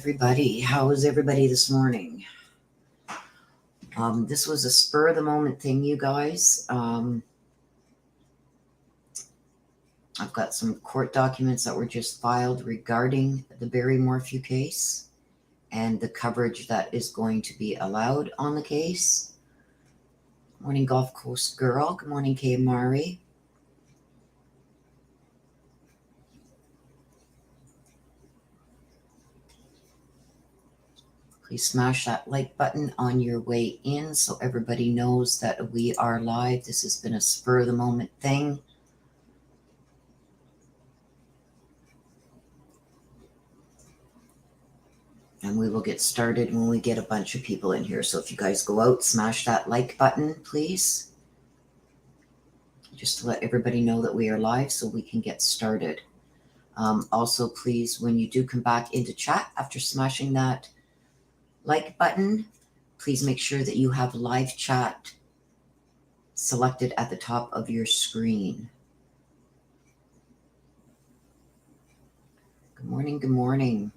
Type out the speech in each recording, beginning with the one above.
everybody. How is everybody this morning? This was a spur of the moment thing, you guys. I've got some court documents that were just filed regarding the Barry Morphew case and the coverage that is going to be allowed on the case. Good morning, Gulf Coast Girl. Good morning, Kay Mari. Please smash that like button on your way in so everybody knows that we are live. This has been a spur of the moment thing. And we will get started when we get a bunch of people in here. So if you guys go out, smash that like button, please. Just to let everybody know that we are live so we can get started. Also, please, when you do come back into chat after smashing that like button, please make sure that you have live chat selected at the top of your screen. Good morning, good morning.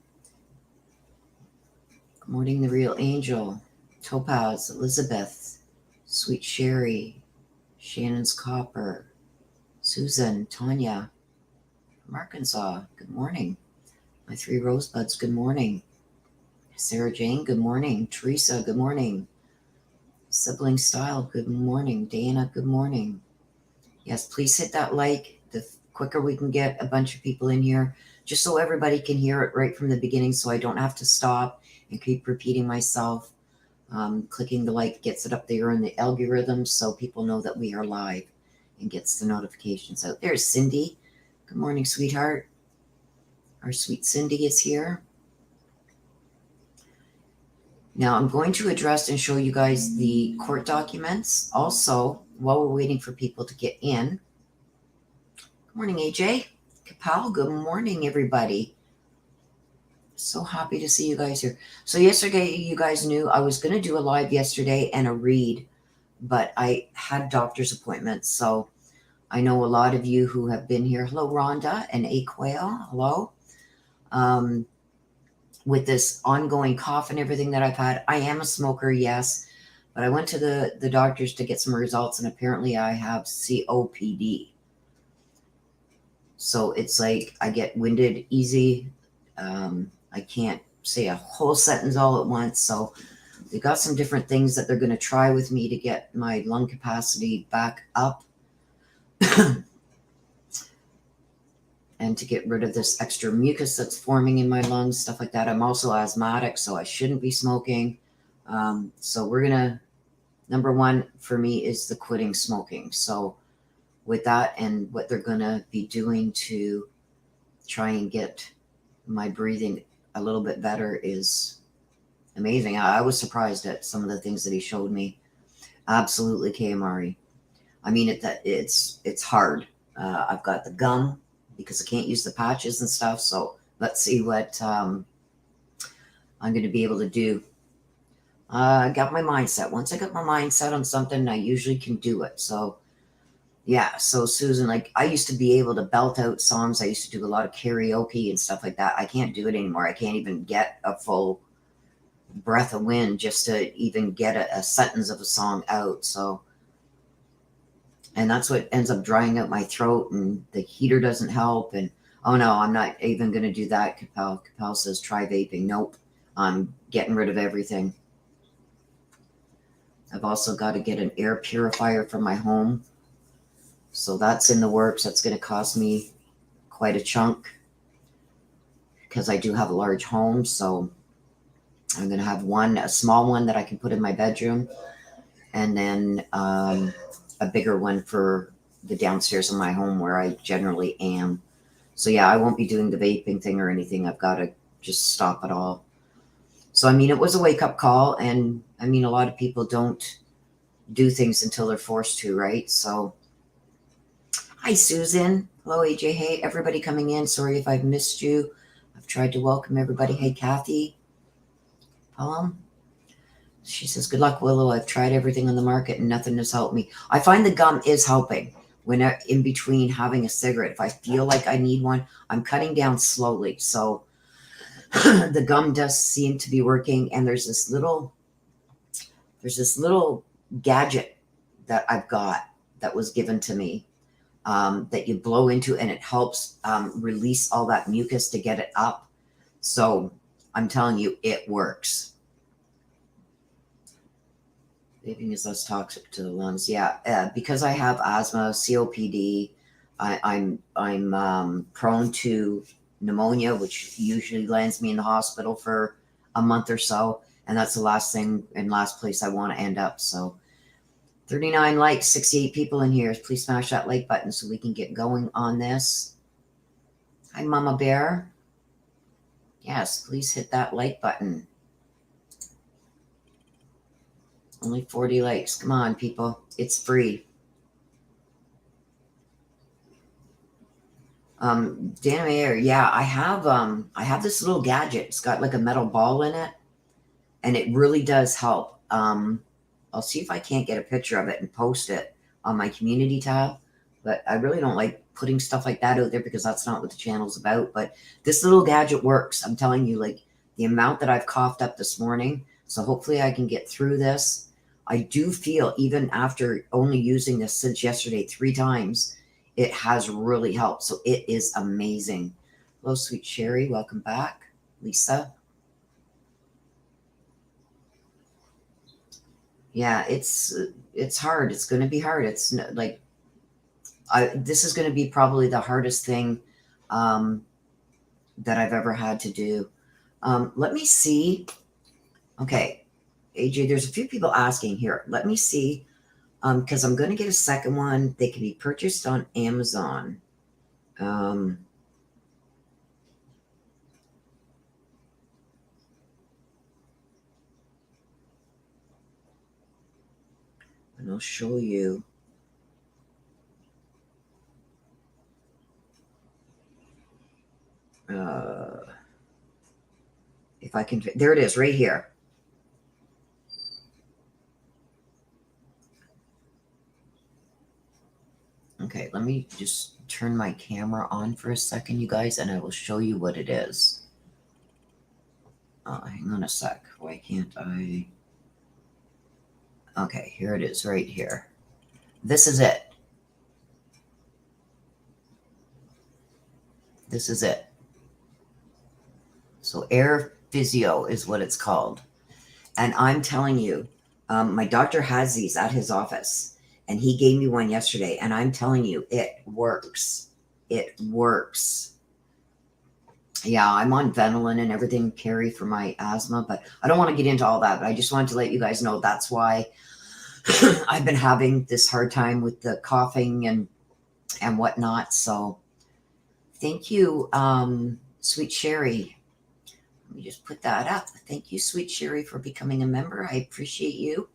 Good morning, the real angel, Topaz, Elizabeth, Sweet Sherry, Shannon's Copper, Susan, Tanya, from Arkansas, good morning. My three rosebuds, good morning. Sarah Jane, good morning. Teresa, good morning. Sibling Style, good morning. Dana, good morning. Yes, please hit that like. The quicker we can get a bunch of people in here, just so everybody can hear it right from the beginning so I don't have to stop and keep repeating myself. Clicking the like gets it up there in the algorithm so people know that we are live and gets the notifications out. There's Cindy. Good morning, sweetheart. Our sweet Cindy is here. Now I'm going to address and show you guys the court documents. Also, while we're waiting for people to get in. Good morning, AJ. Kapal, good morning, everybody. So happy to see you guys here. So yesterday, you guys knew I was going to do a live yesterday and a read, but I had doctor's appointments. So I know a lot of you who have been here. Hello, Rhonda and A Quail. Hello. With this ongoing cough and everything that I've had, I am a smoker, yes, but I went to the doctors to get some results, and apparently I have COPD. So it's like I get winded easy. I can't say a whole sentence all at once. So they got some different things that they're going to try with me to get my lung capacity back up. And to get rid of this extra mucus that's forming in my lungs, stuff like that. I'm also asthmatic, so I shouldn't be smoking. So we're going to, number one for me is the quitting smoking. So with that and what they're going to be doing to try and get my breathing a little bit better is amazing. I was surprised at some of the things that he showed me. Absolutely, KMRE. I mean, it's hard. I've got the gum, because I can't use the patches and stuff. So let's see what I'm going to be able to do. I got my mindset. Once I got my mindset on something, I usually can do it. So yeah. So Susan, like I used to be able to belt out songs. I used to do a lot of karaoke and stuff like that. I can't do it anymore. I can't even get a full breath of wind just to even get a sentence of a song out. So, and that's what ends up drying out my throat, and the heater doesn't help. And oh no, I'm not even going to do that. Capel says try vaping. Nope. I'm getting rid of everything. I've also got to get an air purifier for my home. So that's in the works. That's going to cost me quite a chunk because I do have a large home. So I'm going to have a small one that I can put in my bedroom, and then a bigger one for the downstairs of my home where I generally am. So yeah, I won't be doing the vaping thing or anything. I've got to just stop it all. So, I mean, it was a wake-up call, and I mean, a lot of people don't do things until they're forced to, right? So, hi, Susan. Hello, AJ. Hey, everybody coming in. Sorry if I've missed you. I've tried to welcome everybody. Hey, Kathy. She says, good luck, Willow. I've tried everything on the market and nothing has helped me. I find the gum is helping when in between having a cigarette. If I feel like I need one, I'm cutting down slowly. So The gum does seem to be working, and there's this little gadget that I've got that was given to me, that you blow into, and it helps release all that mucus to get it up. So I'm telling you, it works. Vaping is less toxic to the lungs. Yeah, because I have asthma, COPD, I'm prone to pneumonia, which usually lands me in the hospital for a month or so, and that's the last thing and last place I want to end up. So 39 likes, 68 people in here. Please smash that like button so we can get going on this. Hi, Mama Bear. Yes, please hit that like button. Only 40 likes. Come on, people. It's free. Dan Mayer, yeah, I have this little gadget. It's got like a metal ball in it, and it really does help. I'll see if I can't get a picture of it and post it on my community tab, but I really don't like putting stuff like that out there because that's not what the channel's about. But this little gadget works. I'm telling you, like the amount that I've coughed up this morning. So hopefully I can get through this. I do feel, even after only using this since yesterday 3 times, it has really helped. So it is amazing. Hello, Sweet Sherry. Welcome back. Lisa. Yeah, it's hard. It's going to be hard. It's like, this is going to be probably the hardest thing that I've ever had to do. Let me see. Okay, AJ, there's a few people asking here. Let me see, because I'm going to get a second one. They can be purchased on Amazon. And I'll show you. If I can, there it is right here. Okay, let me just turn my camera on for a second, you guys, and I will show you what it is. Hang on a sec. Why can't I? Okay, here it is right here. This is it. This is it. So Air Physio is what it's called. And I'm telling you, my doctor has these at his office, and he gave me one yesterday, and I'm telling you, it works. It works. Yeah, I'm on Ventolin and everything, Carrie, for my asthma, but I don't want to get into all that, but I just wanted to let you guys know that's why I've been having this hard time with the coughing and whatnot. So thank you, Sweet Sherry. Let me just put that up. Thank you, Sweet Sherry, for becoming a member. I appreciate you.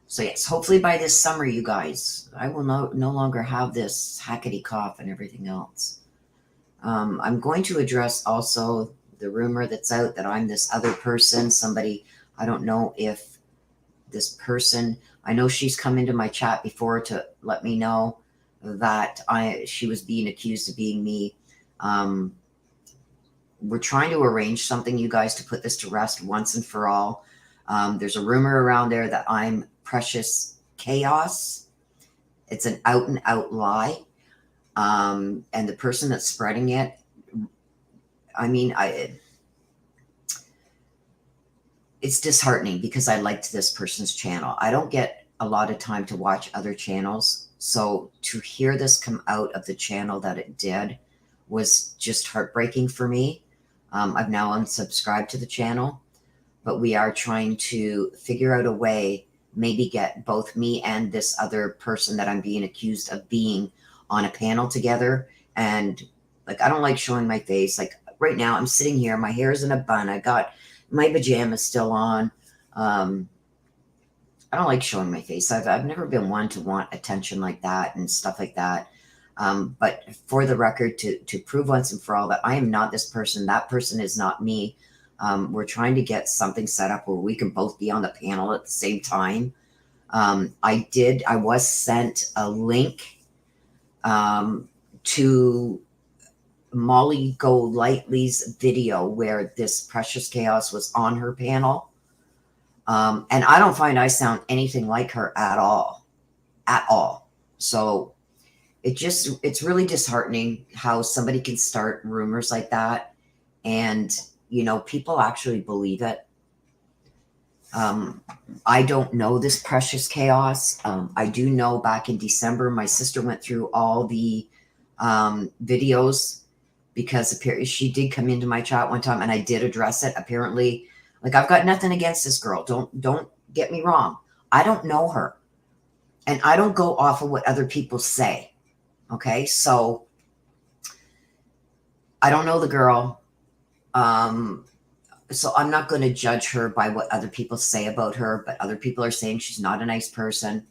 So yes, hopefully by this summer, you guys, I will no longer have this hackety cough and everything else. I'm going to address also the rumor that's out that I'm this other person. Somebody, I don't know if this person, I know she's come into my chat before to let me know that she was being accused of being me. We're trying to arrange something, you guys, to put this to rest once and for all. There's a rumor around there that I'm Precious Chaos. It's an out and out lie. And the person that's spreading it, I mean, it's disheartening because I liked this person's channel. I don't get a lot of time to watch other channels. So to hear this come out of the channel that it did was just heartbreaking for me. I've now unsubscribed to the channel, but we are trying to figure out a way, maybe get both me and this other person that I'm being accused of being on a panel together. And like, I don't like showing my face. Like right now I'm sitting here, my hair's in a bun. I got my pajamas still on. I don't like showing my face. I've never been one to want attention like that and stuff like that. But for the record, to prove once and for all that I am not this person, that person is not me. We're trying to get something set up where we can both be on the panel at the same time. I was sent a link to Molly Golightly's video where this Precious Chaos was on her panel. And I don't find I sound anything like her at all. At all. So it's really disheartening how somebody can start rumors like that and, you know, people actually believe it. I don't know this Precious Chaos. I do know back in December, my sister went through all the videos because apparently she did come into my chat one time and I did address it. Apparently, like, I've got nothing against this girl. Don't get me wrong. I don't know her. And I don't go off of what other people say. Okay, so I don't know the girl. So I'm not going to judge her by what other people say about her, but other people are saying she's not a nice person.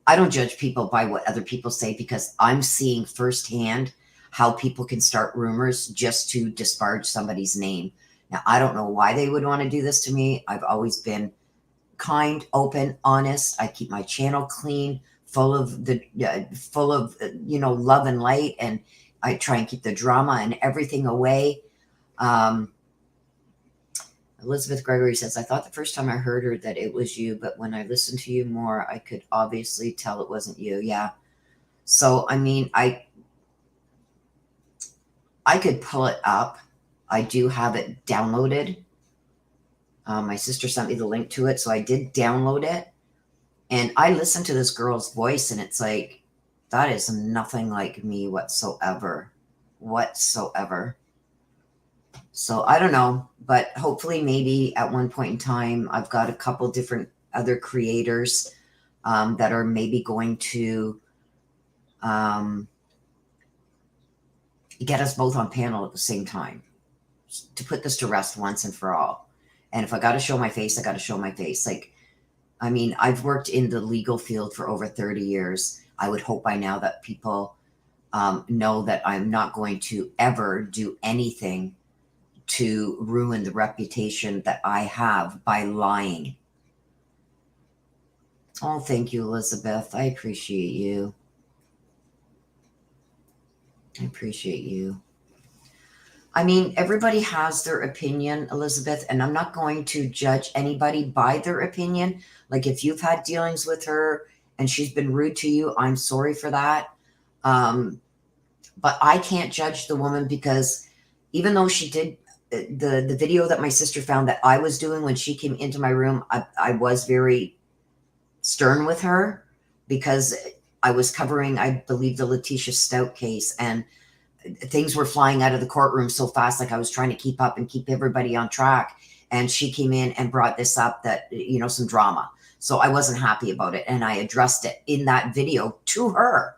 I don't judge people by what other people say because I'm seeing firsthand how people can start rumors just to disparage somebody's name. Now, I don't know why they would want to do this to me. I've always been kind, open, honest. I keep my channel clean, full of you know, love and light, and I try and keep the drama and everything away. Elizabeth Gregory says, I thought the first time I heard her that it was you, but when I listened to you more, I could obviously tell it wasn't you. Yeah. So, I mean, I could pull it up. I do have it downloaded. My sister sent me the link to it, so I did download it. And I listened to this girl's voice, and it's like, that is nothing like me whatsoever. Whatsoever. So I don't know, but hopefully maybe at one point in time, I've got a couple different other creators that are maybe going to get us both on panel at the same time to put this to rest once and for all. And if I got to show my face, I got to show my face. Like, I mean, I've worked in the legal field for over 30 years. I would hope by now that people know that I'm not going to ever do anything to ruin the reputation that I have by lying. Oh, thank you, Elizabeth. I appreciate you. I appreciate you. I mean, everybody has their opinion, Elizabeth, and I'm not going to judge anybody by their opinion. Like, if you've had dealings with her and she's been rude to you, I'm sorry for that. But I can't judge the woman because even though she did the video that my sister found that I was doing when she came into my room, I was very stern with her because I was covering, I believe, the Letitia Stout case, and things were flying out of the courtroom so fast. Like, I was trying to keep up and keep everybody on track. And she came in and brought this up that, you know, some drama. So I wasn't happy about it. And I addressed it in that video to her.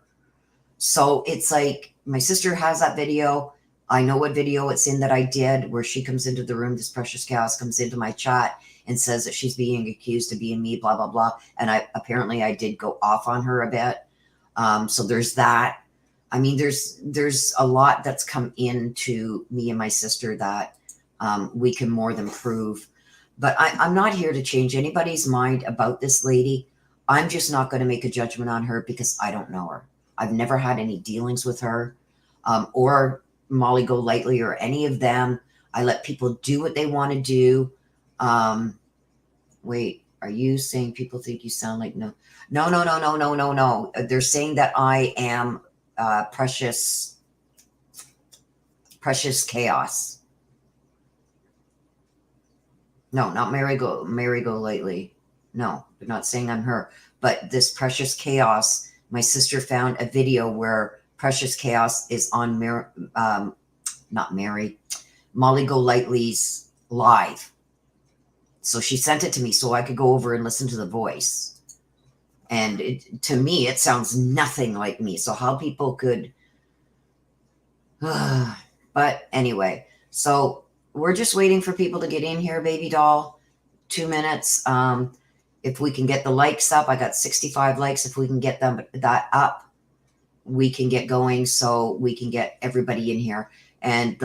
So it's like, my sister has that video. I know what video it's in that I did, where she comes into the room, this Precious Chaos comes into my chat and says that she's being accused of being me, blah, blah, blah. And apparently I did go off on her a bit. So there's that. I mean, there's a lot that's come into me and my sister that we can more than prove. But I'm not here to change anybody's mind about this lady. I'm just not going to make a judgment on her because I don't know her. I've never had any dealings with her or Molly Golightly or any of them. I let people do what they want to do. Wait, are you saying people think you sound like no? No. They're saying that I am Precious Chaos. No, not Mary Golightly. No, they're not saying I'm her. But this Precious Chaos, my sister found a video where Precious Chaos is on Molly Golightly's live. So she sent it to me so I could go over and listen to the voice. And to me, it sounds nothing like me. So how people could... But anyway, so we're just waiting for people to get in here, baby doll. 2 minutes. If we can get the likes up, I got 65 likes. If we can get that up, we can get going so we can get everybody in here. And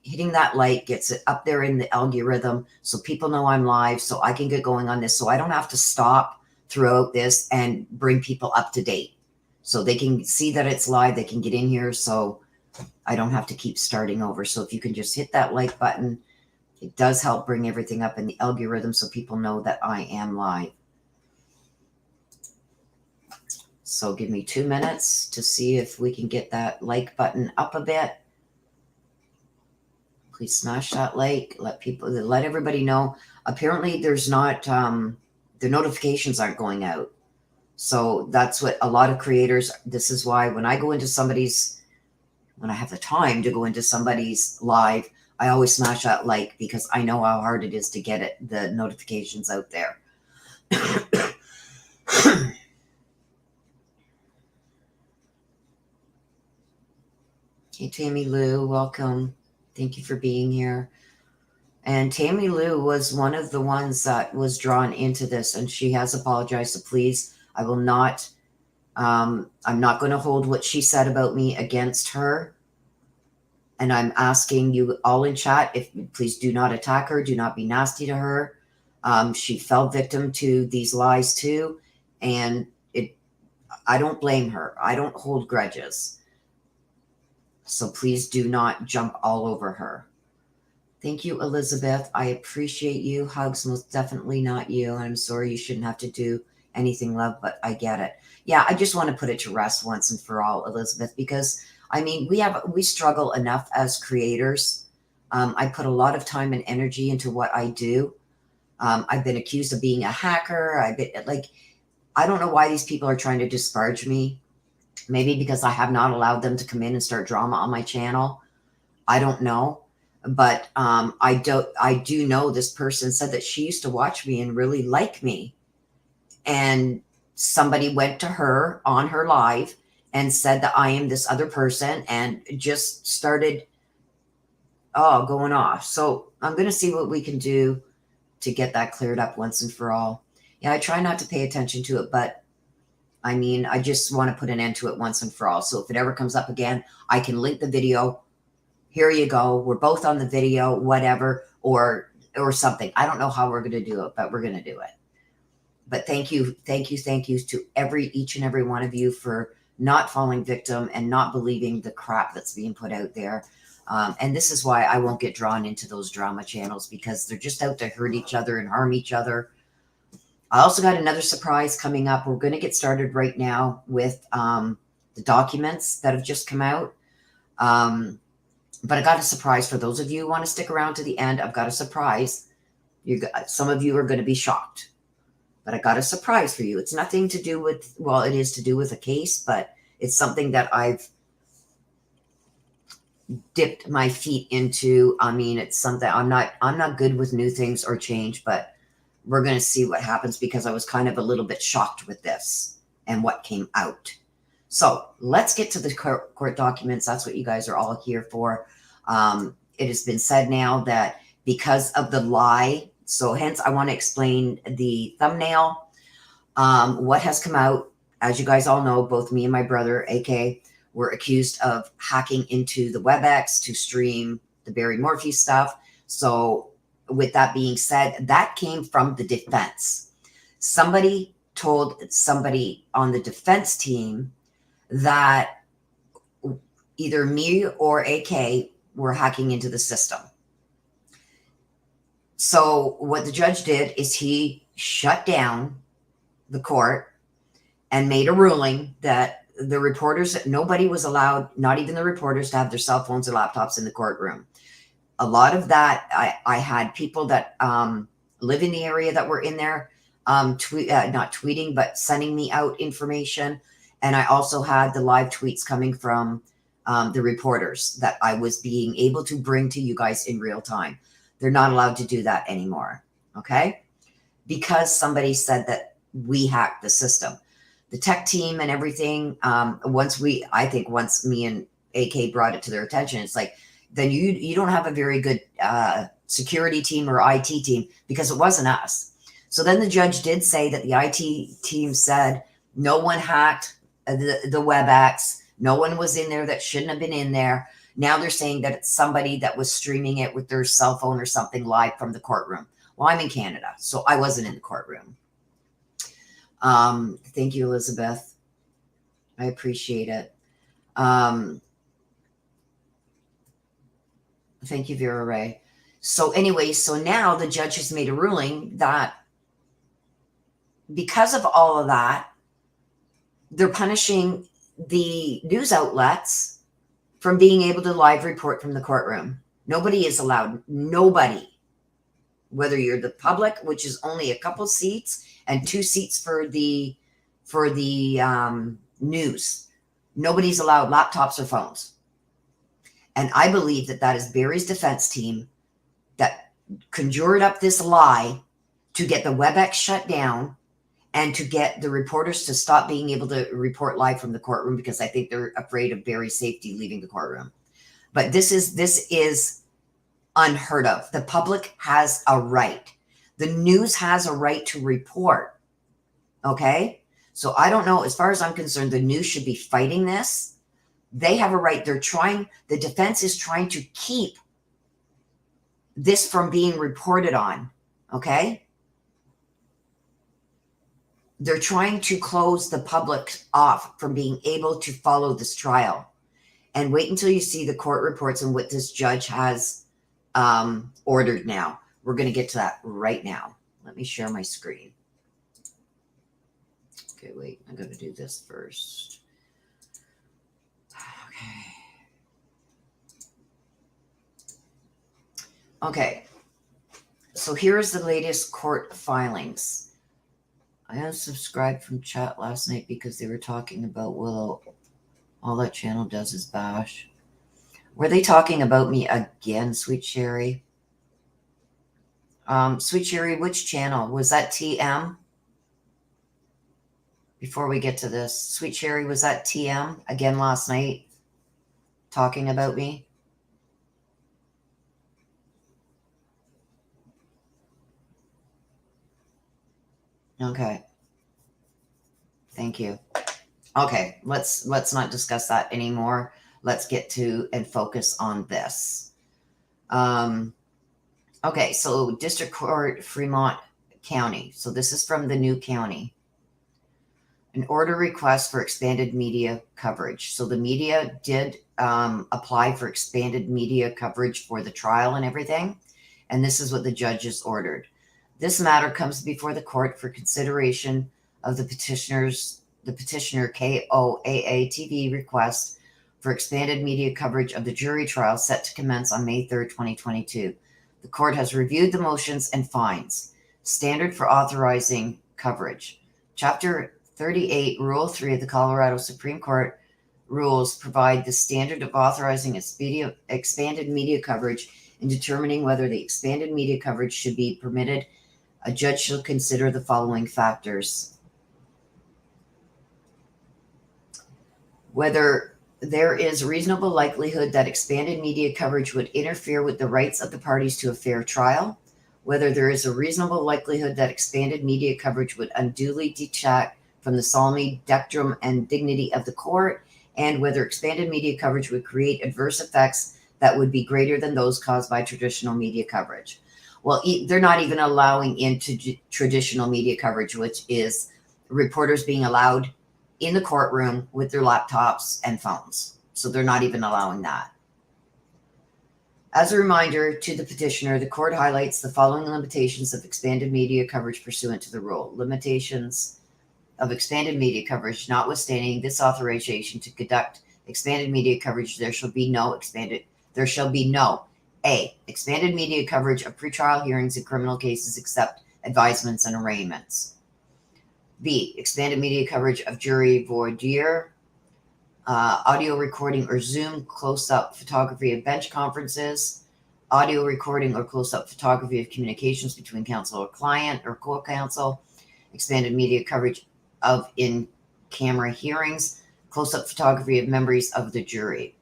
hitting that like gets it up there in the algorithm so people know I'm live, so I can get going on this, so I don't have to stop throughout this and bring people up to date. So they can see that it's live. They can get in here. So I don't have to keep starting over. So if you can just hit that like button, it does help bring everything up in the algorithm so people know that I am live. So give me 2 minutes to see if we can get that like button up a bit. Please smash that like. Let everybody know. Apparently there's not, the notifications aren't going out. So that's what a lot of creators, this is why when I go into somebody's, when I have the time to go into somebody's live, I always smash that like, because I know how hard it is to get the notifications out there. Hey, Tammy Lou, welcome. Thank you for being here. And Tammy Lou was one of the ones that was drawn into this, and she has apologized. So please, I will not, I'm not going to hold what she said about me against her. And I'm asking you all in chat, if please do not attack her. Do not be nasty to her. She fell victim to these lies too. And I don't blame her. I don't hold grudges. So please do not jump all over her. Thank you, Elizabeth. I appreciate you. Hugs, most definitely not you. I'm sorry you shouldn't have to do anything, love, but I get it. Yeah, I just want to put it to rest once and for all, Elizabeth, because I mean, we struggle enough as creators. I put a lot of time and energy into what I do. I've been accused of being a hacker. I don't know why these people are trying to disparage me. Maybe because I have not allowed them to come in and start drama on my channel. I don't know. But I do know this person said that she used to watch me and really like me. And somebody went to her on her live and said that I am this other person and just started going off. So I'm going to see what we can do to get that cleared up once and for all. Yeah, I try not to pay attention to it, but I mean, I just want to put an end to it once and for all. So if it ever comes up again, I can link the video. Here you go. We're both on the video, whatever, or something. I don't know how we're going to do it, but we're going to do it. But thank you to each and every one of you for not falling victim and not believing the crap that's being put out there. And this is why I won't get drawn into those drama channels, because they're just out to hurt each other and harm each other. I also got another surprise coming up. We're going to get started right now with the documents that have just come out. But I got a surprise for those of you who want to stick around to the end. I've got a surprise. Some of you are going to be shocked, but I got a surprise for you. It's nothing to do with, well, it is to do with a case, but it's something that I've dipped my feet into. I mean, it's something I'm not good with new things or change, but we're going to see what happens, because I was kind of a little bit shocked with this and what came out. So let's get to the court documents. That's what you guys are all here for. It has been said now that because of the lie, so hence I want to explain the thumbnail. What has come out, as you guys all know, both me and my brother, AK, were accused of hacking into the WebEx to stream the Barry Morphew stuff. So with that being said, that came from the defense. Somebody told somebody on the defense team that either me or AK were hacking into the system. So what the judge did is he shut down the court and made a ruling that the reporters, nobody was allowed, not even the reporters, to have their cell phones or laptops in the courtroom. A lot of that, I had people that live in the area that were in there, not tweeting, but sending me out information. And I also had the live tweets coming from the reporters that I was being able to bring to you guys in real time. They're not allowed to do that anymore, okay? Because somebody said that we hacked the system. The tech team and everything, once me and AK brought it to their attention, it's like, then you don't have a very good security team or IT team, because it wasn't us. So then the judge did say that the IT team said no one hacked the WebEx. No one was in there that shouldn't have been in there. Now they're saying that it's somebody that was streaming it with their cell phone or something live from the courtroom. Well, I'm in Canada, so I wasn't in the courtroom. Thank you, Elizabeth. I appreciate it. Thank you, Vera Ray. So anyway, so now the judge has made a ruling that because of all of that, they're punishing the news outlets from being able to live report from the courtroom. Nobody is allowed. Nobody. Whether you're the public, which is only a couple seats and 2 seats for the news. Nobody's allowed laptops or phones. And I believe that that is Barry's defense team that conjured up this lie to get the WebEx shut down and to get the reporters to stop being able to report live from the courtroom, because I think they're afraid of Barry's safety leaving the courtroom. But this is unheard of. The public has a right. The news has a right to report. Okay? So I don't know. As far as I'm concerned, the news should be fighting this. They have a right. The defense is trying to keep this from being reported on. Okay? They're trying to close the public off from being able to follow this trial. And wait until you see the court reports and what this judge has ordered now. We're going to get to that right now. Let me share my screen. Okay, wait. I got to do this first. Okay. So here's the latest court filings. I unsubscribed from chat last night because they were talking about Willow. All that channel does is bash. Were they talking about me again, Sweet Cherry? Sweet Cherry, which channel? Was that TM? Before we get to this, Sweet Cherry, was that TM again last night talking about me? Okay. Thank you. Okay, let's not discuss that anymore. Let's get to and focus on this. Okay, so District Court, Fremont County. So this is from the new county. An order request for expanded media coverage. So the media did apply for expanded media coverage for the trial and everything. And this is what the judges ordered. This matter comes before the court for consideration of the petitioner KOAA TV request for expanded media coverage of the jury trial set to commence on May 3rd, 2022. The court has reviewed the motions and finds. Standard for authorizing coverage. Chapter 38, Rule 3 of the Colorado Supreme Court rules provide the standard of authorizing expanded media coverage. In determining whether the expanded media coverage should be permitted, a judge shall consider the following factors. Whether there is reasonable likelihood that expanded media coverage would interfere with the rights of the parties to a fair trial, whether there is a reasonable likelihood that expanded media coverage would unduly detract from the solemnity, decorum, and dignity of the court, and whether expanded media coverage would create adverse effects that would be greater than those caused by traditional media coverage. Well, they're not even allowing into traditional media coverage, which is reporters being allowed in the courtroom with their laptops and phones. So they're not even allowing that. As a reminder to the petitioner, the court highlights the following limitations of expanded media coverage pursuant to the rule. Limitations of expanded media coverage. Notwithstanding this authorization to conduct expanded media coverage, there shall be no A, expanded media coverage of pretrial hearings in criminal cases except advisements and arraignments. B, expanded media coverage of jury voir dire, audio recording or Zoom close-up photography of bench conferences, audio recording or close-up photography of communications between counsel or client or co-counsel, expanded media coverage of in-camera hearings, close-up photography of members of the jury.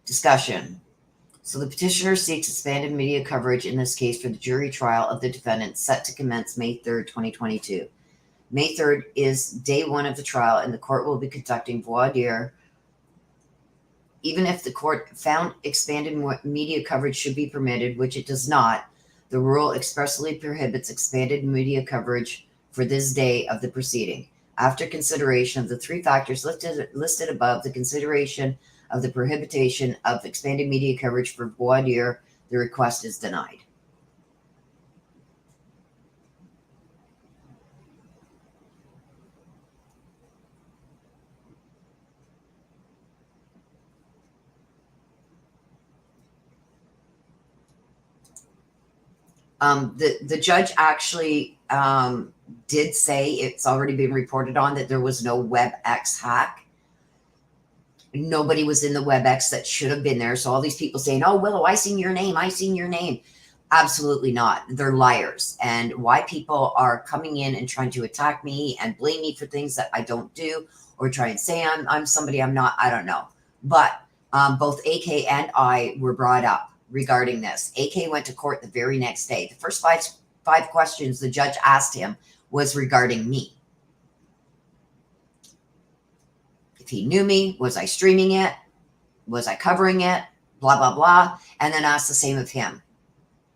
Discussion. So the petitioner seeks expanded media coverage in this case for the jury trial of the defendant set to commence May 3rd, 2022. May 3rd is day one of the trial, and the court will be conducting voir dire. Even if the court found expanded media coverage should be permitted, which it does not, the rule expressly prohibits expanded media coverage for this day of the proceeding. After consideration of the three factors listed above, the consideration of the prohibition of expanded media coverage for voir dire, the request is denied. The judge actually did say, it's already been reported on, that there was no WebEx hack. Nobody was in the WebEx that should have been there. So all these people saying, oh, Willow, I seen your name. I seen your name. Absolutely not. They're liars. And why people are coming in and trying to attack me and blame me for things that I don't do, or try and say I'm somebody I'm not, I don't know. But both AK and I were brought up regarding this. AK went to court the very next day. The first five questions the judge asked him was regarding me. If he knew me, was I streaming it? Was I covering it? Blah, blah, blah. And then asked the same of him.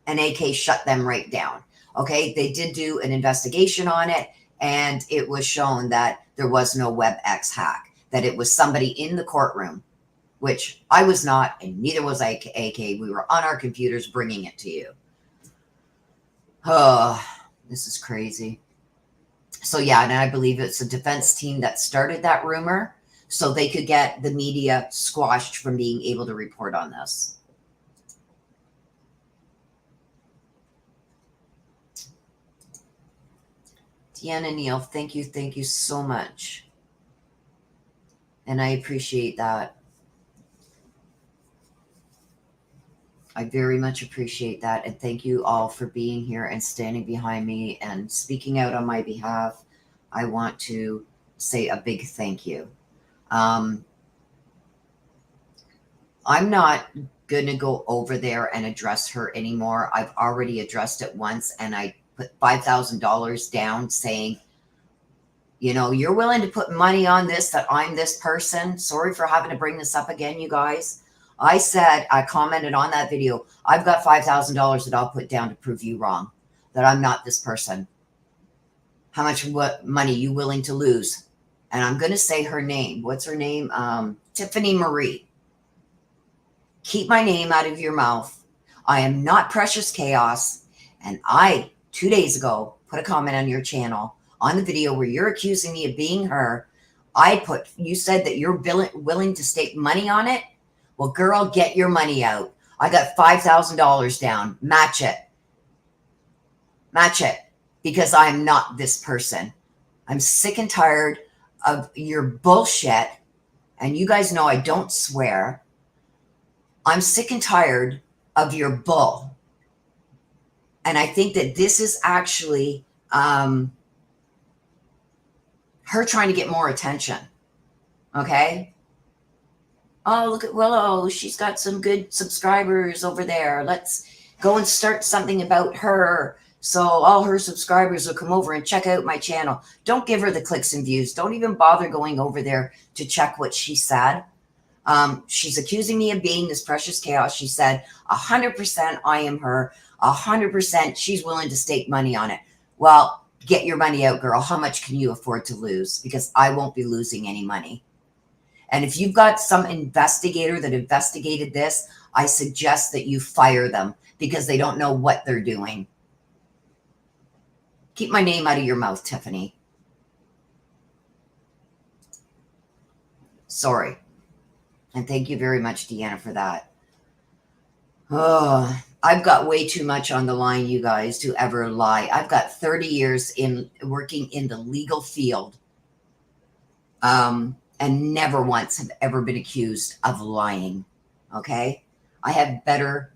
And AK shut them right down. Okay, they did do an investigation on it, and it was shown that there was no WebEx hack, that it was somebody in the courtroom, which I was not, and neither was AK. We were on our computers bringing it to you. Oh, this is crazy. So yeah, and I believe it's a defense team that started that rumor so they could get the media squashed from being able to report on this. Deanna Neal, thank you so much. And I appreciate that. I very much appreciate that. And thank you all for being here and standing behind me and speaking out on my behalf. I want to say a big thank you. I'm not going to go over there and address her anymore. I've already addressed it once, and I put $5,000 down saying, you know, you're willing to put money on this, that I'm this person. Sorry for having to bring this up again, you guys. I said, I commented on that video, I've got $5,000 that I'll put down to prove you wrong, that I'm not this person. How much money you willing to lose? And I'm going to say her name. What's her name? Tiffany Marie. Keep my name out of your mouth. I am not Precious Chaos. And I, 2 days ago, put a comment on your channel on the video where you're accusing me of being her. You said that you're willing to stake money on it. Well, girl, get your money out. I got $5,000 down. Match it. Match it. Because I am not this person. I'm sick and tired of your bullshit. And you guys know I don't swear. I'm sick and tired of your bull. And I think that this is actually her trying to get more attention. Okay? Oh, look at Willow. She's got some good subscribers over there. Let's go and start something about her, so all her subscribers will come over and check out my channel. Don't give her the clicks and views. Don't even bother going over there to check what she said. She's accusing me of being this Precious Chaos. She said 100% I am her. 100% she's willing to stake money on it. Well, get your money out, girl. How much can you afford to lose? Because I won't be losing any money. And if you've got some investigator that investigated this, I suggest that you fire them because they don't know what they're doing. Keep my name out of your mouth, Tiffany. Sorry. And thank you very much, Deanna, for that. Oh, I've got way too much on the line, you guys, to ever lie. I've got 30 years in working in the legal field. And never once have ever been accused of lying. Okay? I have better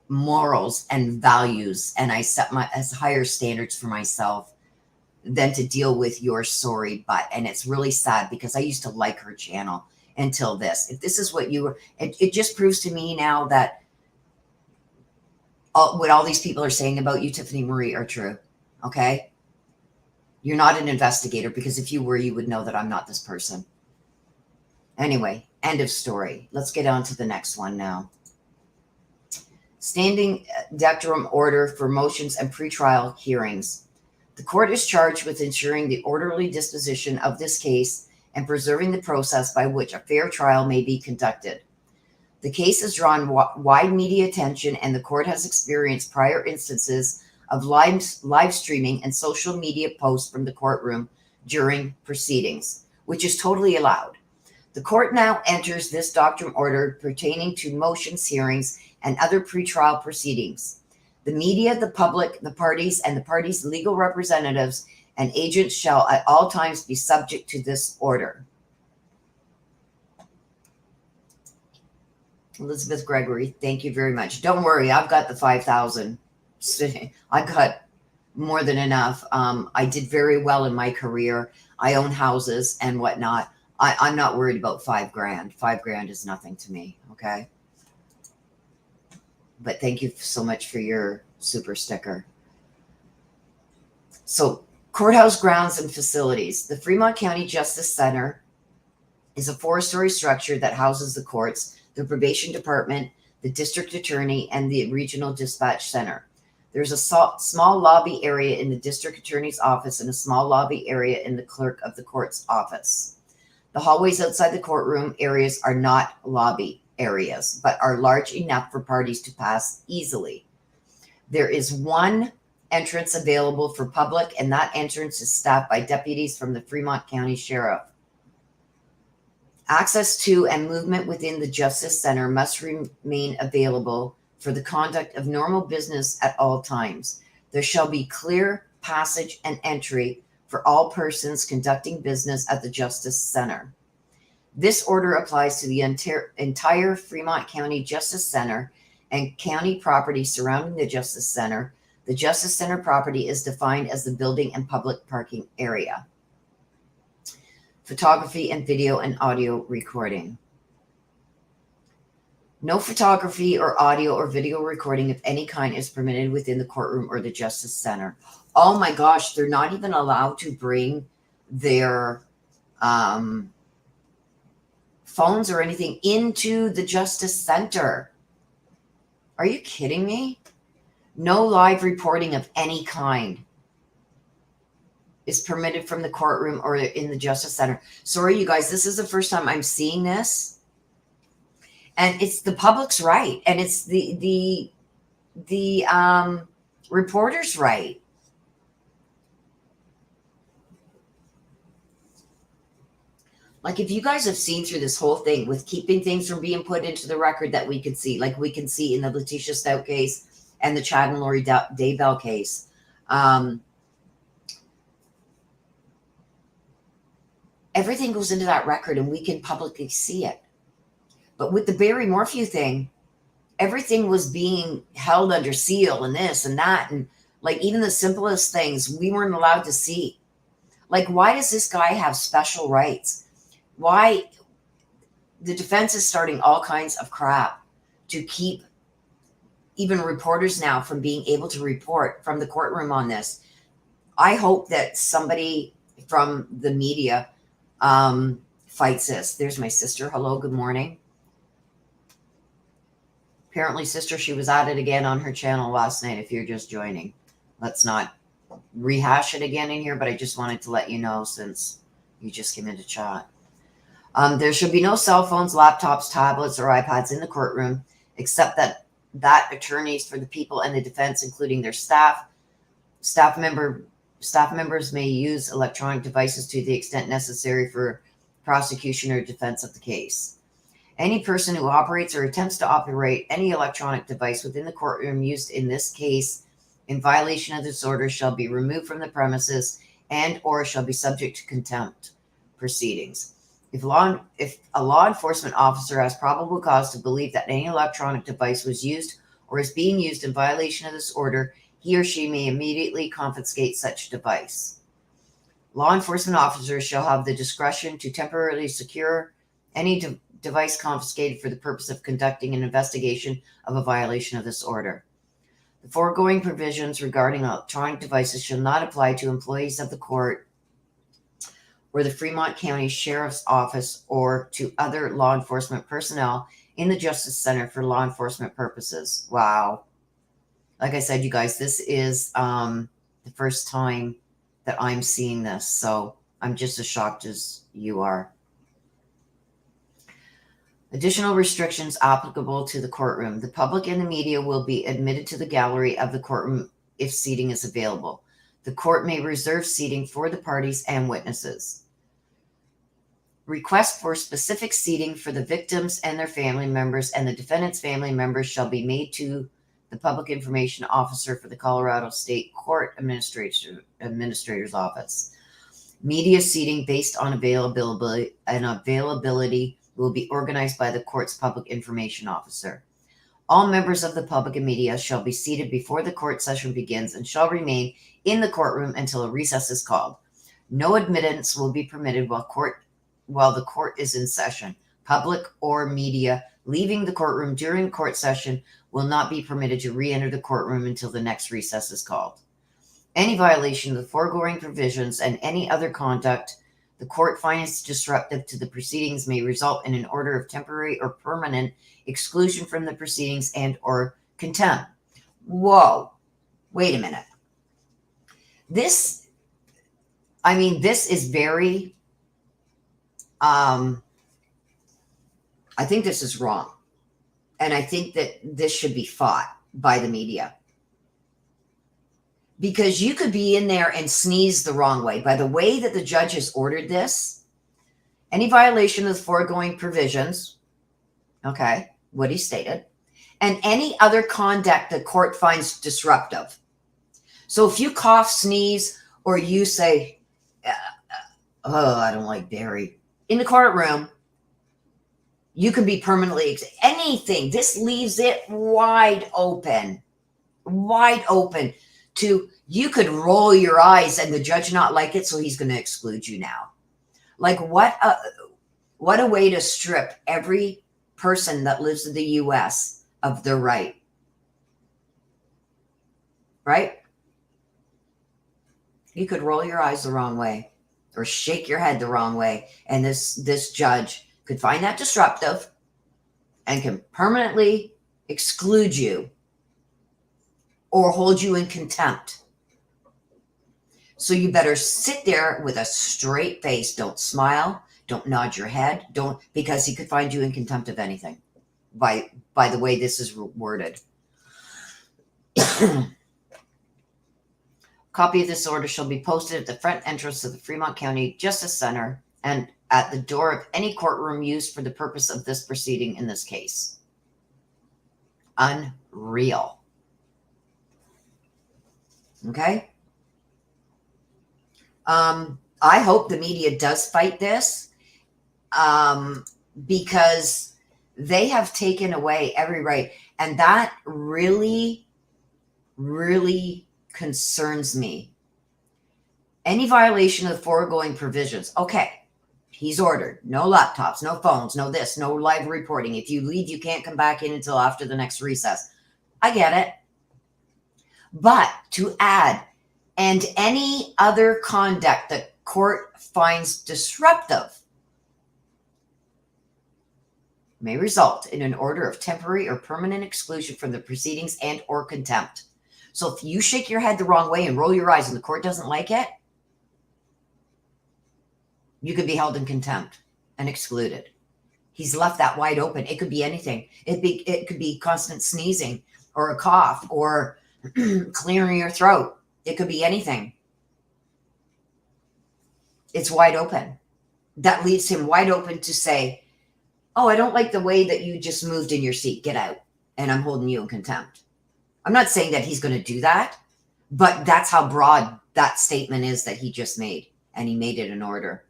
morals and values, and I set as higher standards for myself than to deal with your sorry butt. And it's really sad because I used to like her channel until this. If this is what you were, it just proves to me now that what all these people are saying about you, Tiffany Marie, are true. Okay? You're not an investigator, because if you were, you would know that I'm not this person. Anyway, end of story. Let's get on to the next one now. Standing decorum order for motions and pretrial hearings. The court is charged with ensuring the orderly disposition of this case and preserving the process by which a fair trial may be conducted. The case has drawn wide media attention, and the court has experienced prior instances of live streaming and social media posts from the courtroom during proceedings, which is totally allowed. The court now enters this doctrine order pertaining to motions, hearings, and other pretrial proceedings. The media, the public, the parties, and the parties' legal representatives and agents shall at all times be subject to this order. Elizabeth Gregory, thank you very much. Don't worry, I've got the 5,000. I got more than enough. I did very well in my career. I own houses and whatnot. I'm not worried about $5,000. $5,000 is nothing to me, okay? But thank you so much for your super sticker. So, courthouse grounds and facilities. The Fremont County Justice Center is a 4-story structure that houses the courts, the probation department, the district attorney, and the regional dispatch center. There's a small lobby area in the district attorney's office and a small lobby area in the clerk of the court's office. The hallways outside the courtroom areas are not lobby areas, but are large enough for parties to pass easily. There is one entrance available for public, and that entrance is staffed by deputies from the Fremont County Sheriff. Access to and movement within the Justice Center must remain available for the conduct of normal business at all times. There shall be clear passage and entry for all persons conducting business at the Justice Center. This order applies to the entire Fremont County Justice Center and county property surrounding the Justice Center. The Justice Center property is defined as the building and public parking area. Photography and video and audio recording. No photography or audio or video recording of any kind is permitted within the courtroom or the Justice Center. Oh my gosh, they're not even allowed to bring their phones or anything into the Justice Center. Are you kidding me? No live reporting of any kind is permitted from the courtroom or in the Justice Center. Sorry, you guys, this is the first time I'm seeing this. And it's the public's right. And it's the reporter's right. Like, if you guys have seen through this whole thing with keeping things from being put into the record that we can see, like we can see in the Letitia Stout case and the Chad and Lori Daybell case, everything goes into that record and we can publicly see it. But with the Barry Morphew thing, everything was being held under seal and this and that. And like even the simplest things we weren't allowed to see. Like, why does this guy have special rights? Why? The defense is starting all kinds of crap to keep even reporters now from being able to report from the courtroom on this. I hope that somebody from the media fights this. There's my sister. Hello, good morning. Apparently, sister, she was at it again on her channel last night, if you're just joining. Let's not rehash it again in here, but I just wanted to let you know since you just came into chat. There should be no cell phones, laptops, tablets, or iPads in the courtroom, except that attorneys for the people and the defense, including their staff members may use electronic devices to the extent necessary for prosecution or defense of the case. Any person who operates or attempts to operate any electronic device within the courtroom used in this case in violation of this order shall be removed from the premises and or shall be subject to contempt proceedings. If a law enforcement officer has probable cause to believe that any electronic device was used or is being used in violation of this order, he or she may immediately confiscate such device. Law enforcement officers shall have the discretion to temporarily secure any device confiscated for the purpose of conducting an investigation of a violation of this order. The foregoing provisions regarding electronic devices shall not apply to employees of the court or the Fremont County Sheriff's Office or to other law enforcement personnel in the Justice Center for law enforcement purposes. Wow. Like I said, you guys, this is the first time that I'm seeing this. So I'm just as shocked as you are. Additional restrictions applicable to the courtroom. The public and the media will be admitted to the gallery of the courtroom if seating is available. The court may reserve seating for the parties and witnesses. Requests for specific seating for the victims and their family members and the defendant's family members shall be made to the public information officer for the Colorado State Court Administrator's Office. Media seating based on availability will be organized by the court's public information officer. All members of the public and media shall be seated before the court session begins and shall remain in the courtroom until a recess is called. No admittance will be permitted while the court is in session. Public or media leaving the courtroom during court session will not be permitted to re-enter the courtroom until the next recess is called. Any violation of the foregoing provisions and any other conduct the court finds disruptive to the proceedings may result in an order of temporary or permanent exclusion from the proceedings and or contempt. Whoa, wait a minute. This is very, I think this is wrong. And I think that this should be fought by the media. Because you could be in there and sneeze the wrong way. By the way that the judge has ordered this, any violation of the foregoing provisions, okay, what he stated, and any other conduct the court finds disruptive. So if you cough, sneeze, or you say, I don't like Barry, in the courtroom, you can be permanently, anything. This leaves it wide open to, you could roll your eyes and the judge not like it, so he's going to exclude you now. Like what a way to strip every person that lives in the U.S. of their right. Right? You could roll your eyes the wrong way or shake your head the wrong way, and this judge could find that disruptive and can permanently exclude you or hold you in contempt. So you better sit there with a straight face. Don't smile. Don't nod your head. Don't, because he could find you in contempt of anything by the way this is worded. Copy of this order shall be posted at the front entrance of the Fremont County Justice Center and at the door of any courtroom used for the purpose of this proceeding in this case. Unreal. Okay. I hope the media does fight this because they have taken away every right. And that really, really concerns me. Any violation of the foregoing provisions. Okay. He's ordered no laptops, no phones, no this, no live reporting. If you leave, you can't come back in until after the next recess. I get it. But to add, and any other conduct the court finds disruptive may result in an order of temporary or permanent exclusion from the proceedings and or contempt. So if you shake your head the wrong way and roll your eyes and the court doesn't like it, you could be held in contempt and excluded. He's left that wide open. It could be anything. It could be constant sneezing or a cough or clearing your throat. It could be anything. It's wide open. That leaves him wide open to say, oh, I don't like the way that you just moved in your seat. Get out. And I'm holding you in contempt. I'm not saying that he's going to do that, but that's how broad that statement is that he just made. And he made it an order.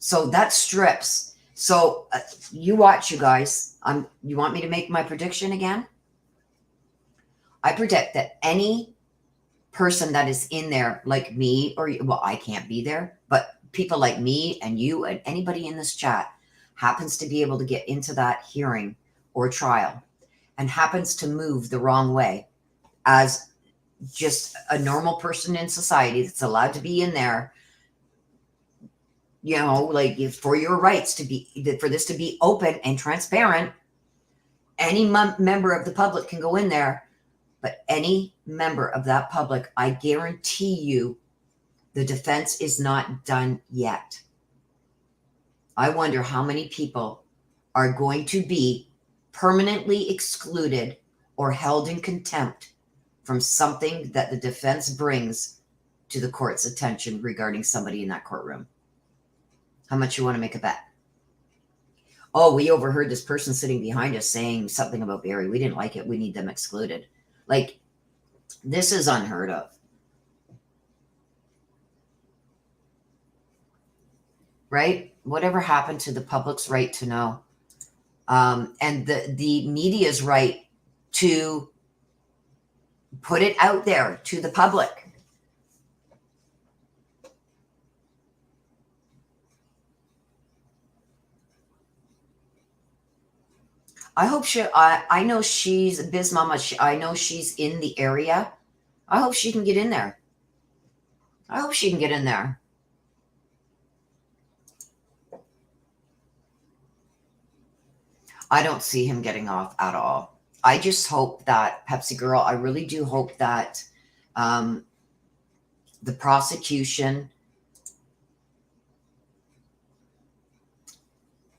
So that strips. So you watch, you guys. You want me to make my prediction again? I predict that any person that is in there like me, or, well, I can't be there, but people like me and you and anybody in this chat happens to be able to get into that hearing or trial and happens to move the wrong way as just a normal person in society that's allowed to be in there, you know, like for your rights to be, for this to be open and transparent. Any member of the public can go in there But any member of that public, I guarantee you, the defense is not done yet. I wonder how many people are going to be permanently excluded or held in contempt from something that the defense brings to the court's attention regarding somebody in that courtroom. How much you want to make a bet? Oh, we overheard this person sitting behind us saying something about Barry. We didn't like it. We need them excluded. Like, this is unheard of. Right? Whatever happened to the public's right to know? And the media's right to put it out there to the public. I hope I know she's Biz Mama. I know she's in the area. I hope she can get in there. I hope she can get in there. I don't see him getting off at all. I just hope that, Pepsi Girl, I really do hope that the prosecution,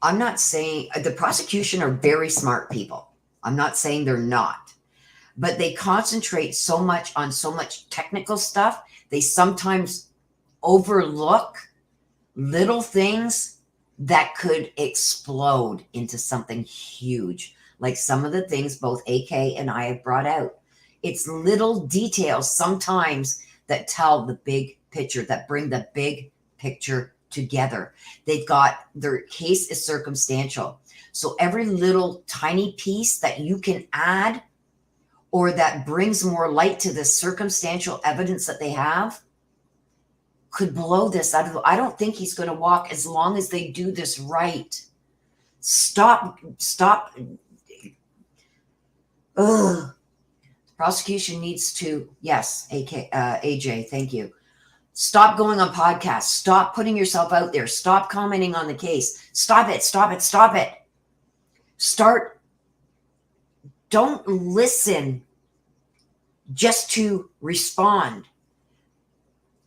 I'm not saying the prosecution are very smart people. I'm not saying they're not, but they concentrate so much on so much technical stuff. They sometimes overlook little things that could explode into something huge. Like some of the things both AK and I have brought out. It's little details sometimes that tell the big picture, that bring the big picture together. They've got, their case is circumstantial. So every little tiny piece that you can add or that brings more light to the circumstantial evidence that they have could blow this out of. I don't think he's going to walk as long as they do this right. Stop. Ugh. The prosecution needs to, yes, AJ, thank you. Stop going on podcasts. Stop putting yourself out there. Stop commenting on the case. Stop it. Don't listen just to respond.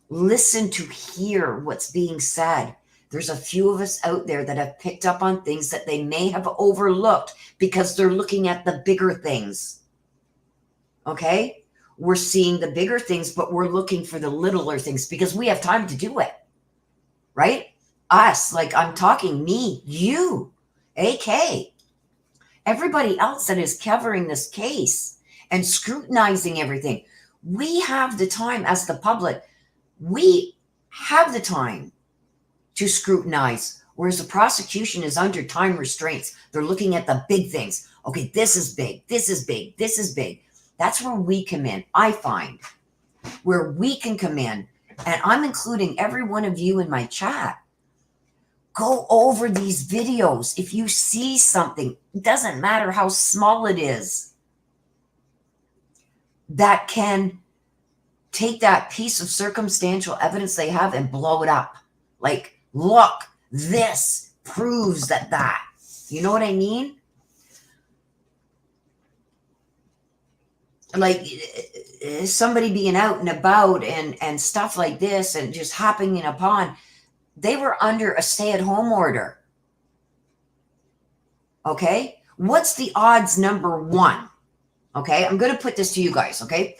Listen to hear what's being said. There's a few of us out there that have picked up on things that they may have overlooked because they're looking at the bigger things. Okay? We're seeing the bigger things, but we're looking for the littler things because we have time to do it. Right? Us, like I'm talking me, you, AK, everybody else that is covering this case and scrutinizing everything. We have the time as the public. We have the time to scrutinize, whereas the prosecution is under time restraints. They're looking at the big things. Okay, this is big. That's where we come in, I find, where we can come in. And I'm including every one of you in my chat. Go over these videos. If you see something, it doesn't matter how small it is, that can take that piece of circumstantial evidence they have and blow it up. Like, look, this proves that. You know what I mean? Like somebody being out and about and stuff like this and just happening upon, they were under a stay-at-home order. Okay? What's the odds, number one? Okay? I'm going to put this to you guys, okay?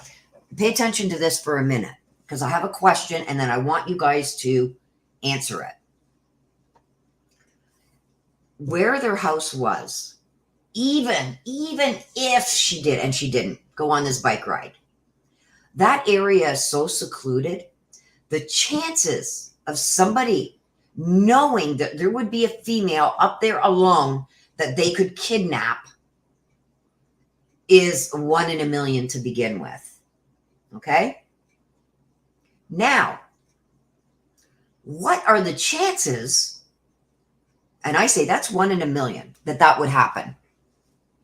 Pay attention to this for a minute because I have a question and then I want you guys to answer it. Where their house was, even if she did, and she didn't, go on this bike ride, that area is so secluded, the chances of somebody knowing that there would be a female up there alone that they could kidnap is 1 in a million to begin with. Okay? Now, what are the chances? And I say that's 1 in a million that would happen.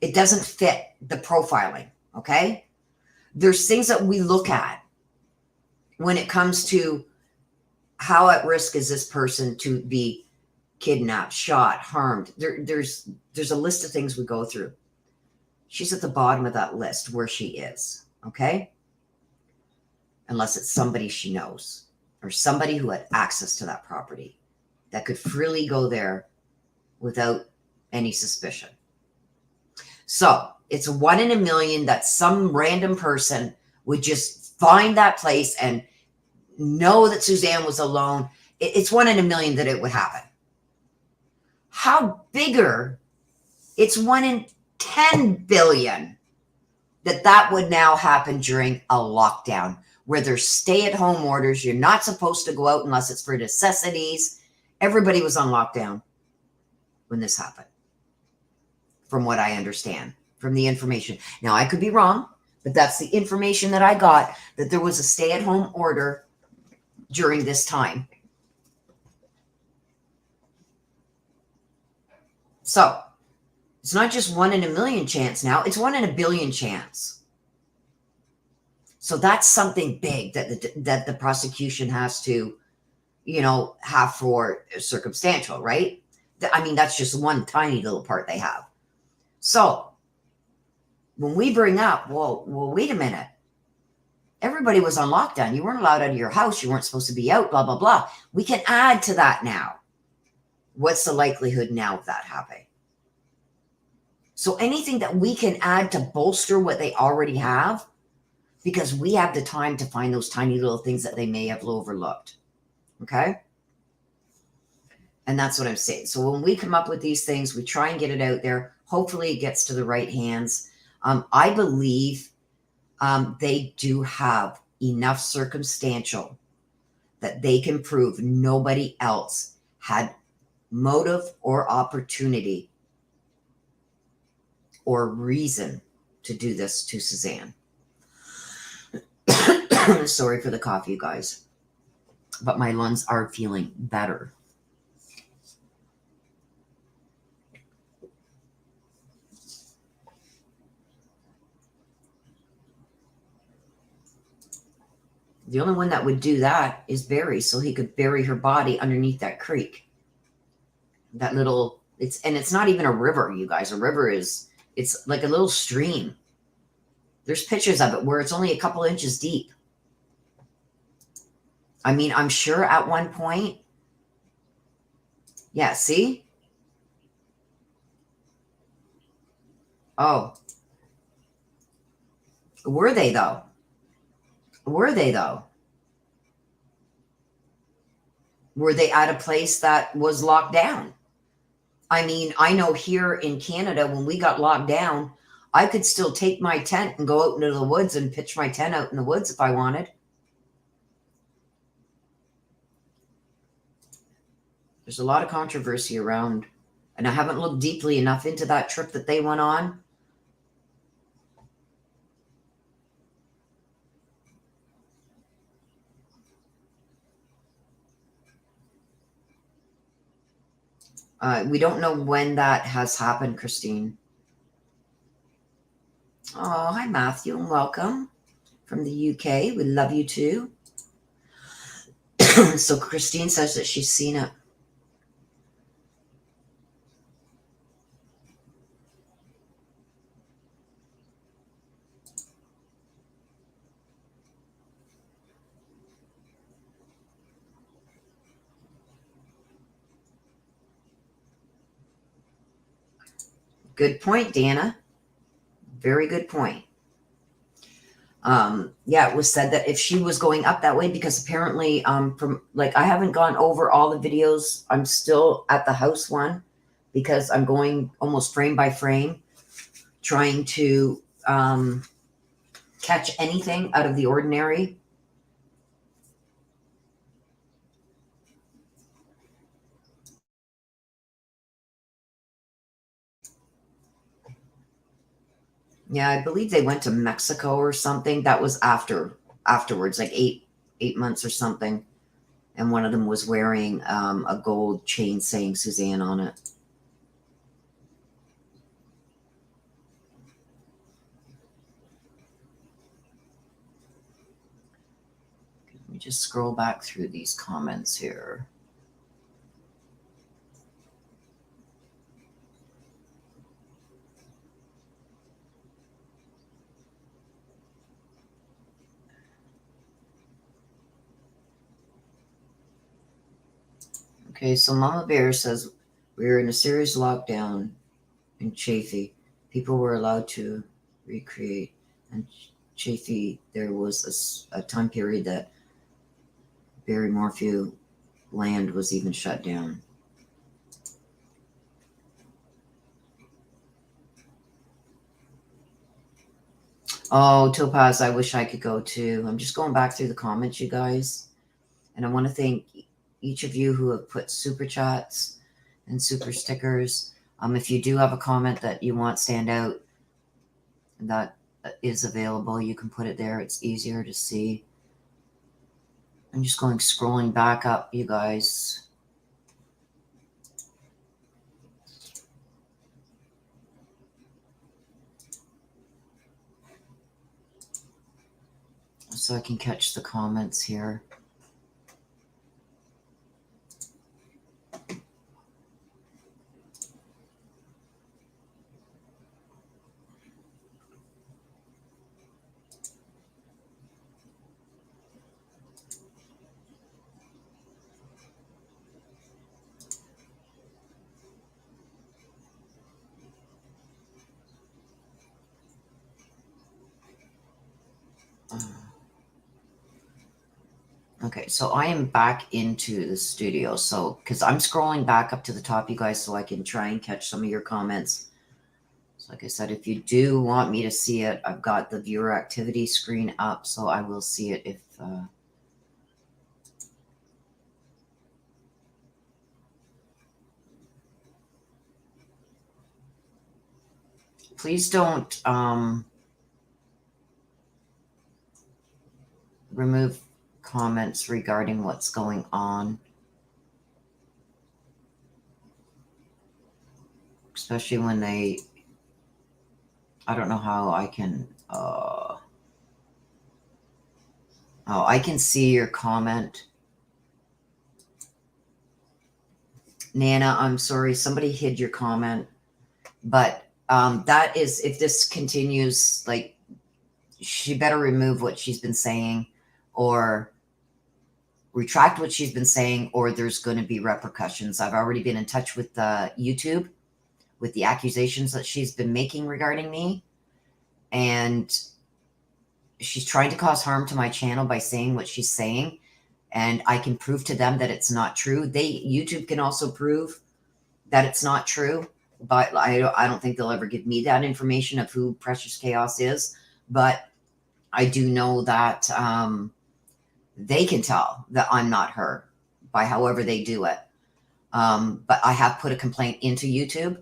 It doesn't fit the profiling. Okay? There's things that we look at when it comes to how at risk is this person to be kidnapped, shot, harmed. There's a list of things we go through. She's at the bottom of that list where she is. okay? Unless it's somebody she knows or somebody who had access to that property that could freely go there without any suspicion. So it's 1 in a million that some random person would just find that place and know that Suzanne was alone. It's 1 in a million that it would happen. How bigger? It's 1 in 10 billion that would now happen during a lockdown where there's stay-at-home orders. You're not supposed to go out unless it's for necessities. Everybody was on lockdown when this happened, from what I understand, from the information. Now, I could be wrong, but that's the information that I got, that there was a stay-at-home order during this time. So it's not just 1 in a million chance now, it's 1 in a billion chance. So that's something big that the prosecution has to, have for circumstantial, right? I mean, that's just one tiny little part they have. So when we bring up, well, wait a minute. Everybody was on lockdown. You weren't allowed out of your house. You weren't supposed to be out, blah, blah, blah. We can add to that now. What's the likelihood now of that happening? So anything that we can add to bolster what they already have, because we have the time to find those tiny little things that they may have overlooked. Okay? And that's what I'm saying. So when we come up with these things, we try and get it out there. Hopefully it gets to the right hands. I believe they do have enough circumstantial that they can prove nobody else had motive or opportunity or reason to do this to Suzanne. Sorry for the cough, you guys, but my lungs are feeling better. The only one that would do that is Barry, so he could bury her body underneath that creek. That little, it's not even a river, you guys. A river it's like a little stream. There's pictures of it where it's only a couple inches deep. I mean, I'm sure at one point, yeah, see? Oh. Were they though? Were they though? Were they at a place that was locked down? I mean, I know here in Canada, when we got locked down, I could still take my tent and go out into the woods and pitch my tent out in the woods if I wanted. There's a lot of controversy around, and I haven't looked deeply enough into that trip that they went on. We don't know when that has happened, Christine. Oh, hi, Matthew, and welcome from the UK. We love you too. So Christine says that she's seen it. Good point, Dana. Very good point. Yeah, it was said that if she was going up that way, because apparently, from like, I haven't gone over all the videos. I'm still at the house one because I'm going almost frame by frame, trying to catch anything out of the ordinary. Yeah, I believe they went to Mexico or something. That was afterwards, like eight months or something. And one of them was wearing a gold chain saying Suzanne on it. Let me just scroll back through these comments here. Okay, so Mama Bear says we were in a serious lockdown in Chafee. People were allowed to recreate. And Chafee, there was a time period that Barry Morphew land was even shut down. Oh, Topaz, I wish I could go too. I'm just going back through the comments, you guys. And I want to thank each of you who have put super chats and super stickers. If you do have a comment that you want stand out, that is available, you can put it there. It's easier to see. I'm just scrolling back up, you guys. So I can catch the comments here. Okay, so I am back into the studio. So, because I'm scrolling back up to the top, you guys, so I can try and catch some of your comments. So, like I said, if you do want me to see it, I've got the viewer activity screen up, so I will see it if. Please don't remove comments regarding what's going on. Especially when they, I don't know how I can, oh, I can see your comment. Nana, I'm sorry, somebody hid your comment. But that is, if this continues, like, she better remove what she's been saying or retract what she's been saying, or there's going to be repercussions. I've already been in touch with YouTube with the accusations that she's been making regarding me. And she's trying to cause harm to my channel by saying what she's saying. And I can prove to them that it's not true. YouTube can also prove that it's not true. But I don't think they'll ever give me that information of who Precious Chaos is. But I do know that they can tell that I'm not her by however they do it. But I have put a complaint into YouTube.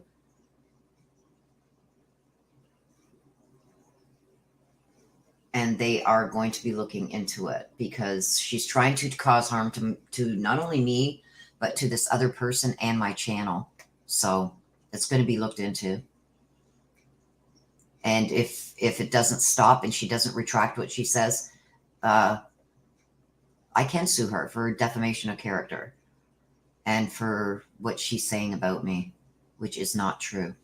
And they are going to be looking into it because she's trying to cause harm to not only me, but to this other person and my channel. So it's going to be looked into. And if it doesn't stop and she doesn't retract what she says, I can sue her for defamation of character and for what she's saying about me, which is not true.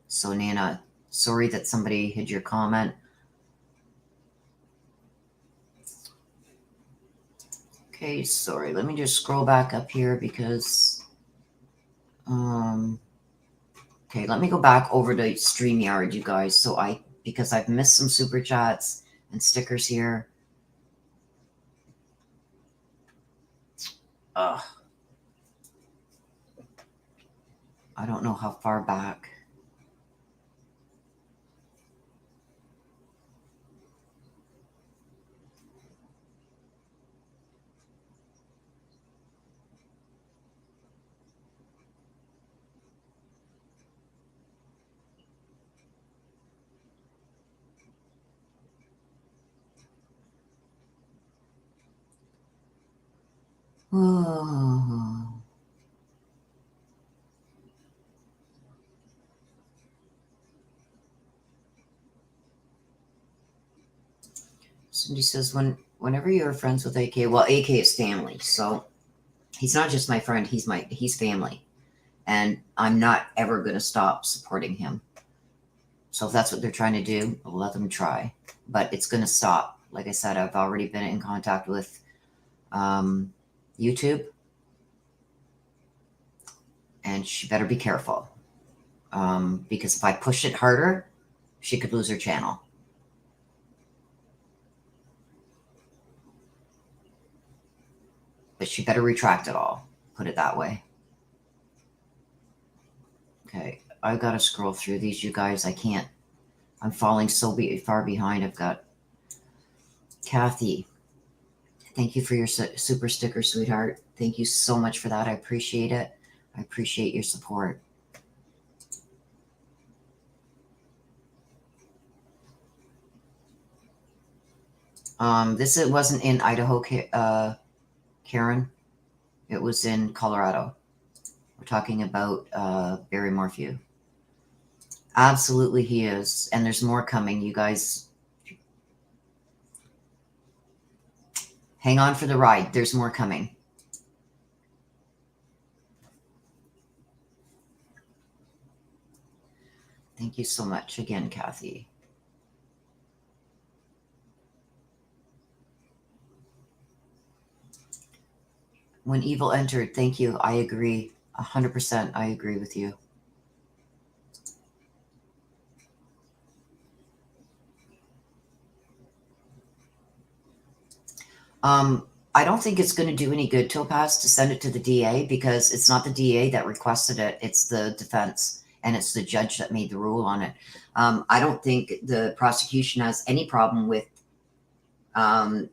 So Nana, sorry that somebody hid your comment. Okay, sorry. Let me just scroll back up here because, okay, let me go back over to StreamYard, you guys. So because I've missed some super chats and stickers here. Ugh. I don't know how far back. Oh. Cindy says, whenever you're friends with AK, well, AK is family, so he's not just my friend, he's family. And I'm not ever going to stop supporting him. So if that's what they're trying to do, I'll let them try. But it's going to stop. Like I said, I've already been in contact with YouTube. And she better be careful. Because if I push it harder, she could lose her channel. But she better retract it all. Put it that way. Okay, I've got to scroll through these, you guys. I can't. I'm falling so far behind. I've got Kathy. Thank you for your super sticker, sweetheart. Thank you so much for that. I appreciate it. I appreciate your support. This wasn't in Idaho, Karen. It was in Colorado. We're talking about Barry Morphew. Absolutely he is. And there's more coming, you guys. Hang on for the ride. There's more coming. Thank you so much again, Kathy. When evil entered, thank you. I agree. 100%. I agree with you. I don't think it's going to do any good, Topaz, to send it to the DA, because it's not the DA that requested it. It's the defense, and it's the judge that made the rule on it. I don't think the prosecution has any problem with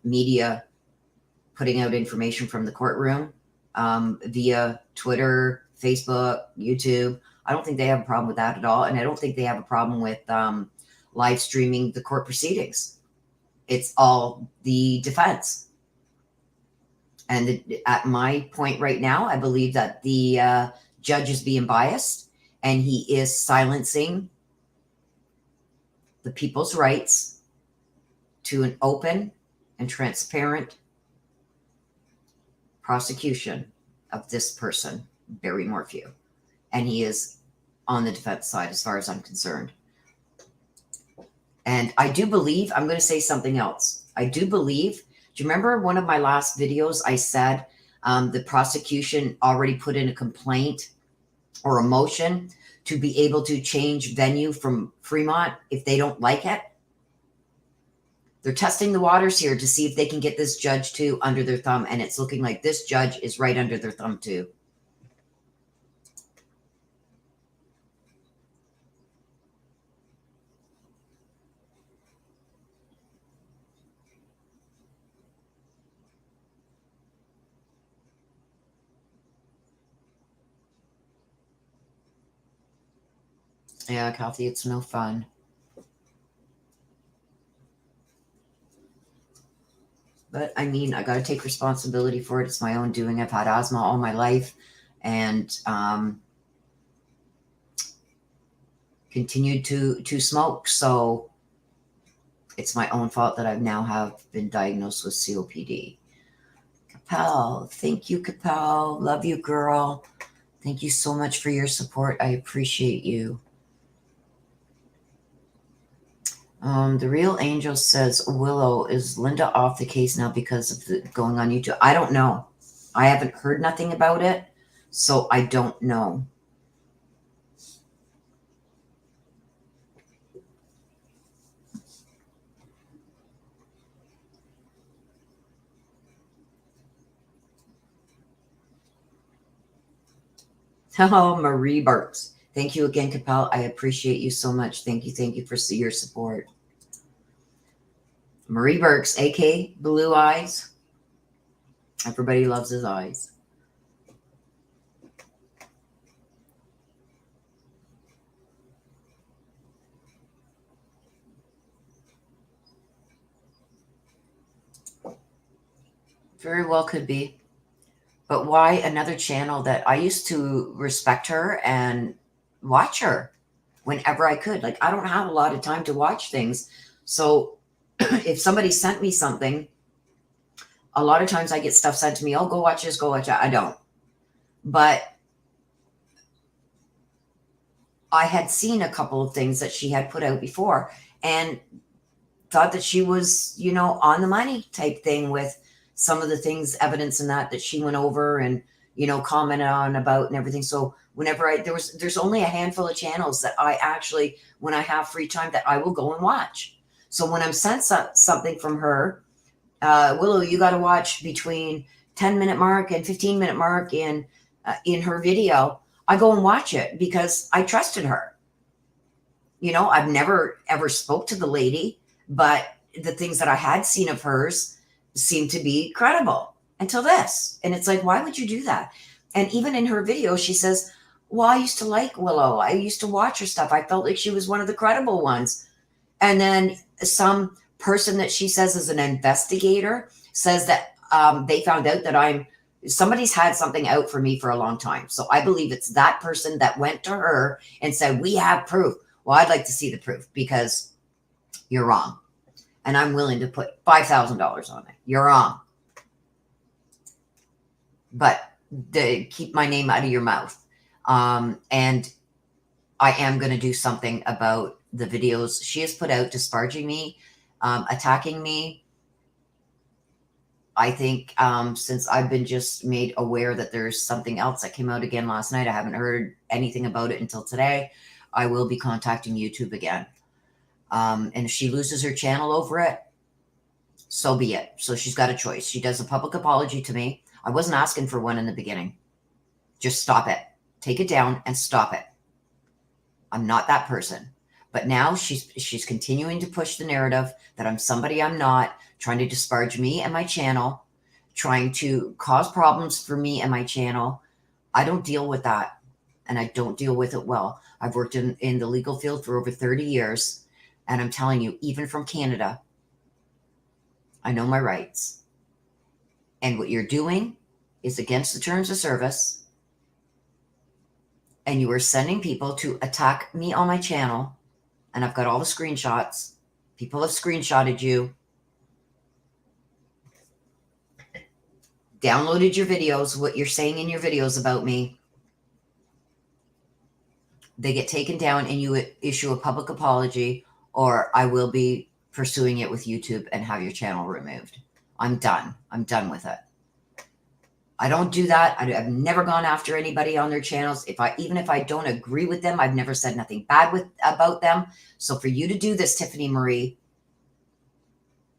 media putting out information from the courtroom via Twitter, Facebook, YouTube. I don't think they have a problem with that at all. And I don't think they have a problem with live streaming the court proceedings. It's all the defense. And at my point right now, I believe that the judge is being biased, and he is silencing the people's rights to an open and transparent prosecution of this person, Barry Morphew. And he is on the defense side as far as I'm concerned. And I do believe, I'm going to say something else. I do believe, do you remember one of my last videos I said the prosecution already put in a complaint or a motion to be able to change venue from Fremont if they don't like it? They're testing the waters here to see if they can get this judge too under their thumb. And it's looking like this judge is right under their thumb too. Yeah, Kathy, it's no fun. But I mean, I got to take responsibility for it. It's my own doing. I've had asthma all my life, and continued to smoke. So it's my own fault that I've now have been diagnosed with COPD. Capel, thank you, Capel. Love you, girl. Thank you so much for your support. I appreciate you. The Real Angel says, Willow, is Linda off the case now because of the going on YouTube? I don't know. I haven't heard nothing about it, so I don't know. Oh, Marie Burks. Thank you again, Capel. I appreciate you so much. Thank you. Thank you for your support. Marie Burks, a.k.a. Blue Eyes. Everybody loves his eyes. Very well could be. But why another channel that I used to respect her and watch her whenever I could? Like, I don't have a lot of time to watch things. So if somebody sent me something, a lot of times I get stuff sent to me. Oh, go watch this, go watch that. I don't. But I had seen a couple of things that she had put out before and thought that she was, on the money type thing with some of the things, evidence and that she went over. And, you know, commented on about and everything. So whenever there's only a handful of channels that I actually, when I have free time, that I will go and watch. So when I'm sent something from her, Willow, you got to watch between 10-minute mark and 15-minute mark in her video, I go and watch it because I trusted her. You know, I've never ever spoke to the lady, but the things that I had seen of hers seemed to be credible until this. And it's like, why would you do that? And even in her video, she says, well, I used to like Willow. I used to watch her stuff. I felt like she was one of the credible ones. And then some person that she says is an investigator says that they found out that somebody's had something out for me for a long time. So I believe it's that person that went to her and said, we have proof. Well, I'd like to see the proof because you're wrong. And I'm willing to put $5,000 on it. You're wrong. But keep my name out of your mouth. And I am going to do something about the videos she has put out disparaging me, attacking me. I think since I've been just made aware that there's something else that came out again last night, I haven't heard anything about it until today. I will be contacting YouTube again. And if she loses her channel over it, so be it. So she's got a choice. She does a public apology to me. I wasn't asking for one in the beginning. Just stop it. Take it down and stop it. I'm not that person. But now she's continuing to push the narrative that I'm somebody I'm not, trying to disparage me and my channel, trying to cause problems for me and my channel. I don't deal with that, and I don't deal with it well. I've worked in the legal field for over 30 years, and I'm telling you, even from Canada, I know my rights. And what you're doing is against the terms of service, and you are sending people to attack me on my channel. And I've got all the screenshots. People have screenshotted you, downloaded your videos, what you're saying in your videos about me. They get taken down and you issue a public apology, or I will be pursuing it with YouTube and have your channel removed. I'm done. I'm done with it. I don't do that. I've never gone after anybody on their channels. Even if I don't agree with them, I've never said nothing bad about them. So for you to do this, Tiffany Marie,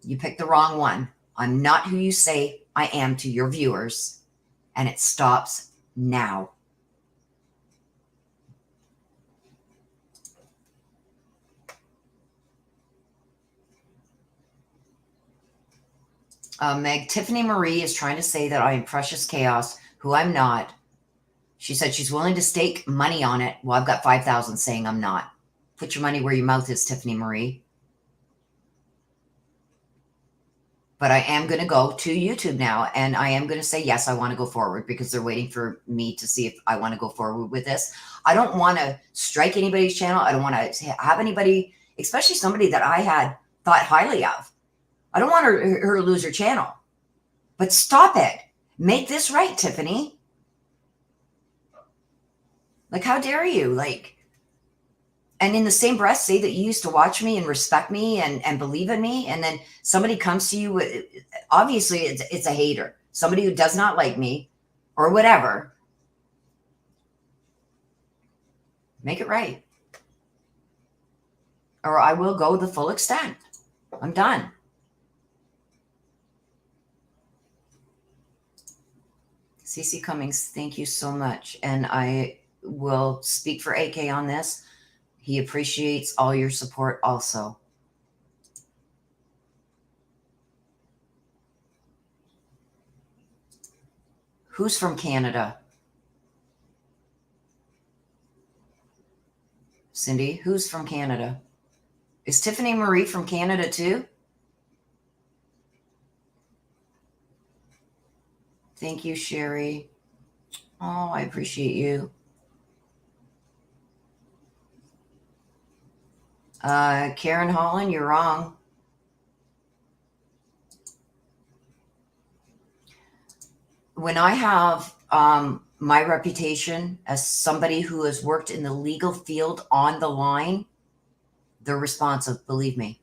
you picked the wrong one. I'm not who you say I am to your viewers, and it stops now. Meg, Tiffany Marie is trying to say that I am Precious Chaos, who I'm not. She said she's willing to stake money on it. Well, I've got 5,000 saying I'm not. Put your money where your mouth is, Tiffany Marie. But I am going to go to YouTube now, and I am going to say, yes, I want to go forward, because they're waiting for me to see if I want to go forward with this. I don't want to strike anybody's channel. I don't want to have anybody, especially somebody that I had thought highly of. I don't want her to lose her channel. But stop it. Make this right, Tiffany. Like, how dare you? Like, and in the same breath, say that you used to watch me and respect me and believe in me. And then somebody comes to you, obviously it's a hater. Somebody who does not like me or whatever. Make it right. Or I will go the full extent. I'm done. CC Cummings, thank you so much. And I will speak for AK on this. He appreciates all your support also. Who's from Canada? Cindy, who's from Canada? Is Tiffany Marie from Canada too? Thank you, Sherry. Oh, I appreciate you. Karen Holland, you're wrong. When I have my reputation as somebody who has worked in the legal field on the line, they're responsive, believe me.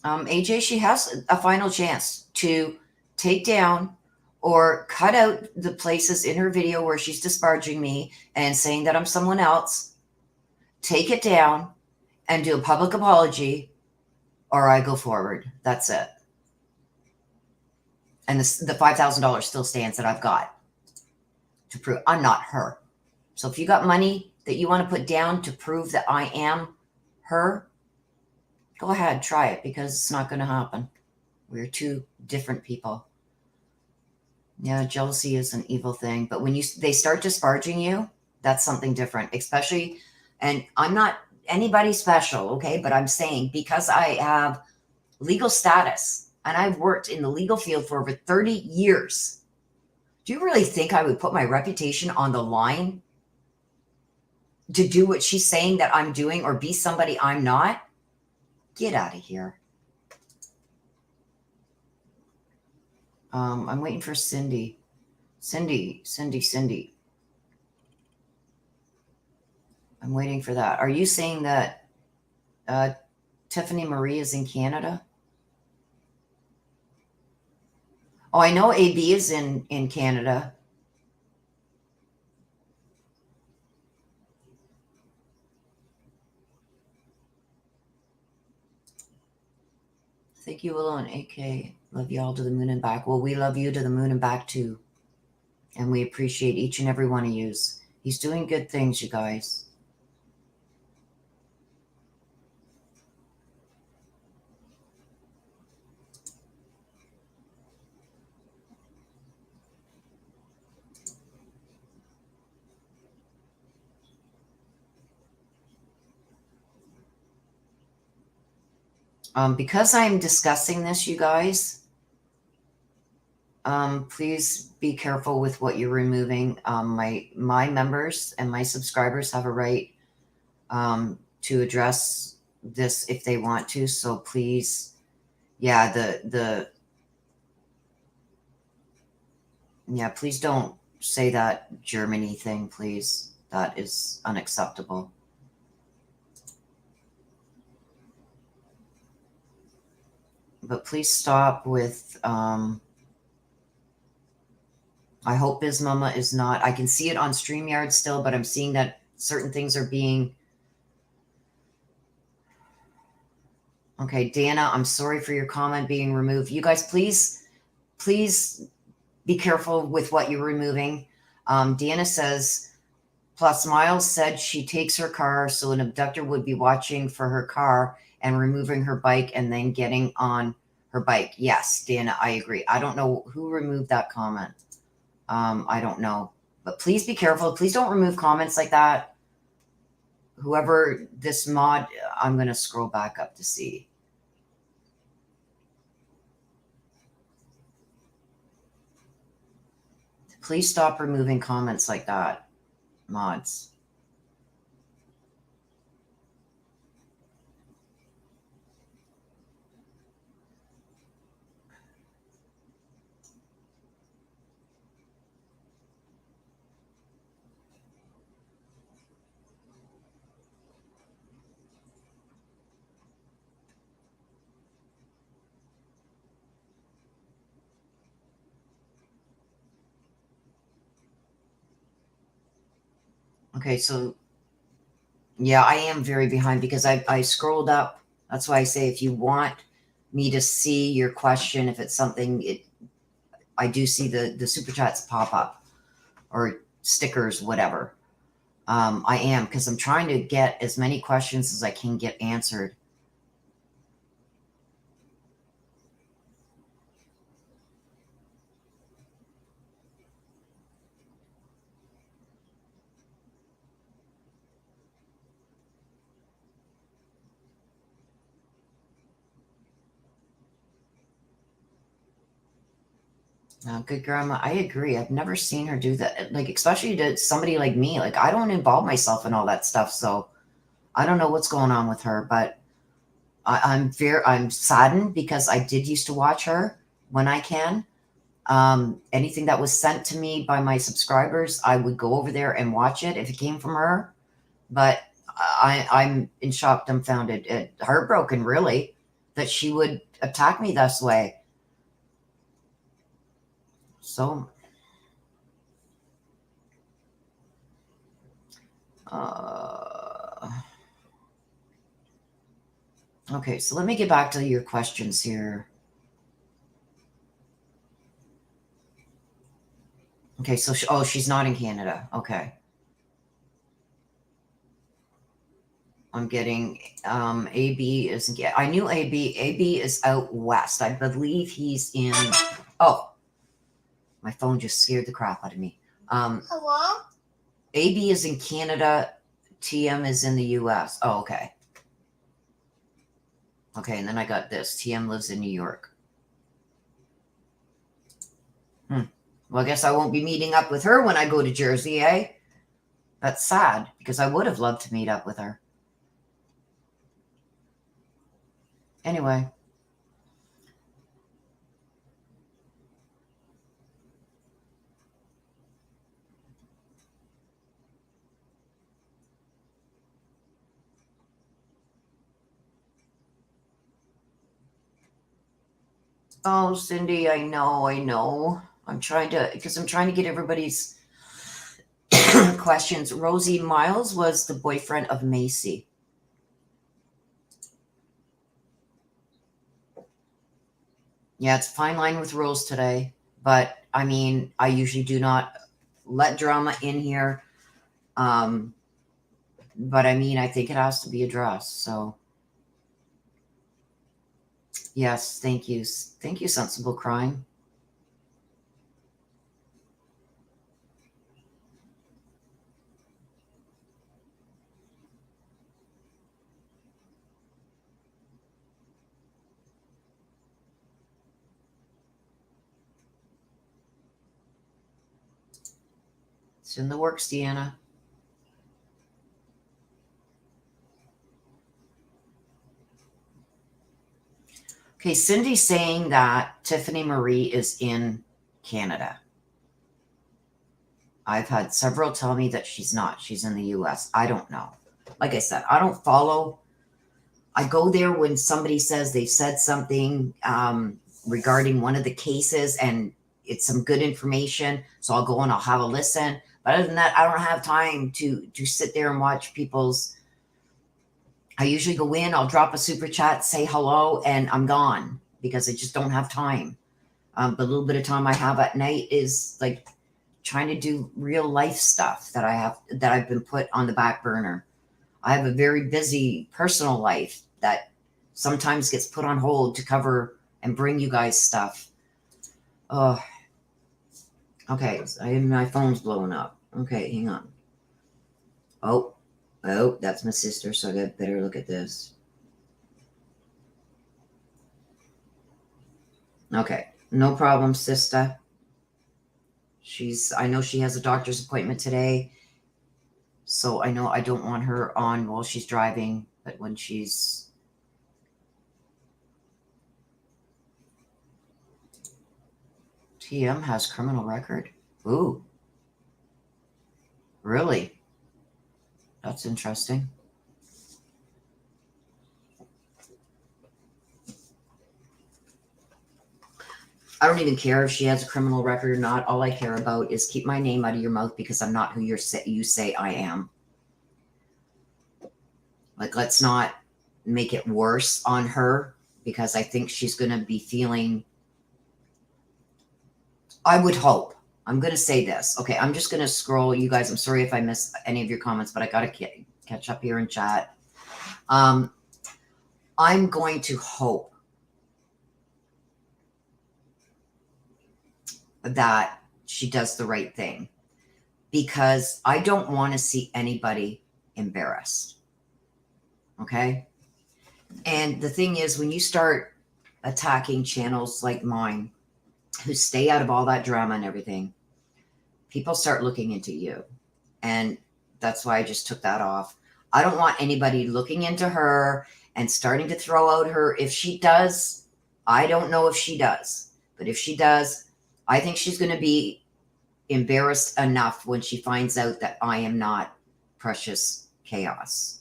AJ, she has a final chance to take down or cut out the places in her video where she's disparaging me and saying that I'm someone else. Take it down and do a public apology, or I go forward. That's it. And the $5,000 still stands that I've got to prove I'm not her. So if you got money that you want to put down to prove that I am her, go ahead, try it, because it's not going to happen. We're two different people. Yeah, jealousy is an evil thing, but when they start disparaging you, that's something different. Especially, and I'm not anybody special, okay? But I'm saying, because I have legal status and I've worked in the legal field for over 30 years, do you really think I would put my reputation on the line to do what she's saying that I'm doing, or be somebody I'm not? Get out of here. I'm waiting for Cindy. Cindy. I'm waiting for that. Are you saying that Tiffany Marie is in Canada? Oh, I know AB is in Canada. Thank you, Willow and AK. Love you all to the moon and back. Well, we love you to the moon and back too. And we appreciate each and every one of you. He's doing good things, you guys. Because I'm discussing this, you guys, please be careful with what you're removing. My members and my subscribers have a right to address this if they want to. So please, yeah, please don't say that Germany thing, please. That is unacceptable. But please stop with, I hope Bismama is not, I can see it on StreamYard still, but I'm seeing that certain things are being, okay, Dana, I'm sorry for your comment being removed. You guys, please be careful with what you're removing. Dana says, plus Miles said she takes her car, so an abductor would be watching for her car and removing her bike and then getting on her bike. Yes, Dana, I agree. I don't know who removed that comment. I don't know. But please be careful. Please don't remove comments like that. Whoever this mod, I'm going to scroll back up to see. Please stop removing comments like that, mods. Okay, so yeah, I am very behind because I scrolled up. That's why I say, if you want me to see your question, if it's something, I do see the super chats pop up or stickers, whatever. I am, because I'm trying to get as many questions as I can get answered. Good grandma, I agree. I've never seen her do that. Like, especially to somebody like me. Like, I don't involve myself in all that stuff, so I don't know what's going on with her. But I'm saddened because I did used to watch her when I can. Anything that was sent to me by my subscribers, I would go over there and watch it if it came from her. But I'm in shock, dumbfounded, heartbroken, really, that she would attack me this way. So, okay, so let me get back to your questions here. Okay, so she's not in Canada. Okay. I'm getting AB isn't. I knew AB. AB is out west. I believe he's in. Oh, my phone just scared the crap out of me. Hello? AB is in Canada. TM is in the US. Oh, okay. Okay, and then I got this. TM lives in New York. Well, I guess I won't be meeting up with her when I go to Jersey, eh? That's sad, because I would have loved to meet up with her. Anyway. Oh, Cindy, I know. I'm trying to get everybody's questions. Rosie Miles was the boyfriend of Macy. Yeah, it's a fine line with rules today, but I mean, I usually do not let drama in here. But I mean, I think it has to be addressed. So, yes, thank you. Thank you, Sensible Crime. It's in the works, Deanna. Okay, Cindy's saying that Tiffany Marie is in Canada. I've had several tell me that she's not. She's in the US. I don't know. Like I said, I don't follow. I go there when somebody says they've said something regarding one of the cases and it's some good information. So I'll go and I'll have a listen. But other than that, I don't have time to sit there and watch people's. I usually go in, I'll drop a super chat, say hello, and I'm gone because I just don't have time. The little bit of time I have at night is like trying to do real life stuff that I've been put on the back burner. I have a very busy personal life that sometimes gets put on hold to cover and bring you guys stuff. Oh, okay. My phone's blowing up. Okay, hang on. Oh, that's my sister. So I better look at this. Okay, no problem, sister. I know she has a doctor's appointment today. So I know I don't want her on while she's driving, but when she's. TM has criminal record. Ooh. Really? That's interesting. I don't even care if she has a criminal record or not. All I care about is keep my name out of your mouth because I'm not who you say I am. Like, let's not make it worse on her because I think she's going to be feeling. I would hope. I'm going to say this. Okay, I'm just going to scroll. You guys, I'm sorry if I missed any of your comments, but I got to catch up here in chat. I'm going to hope that she does the right thing because I don't want to see anybody embarrassed. Okay? And the thing is, when you start attacking channels like mine who stay out of all that drama and everything, people start looking into you. And that's why I just took that off. I don't want anybody looking into her and starting to throw out her. If she does, I don't know if she does, but if she does, I think she's going to be embarrassed enough when she finds out that I am not Precious Chaos.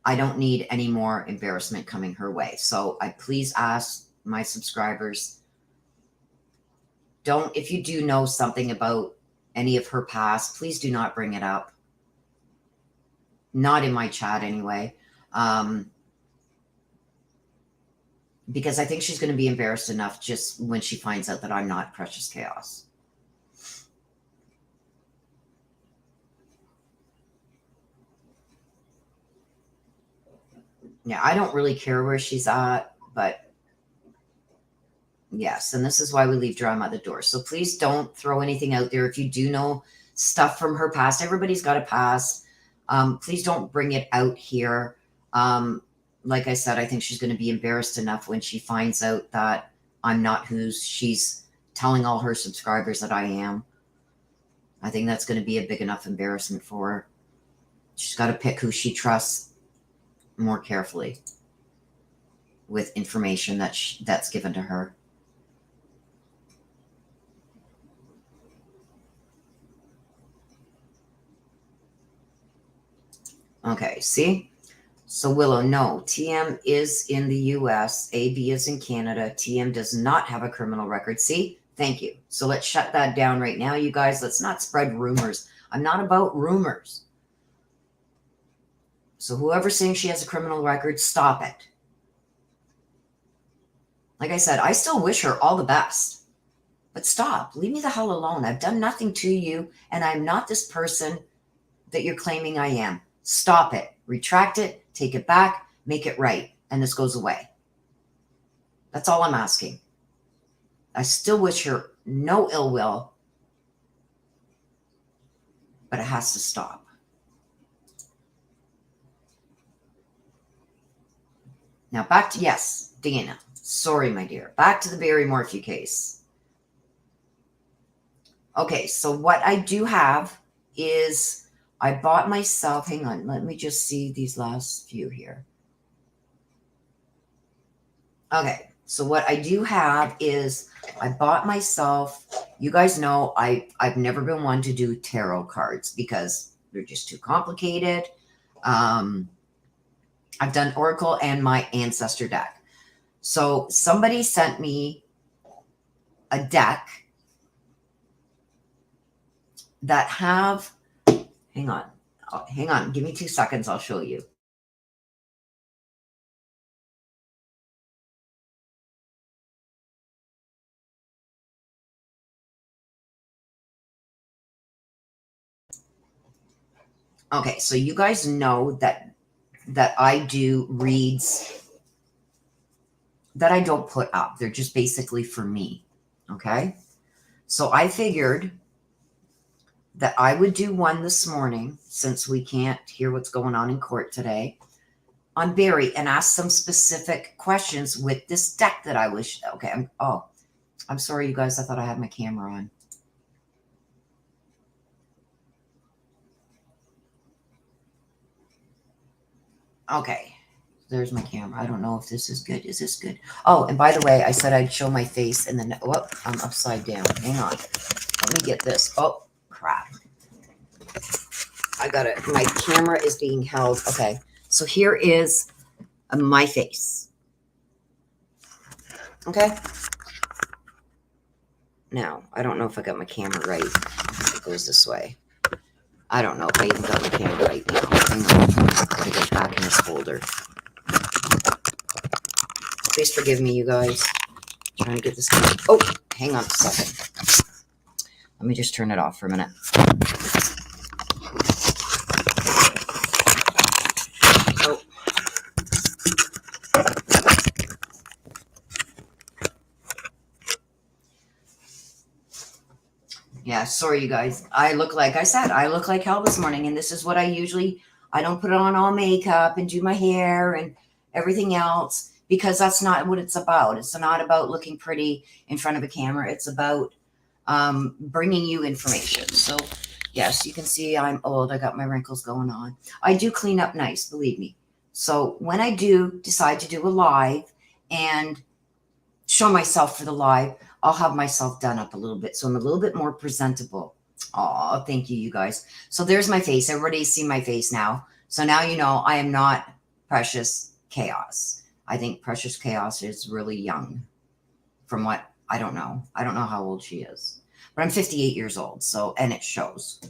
I don't need any more embarrassment coming her way. So I please ask my subscribers, don't, if you do know something about any of her past, please do not bring it up. Not in my chat anyway. Because I think she's going to be embarrassed enough just when she finds out that I'm not Precious Chaos. Yeah, I don't really care where she's at, but yes, and this is why we leave drama at the door. So please don't throw anything out there. If you do know stuff from her past, everybody's got a past. Please don't bring it out here. Like I said, I think she's going to be embarrassed enough when she finds out that I'm not who she's telling all her subscribers that I am. I think that's going to be a big enough embarrassment for her. She's got to pick who she trusts more carefully with information that's given to her. Okay, see? So Willow, no, TM is in the US, AB is in Canada. TM does not have a criminal record. See? Thank you. So let's shut that down right now, you guys. Let's not spread rumors. I'm not about rumors. So whoever's saying she has a criminal record, stop it. Like I said, I still wish her all the best. But stop. Leave me the hell alone. I've done nothing to you, and I'm not this person that you're claiming I am. Stop it. Retract it. Take it back. Make it right. And this goes away. That's all I'm asking. I still wish her no ill will, but it has to stop. Now back to, yes, Dana. Sorry, my dear. Back to the Barry Morphew case. Okay, so what I do have is I bought myself, hang on, let me just see these last few here. Okay, so what I do have is I bought myself, you guys know I've never been one to do tarot cards because they're just too complicated. I've done Oracle and my Ancestor deck. So somebody sent me a deck that have, hang on, give me 2 seconds, I'll show you. Okay, so you guys know that I do reads that I don't put up. They're just basically for me, okay? So I figured that I would do one this morning, since we can't hear what's going on in court today, on Barry, and ask some specific questions with this deck that I was, okay, I'm sorry, you guys, I thought I had my camera on. Okay, there's my camera. I don't know if this is good. Is this good? Oh, and by the way, I said I'd show my face, and then, oh, I'm upside down. Hang on. Let me get this. Oh, crap. I got it. My camera is being held. Okay, so here is my face. Okay. Now, I don't know if I got my camera right. It goes this way. I don't know if I even got my camera right now. Hang on. I'm going to get back in this folder. Please forgive me, you guys. I'm trying to get this. Oh, hang on a second. Let me just turn it off for a minute. Oh. Yeah, sorry, you guys. I look like hell this morning, and this is what I usually, I don't put on all makeup and do my hair and everything else, because that's not what it's about. It's not about looking pretty in front of a camera. It's about bringing you information. So yes, you can see I'm old. I got my wrinkles going on. I do clean up nice, believe me. So when I do decide to do a live and show myself for the live, I'll have myself done up a little bit, so I'm a little bit more presentable. Oh, thank you, you guys. So there's my face. Everybody's seen my face now. So now you know I am not Precious Chaos. I think Precious Chaos is really young. From what, I don't know. I don't know how old she is. But I'm 58 years old, so, and it shows.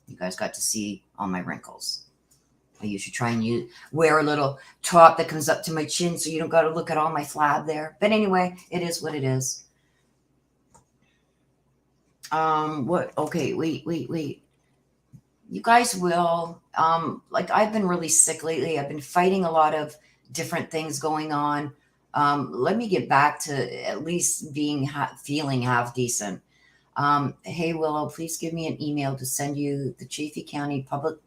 You guys got to see all my wrinkles. I usually try and wear a little top that comes up to my chin so you don't got to look at all my flab there. But anyway, it is what it is. What? Okay, wait. You guys will, like I've been really sick lately. I've been fighting a lot of different things going on. Let me get back to at least feeling half decent. Hey, Willow, please give me an email to send you the Chaffee County Public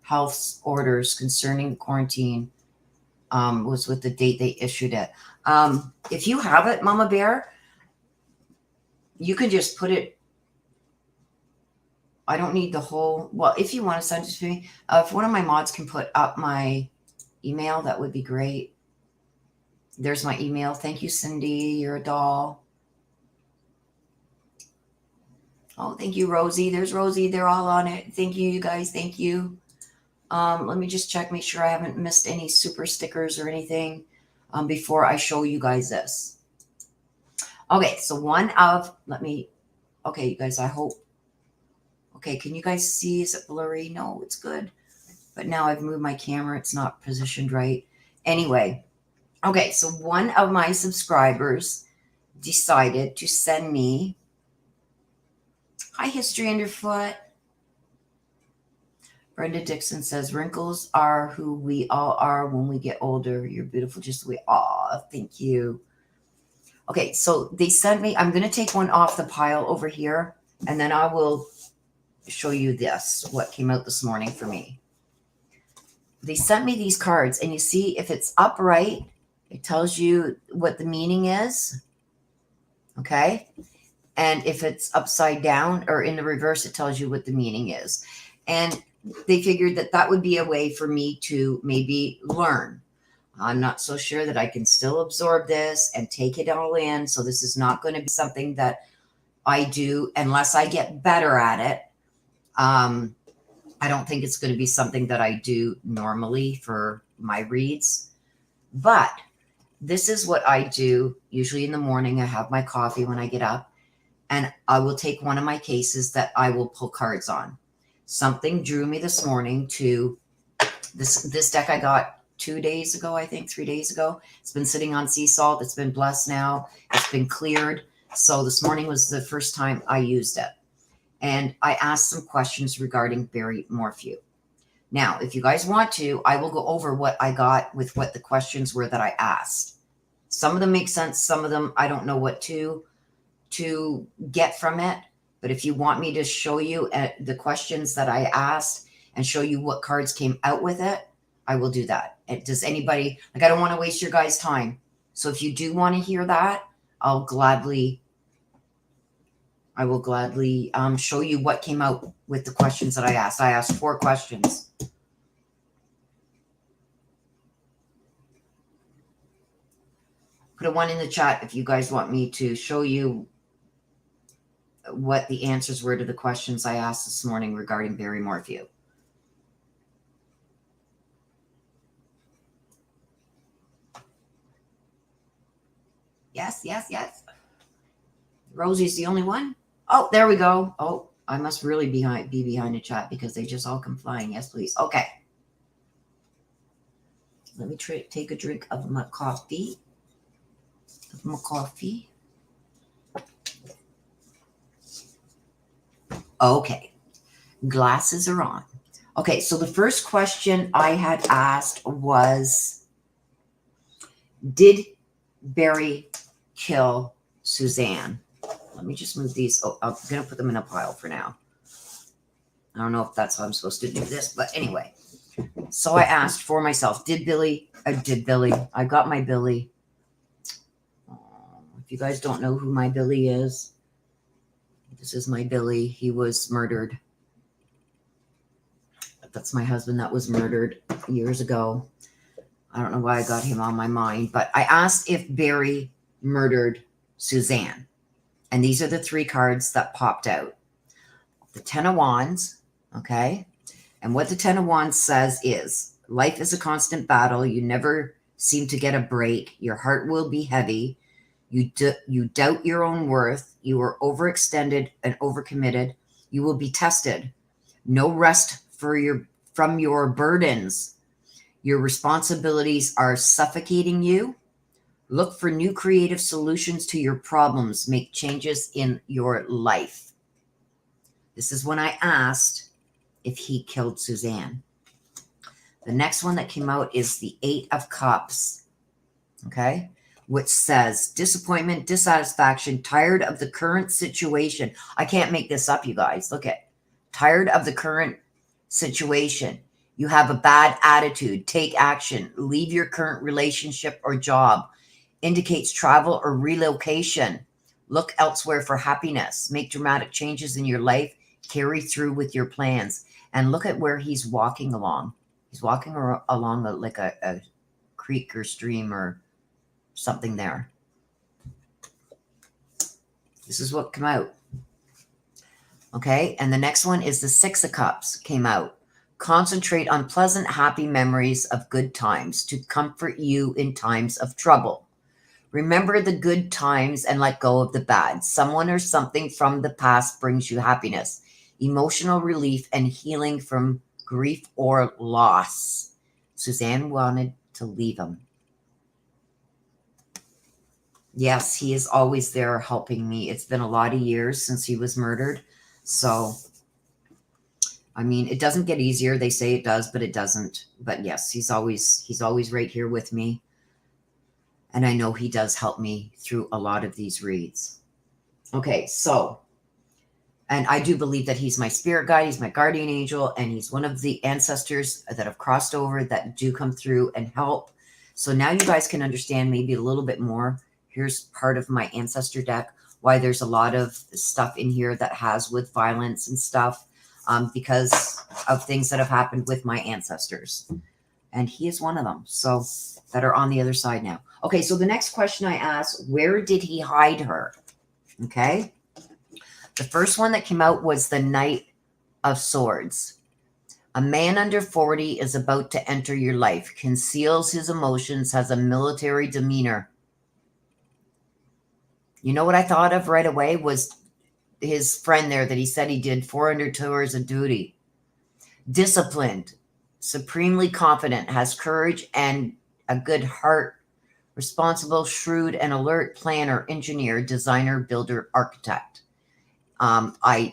Health orders concerning the quarantine. Was with the date they issued it. If you have it, Mama Bear, you can just put it. I don't need the whole, well, if you want to send it to me, if one of my mods can put up my email, that would be great. There's my email. Thank you, Cindy. You're a doll. Oh, thank you, Rosie. There's Rosie. They're all on it. Thank you, you guys. Thank you. Let me just check, make sure I haven't missed any super stickers or anything before I show you guys this. Okay, so okay, you guys, I hope. Okay, can you guys see? Is it blurry? No, it's good. But now I've moved my camera. It's not positioned right. Anyway, okay, so one of my subscribers decided to send me, hi, History Underfoot. Brenda Dixon says, wrinkles are who we all are when we get older. You're beautiful just the way. Aw, thank you. Okay, so they sent me, I'm going to take one off the pile over here, and then I will show you this, what came out this morning for me. They sent me these cards, and you see if it's upright, it tells you what the meaning is. Okay. And if it's upside down or in the reverse, it tells you what the meaning is. And they figured that that would be a way for me to maybe learn. I'm not so sure that I can still absorb this and take it all in. So this is not going to be something that I do unless I get better at it. I don't think it's going to be something that I do normally for my reads, but this is what I do usually in the morning. I have my coffee when I get up, and I will take one of my cases that I will pull cards on. Something drew me this morning to this deck I got 2 days ago, I think 3 days ago. It's been sitting on sea salt. It's been blessed now. It's been cleared. So this morning was the first time I used it. And I asked some questions regarding Barry Morphew. Now, if you guys want to, I will go over what I got with what the questions were that I asked. Some of them make sense. Some of them, I don't know what to get from it. But if you want me to show you the questions that I asked and show you what cards came out with it, I will do that. Does anybody, like, I don't want to waste your guys' time. So if you do want to hear that, I will gladly show you what came out with the questions that I asked. I asked 4 questions. Put a 1 in the chat if you guys want me to show you what the answers were to the questions I asked this morning regarding Barry Morphew. Yes. Rosie's the only one. Oh, there we go. Oh, I must really be behind the chat because they just all come flying. Yes, please. Okay. Let me take a drink of my coffee. Okay. Glasses are on. Okay, so the first question I had asked was, did Barry kill Suzanne? Let me just move these. Oh, I'm going to put them in a pile for now. I don't know if that's how I'm supposed to do this, but anyway. So I asked for myself, did Billy? I got my Billy. If you guys don't know who my Billy is, this is my Billy. He was murdered. That's my husband that was murdered years ago. I don't know why I got him on my mind, but I asked if Barry murdered Suzanne. And these are the 3 cards that popped out. The 10 of Wands, okay? And what the 10 of Wands says is, Life is a constant battle. You never seem to get a break. Your heart will be heavy. You doubt your own worth. You are overextended and overcommitted. You will be tested. No rest from your burdens. Your responsibilities are suffocating you. Look for new creative solutions to your problems. Make changes in your life. This is when I asked if he killed Suzanne. The next one that came out is the 8 of Cups, okay, which says disappointment, dissatisfaction, tired of the current situation. I can't make this up, you guys. Look at tired of the current situation. You have a bad attitude. Take action. Leave your current relationship or job. Indicates travel or relocation. Look elsewhere for happiness. Make dramatic changes in your life. Carry through with your plans. And look at where he's walking along. He's walking along like a creek or stream or something there. This is what came out. Okay, and the next one is the 6 of Cups came out. Concentrate on pleasant, happy memories of good times to comfort you in times of trouble. Remember the good times and let go of the bad. Someone or something from the past brings you happiness, emotional relief, and healing from grief or loss. Suzanne wanted to leave him. Yes, he is always there helping me. It's been a lot of years since he was murdered. So, I mean, it doesn't get easier. They say it does, but it doesn't. But yes, he's always right here with me. And I know he does help me through a lot of these reads. Okay, so, and I do believe that he's my spirit guide. He's my guardian angel, and he's one of the ancestors that have crossed over that do come through and help. So now you guys can understand maybe a little bit more. Here's part of my ancestor deck, why there's a lot of stuff in here that has with violence and stuff because of things that have happened with my ancestors. And he is one of them. So that are on the other side now. Okay, so the next question I asked, where did he hide her? Okay. The first one that came out was the Knight of Swords. A man under 40 is about to enter your life, conceals his emotions, has a military demeanor. You know what I thought of right away was his friend there that he said he did 400 tours of duty. Disciplined, supremely confident, has courage and a good heart, responsible, shrewd, and alert planner, engineer, designer, builder, architect. I've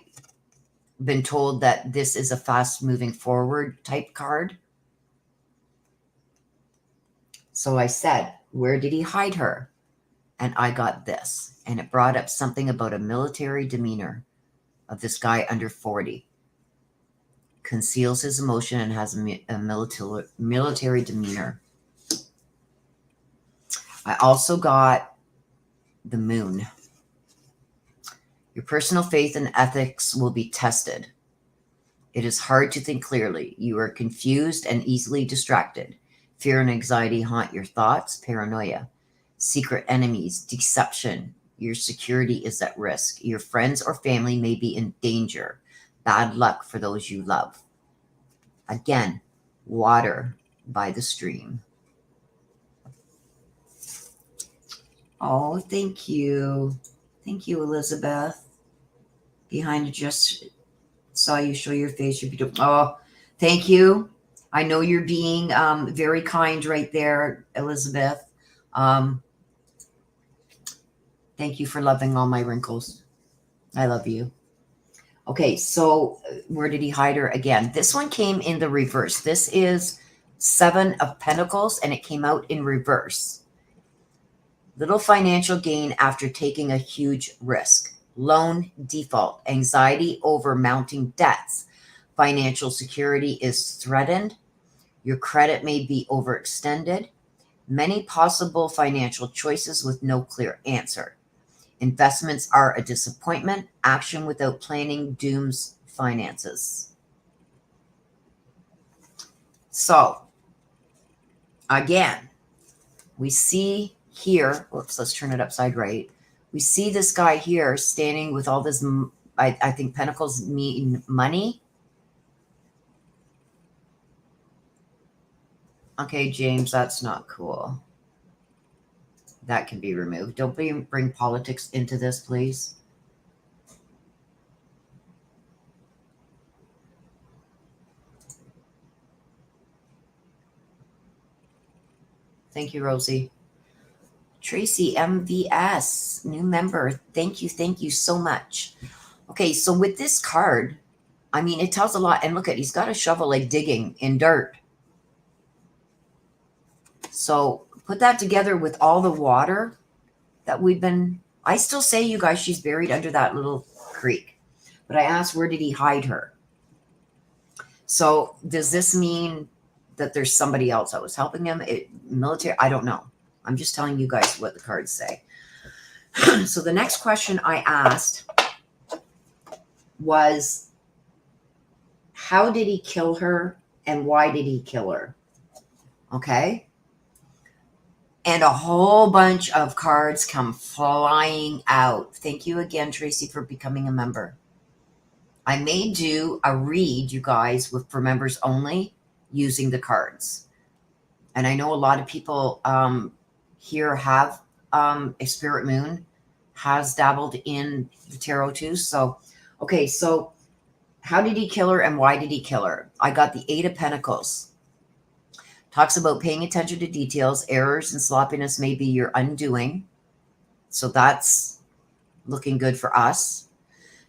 been told that this is a fast moving forward type card. So I said, where did he hide her? And I got this. And it brought up something about a military demeanor of this guy under 40. Conceals his emotion and has a military demeanor. I also got the Moon. Your personal faith and ethics will be tested. It is hard to think clearly. You are confused and easily distracted. Fear and anxiety haunt your thoughts. Paranoia. Secret enemies. Deception. Your security is at risk. Your friends or family may be in danger. Bad luck for those you love. Again, water by the stream. Oh, thank you. Thank you, Elizabeth. Behind it, just saw you show your face. You're beautiful. Oh, thank you. I know you're being very kind right there, Elizabeth. Thank you for loving all my wrinkles. I love you. Okay, so where did he hide her again? This one came in the reverse. This is 7 of Pentacles, and it came out in reverse. Little financial gain after taking a huge risk. Loan default. Anxiety over mounting debts. Financial security is threatened. Your credit may be overextended. Many possible financial choices with no clear answer. Investments are a disappointment. Action without planning dooms finances. So, again, we see here, whoops, let's turn it upside right. We see this guy here standing with all this, I think Pentacles mean money. Okay, James, that's not cool. That can be removed. Don't bring politics into this, please. Thank you, Rosie. Tracy MVS, new member. Thank you so much. Okay, so with this card, I mean, it tells a lot. And look at, he's got a shovel like digging in dirt. So put that together with all the water that we've been, I still say, you guys, she's buried under that little creek. But I asked, where did he hide her? So does this mean that there's somebody else that was helping him? Military? I don't know. I'm just telling you guys what the cards say. So the next question I asked was, how did he kill her and why did he kill her? Okay. And a whole bunch of cards come flying out. Thank you again, Tracy, for becoming a member. I may do a read, you guys, for members only using the cards. And I know a lot of people here have a Spirit Moon has dabbled in the tarot too. So, okay, so how did he kill her and why did he kill her? I got the Eight of Pentacles. Talks about paying attention to details. Errors and sloppiness may be your undoing. So that's looking good for us.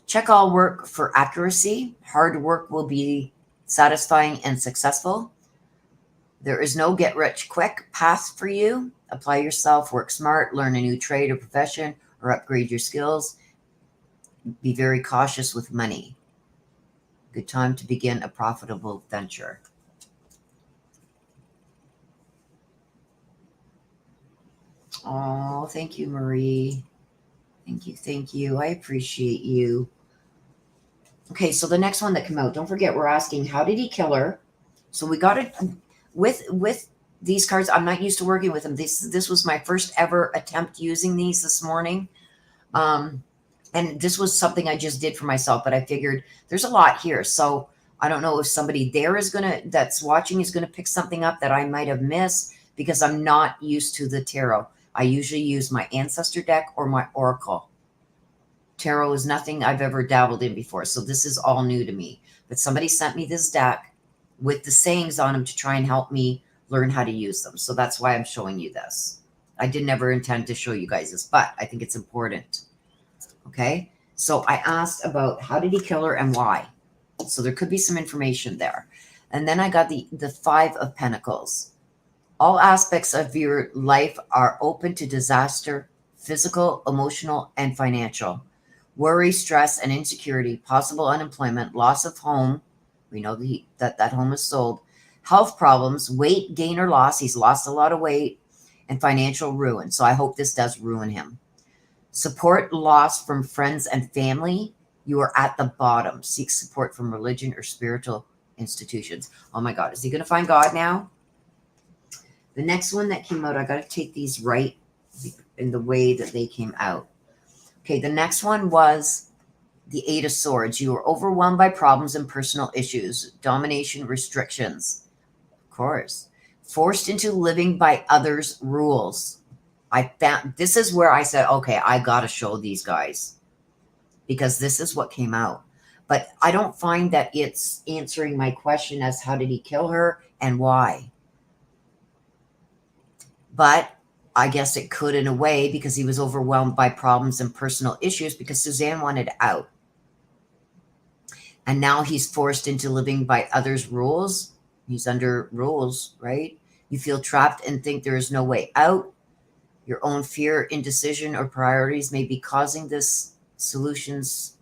Check all work for accuracy. Hard work will be satisfying and successful. There is no get-rich-quick path for you. Apply yourself, work smart, learn a new trade or profession, or upgrade your skills. Be very cautious with money. Good time to begin a profitable venture. Oh, thank you, Marie. Thank you. I appreciate you. Okay, so the next one that came out, don't forget, we're asking, how did he kill her? So we got it with these cards. I'm not used to working with them. This was my first ever attempt using these this morning. And this was something I just did for myself, but I figured there's a lot here. So I don't know if somebody there that's watching is going to pick something up that I might have missed because I'm not used to the tarot. I usually use my Ancestor deck or my Oracle. Tarot is nothing I've ever dabbled in before, so this is all new to me. But somebody sent me this deck with the sayings on them to try and help me learn how to use them. So that's why I'm showing you this. I did never intend to show you guys this, but I think it's important. Okay, so I asked about how did he kill her and why. So there could be some information there. And then I got the Five of Pentacles. All aspects of your life are open to disaster, physical, emotional, and financial. Worry, stress, and insecurity, possible unemployment, loss of home. We know that home is sold. Health problems, weight gain or loss. He's lost a lot of weight, and financial ruin. So I hope this does ruin him. Support loss from friends and family. You are at the bottom. Seek support from religion or spiritual institutions. Oh my God, is he going to find God now? The next one that came out, I got to take these right in the way that they came out. Okay, the next one was the Eight of Swords. You are overwhelmed by problems and personal issues, domination, restrictions. Of course. Forced into living by others' rules. I found this is where I said, okay, I got to show these guys because this is what came out. But I don't find that it's answering my question as how did he kill her and why. But I guess it could in a way because he was overwhelmed by problems and personal issues because Suzanne wanted out. And now he's forced into living by others' rules. He's under rules, right? You feel trapped and think there is no way out. Your own fear, indecision, or priorities may be causing this. Solutions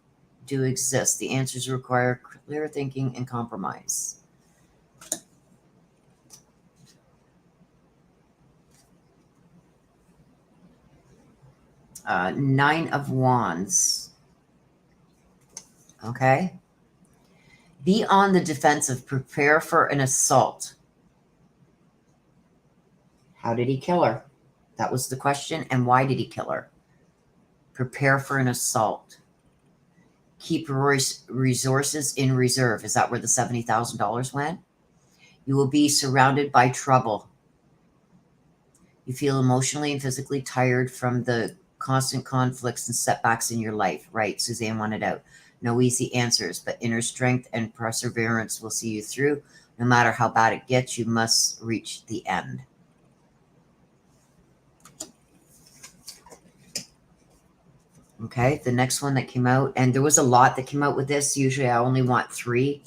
do exist. The answers require clear thinking and compromise. Nine of Wands. Okay. Be on the defensive. Prepare for an assault. How did he kill her? That was the question. And why did he kill her? Prepare for an assault. Keep resources in reserve. Is that where the $70,000 went? You will be surrounded by trouble. You feel emotionally and physically tired from the constant conflicts and setbacks in your life. Right, Suzanne wanted out. No easy answers, but inner strength and perseverance will see you through. No matter how bad it gets, you must reach the end. Okay, the next one that came out, and there was a lot that came out with this. Usually I only want 3.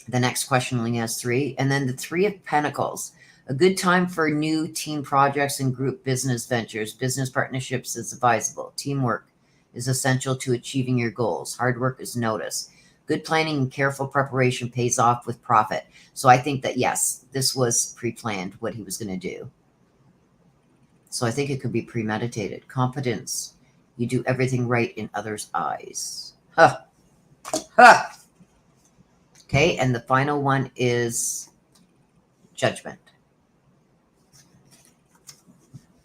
The next question only has 3. And then the 3 of Pentacles. A good time for new team projects and group business ventures. Business partnerships is advisable. Teamwork is essential to achieving your goals. Hard work is noticed. Good planning and careful preparation pays off with profit. So I think that, yes, this was pre-planned, what he was going to do. So I think it could be premeditated. Competence. You do everything right in others' eyes. Huh. Huh. Okay, and the final one is Judgment.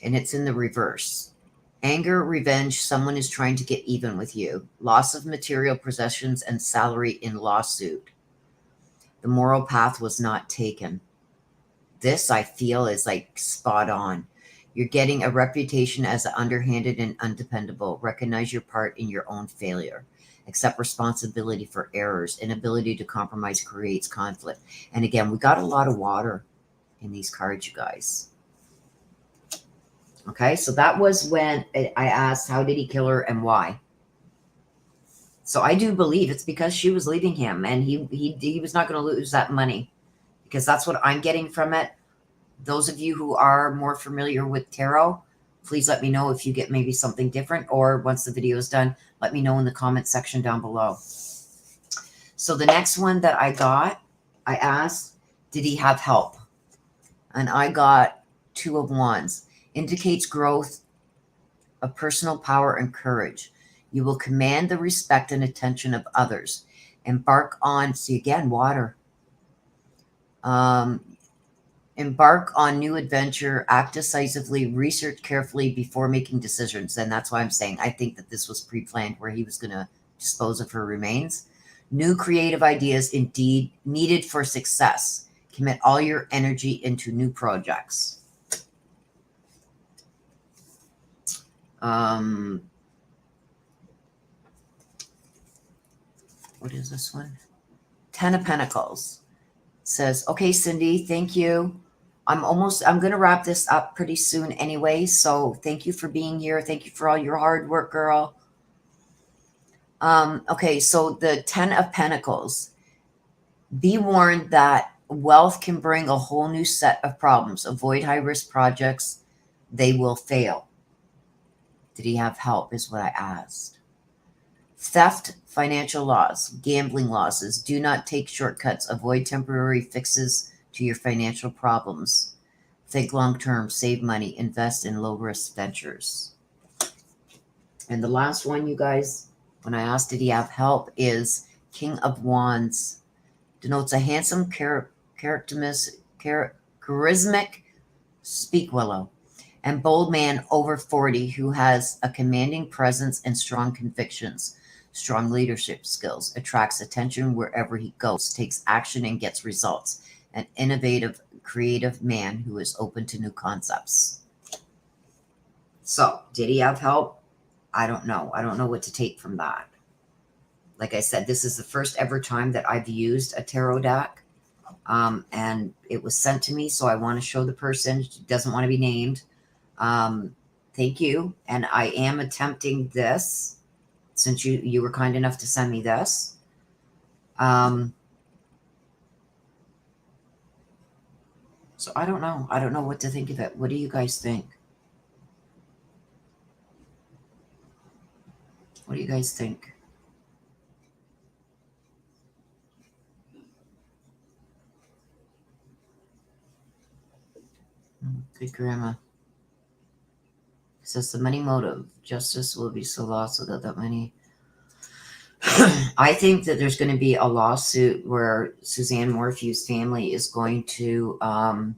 And it's in the reverse. Anger, revenge, someone is trying to get even with you. Loss of material possessions and salary in lawsuit. The moral path was not taken. This, I feel, is like spot on. You're getting a reputation as underhanded and undependable. Recognize your part in your own failure. Accept responsibility for errors. Inability to compromise creates conflict. And again, we got a lot of water in these cards, you guys. Okay, so that was when I asked, how did he kill her and why? So I do believe it's because she was leaving him, and he was not going to lose that money, because that's what I'm getting from it. Those of you who are more familiar with tarot, please let me know if you get maybe something different, or once the video is done, let me know in the comment section down below. So the next one that I got, I asked, did he have help? And I got 2 of Wands. Indicates growth of personal power and courage. You will command the respect and attention of others. Embark on, see again, water. Embark on new adventure, act decisively, research carefully before making decisions. And that's why I'm saying I think that this was pre-planned, where he was going to dispose of her remains. New creative ideas indeed needed for success. Commit all your energy into new projects. What is this one? 10 of Pentacles. Says, okay, Cindy, thank you. I'm going to wrap this up pretty soon anyway. So thank you for being here. Thank you for all your hard work, girl. Okay, so the 10 of Pentacles. Be warned that wealth can bring a whole new set of problems. Avoid high-risk projects. They will fail. Did he have help is what I asked. Theft, financial loss, gambling losses. Do not take shortcuts. Avoid temporary fixes to your financial problems. Think long-term, save money, invest in low-risk ventures. And the last one, you guys, when I asked did he have help, is King of Wands. Denotes a handsome, charismatic, speak willow, and bold man over 40 who has a commanding presence and strong convictions. Strong leadership skills, attracts attention wherever he goes, takes action and gets results. An innovative, creative man who is open to new concepts. So, did he have help? I don't know. I don't know what to take from that. Like I said, this is the first ever time that I've used a tarot deck. And it was sent to me, so I want to show the person. She doesn't want to be named. Thank you. And I am attempting this, since you were kind enough to send me this. So I don't know. I don't know what to think of it. What do you guys think? What do you guys think? Good grandma. Says the money motive. Justice will be so lost without that money. I think that there's going to be a lawsuit where Suzanne Morphew's family is going to... I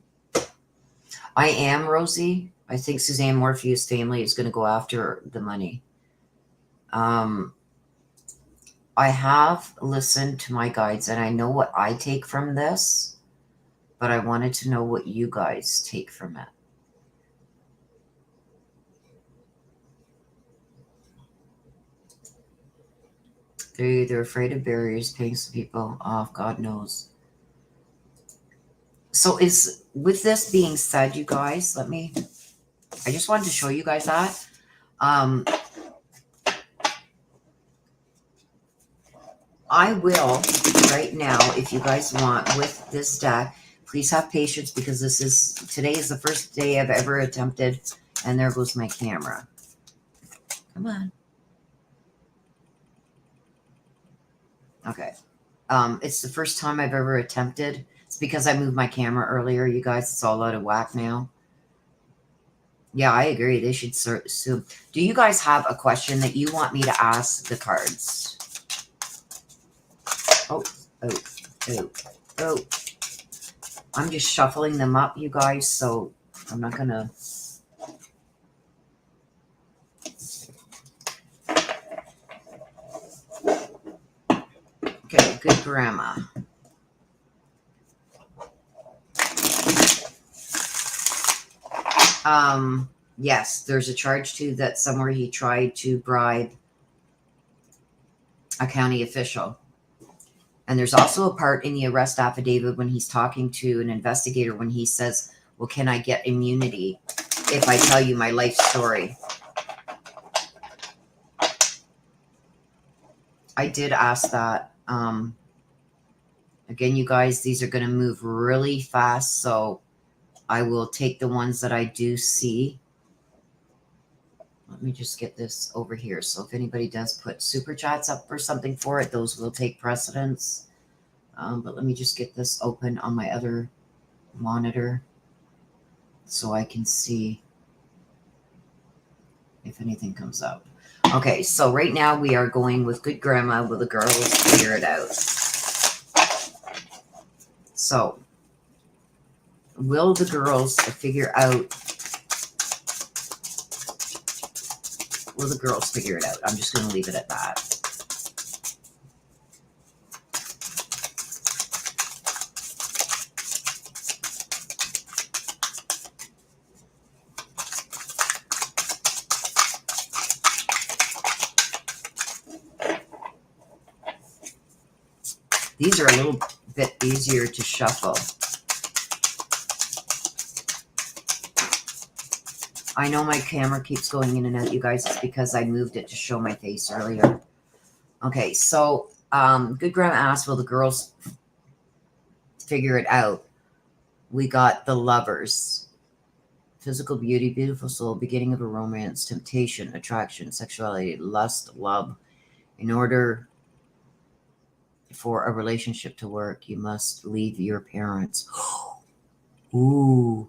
am Rosie. I think Suzanne Morphew's family is going to go after the money. I have listened to my guides, and I know what I take from this. but I wanted to know what you guys take from it. They're either afraid of barriers, paying some people off, God knows. So with this being said, you guys, I just wanted to show you guys that. I will right now, if you guys want, with this deck, please have patience because today is the first day I've ever attempted, and there goes my camera. Come on. Okay. It's the first time I've ever attempted. It's because I moved my camera earlier, you guys. It's all out of whack now. Yeah, I agree. They should sue. Do you guys have a question that you want me to ask the cards? Oh. I'm just shuffling them up, you guys, so I'm not going to... Okay, good grandma. Yes, there's a charge too that somewhere he tried to bribe a county official. And there's also a part in the arrest affidavit when he's talking to an investigator when he says, well, can I get immunity if I tell you my life story? I did ask that. Again, you guys, these are going to move really fast, so I will take the ones that I do see. Let me just get this over here. So if anybody does put super chats up for something for it, those will take precedence. But let me just get this open on my other monitor so I can see if anything comes up. Okay, so right now we are going with good grandma. Will the girls figure it out? So, will the girls figure out? Will the girls figure it out? I'm just going to leave it at that. These are a little bit easier to shuffle. I know my camera keeps going in and out, you guys. It's because I moved it to show my face earlier. Okay, so good grandma asked, will the girls figure it out? We got the Lovers. Physical beauty, beautiful soul, beginning of a romance, temptation, attraction, sexuality, lust, love. In order for a relationship to work, you must leave your parents. Ooh.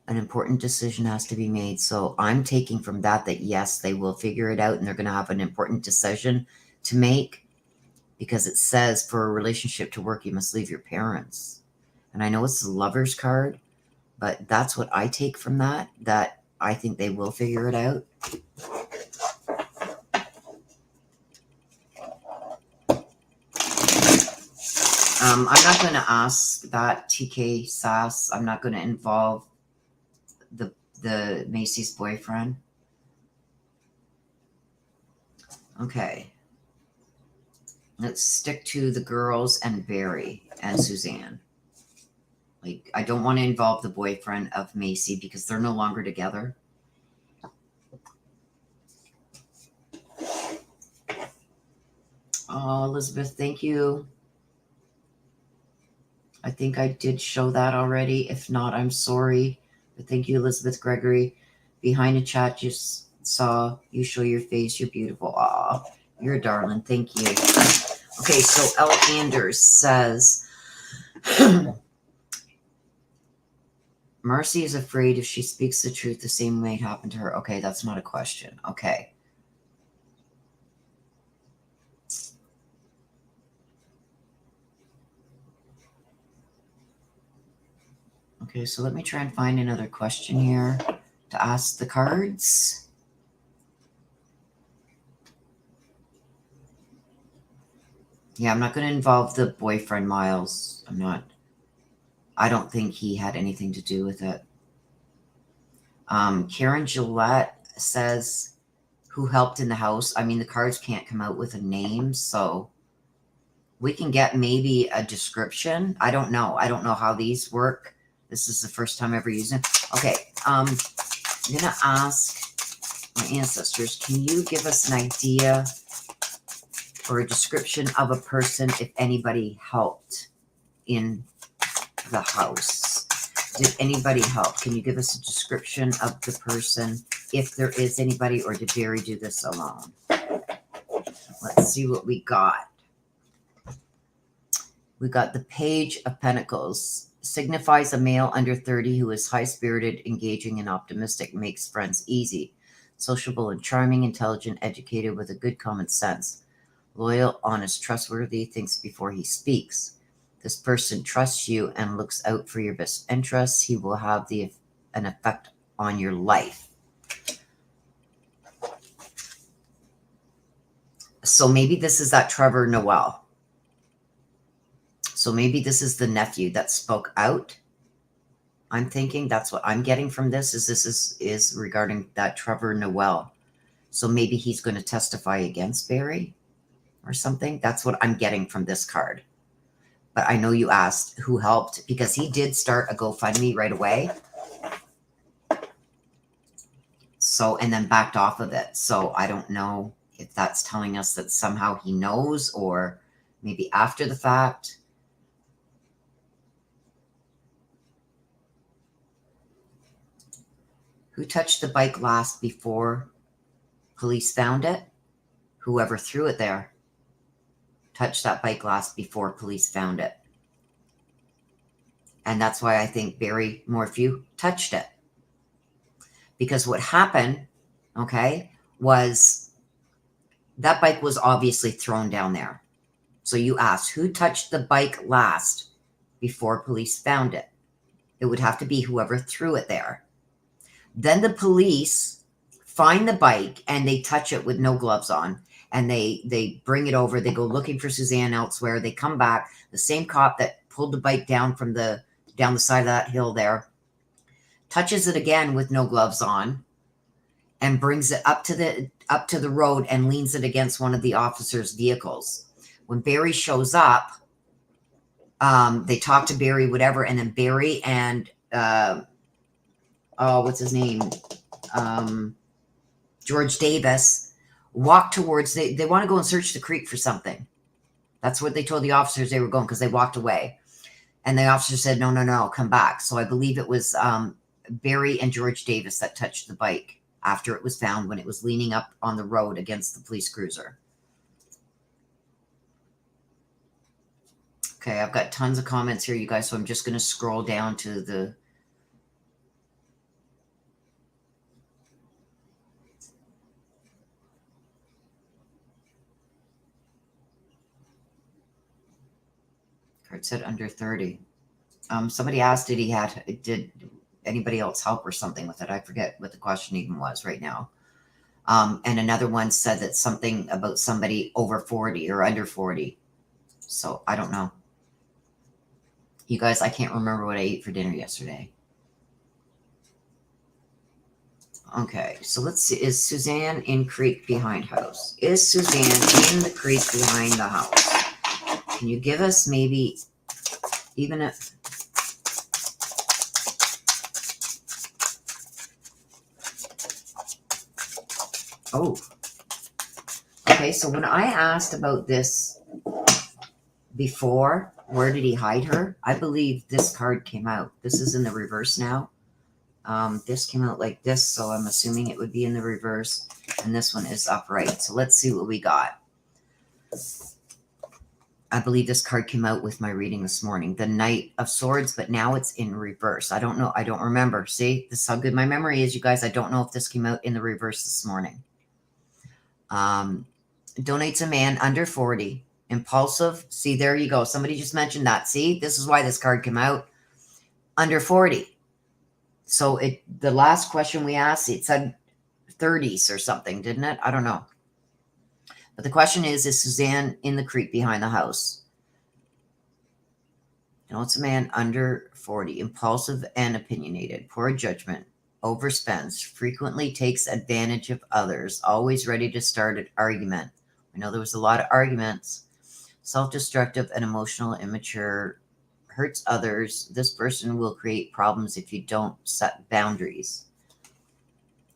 An important decision has to be made. So I'm taking from that yes, they will figure it out and they're going to have an important decision to make, because it says for a relationship to work, you must leave your parents. And I know it's the Lovers card, but that's what I take from that I think they will figure it out. I'm not going to ask that TK Sass. I'm not going to involve the Macy's boyfriend. Okay. Let's stick to the girls and Barry and Suzanne. Like, I don't want to involve the boyfriend of Macy because they're no longer together. Oh, Elizabeth, thank you. I think I did show that already. If not, I'm sorry. But thank you, Elizabeth Gregory. Behind the chat, just saw you show your face. You're beautiful. Aw, you're a darling. Thank you. Okay, so L. Anders says, Marcy is afraid if she speaks the truth, the same may happen to her. Okay, that's not a question. Okay. Okay, so let me try and find another question here to ask the cards. Yeah, I'm not going to involve the boyfriend, Miles. I don't think he had anything to do with it. Karen Gillette says, who helped in the house? I mean, the cards can't come out with a name, so we can get maybe a description. I don't know. I don't know how these work. This is the first time ever using it. Okay, I'm going to ask my ancestors, can you give us an idea or a description of a person if anybody helped in the house? Did anybody help? Can you give us a description of the person if there is anybody, or did Barry do this alone? Let's see what we got. We got the Page of Pentacles. Signifies a male under 30 who is high-spirited, engaging, and optimistic, makes friends easy, sociable and charming, intelligent, educated, with a good common sense, loyal, honest, trustworthy, thinks before he speaks. This person trusts you and looks out for your best interests. He will have an effect on your life. So maybe this is that Trevor Noel. So maybe this is the nephew that spoke out. I'm thinking that's what I'm getting from this, is regarding that Trevor Noel. So maybe he's going to testify against Barry or something. That's what I'm getting from this card. But I know you asked who helped, because he did start a GoFundMe right away. So, and then backed off of it. So I don't know if that's telling us that somehow he knows, or maybe after the fact. Who touched the bike last before police found it? Whoever threw it there touched that bike last before police found it. And that's why I think Barry Morphew touched it. Because what happened, okay, was that bike was obviously thrown down there. So you asked, who touched the bike last before police found it? It would have to be whoever threw it there. Then the police find the bike and they touch it with no gloves on. And they bring it over. They go looking for Suzanne elsewhere. They come back. The same cop that pulled the bike down from down the side of that hill there touches it again with no gloves on, and brings it up to the road and leans it against one of the officers' vehicles. When Barry shows up, they talk to Barry, whatever, and then Barry and what's his name, George Davis, walk towards. They want to go and search the creek for something. That's what they told the officers they were going, because they walked away, and the officer said, no, come back. So I believe it was Barry and George Davis that touched the bike after it was found, when it was leaning up on the road against the police cruiser. Okay, I've got tons of comments here, you guys, so I'm just going to scroll down to the... Card said under 30. Somebody asked, did anybody else help or something with it? I forget what the question even was right now. And another one said that something about somebody over 40 or under 40. So I don't know. You guys, I can't remember what I ate for dinner yesterday. Okay, so let's see. Is Suzanne in creek behind house? Is Suzanne in the creek behind the house? Can you give us maybe even a... Oh, okay. So when I asked about this before, where did he hide her? I believe this card came out. This is in the reverse now. This came out like this, so I'm assuming it would be in the reverse. And this one is upright. So let's see what we got. I believe this card came out with my reading this morning. The Knight of Swords, but now it's in reverse. I don't know. I don't remember. See, this is how good my memory is, you guys. I don't know if this came out in the reverse this morning. Donates a man under 40. Impulsive. See, there you go. Somebody just mentioned that. See, this is why this card came out. Under 40. So the last question we asked, it said 30s or something, didn't it? I don't know. But the question is Suzanne in the creek behind the house? You know, it's a man under 40, impulsive and opinionated, poor judgment, overspends, frequently takes advantage of others, always ready to start an argument. I know there was a lot of arguments. Self-destructive and emotional, immature, hurts others. This person will create problems if you don't set boundaries.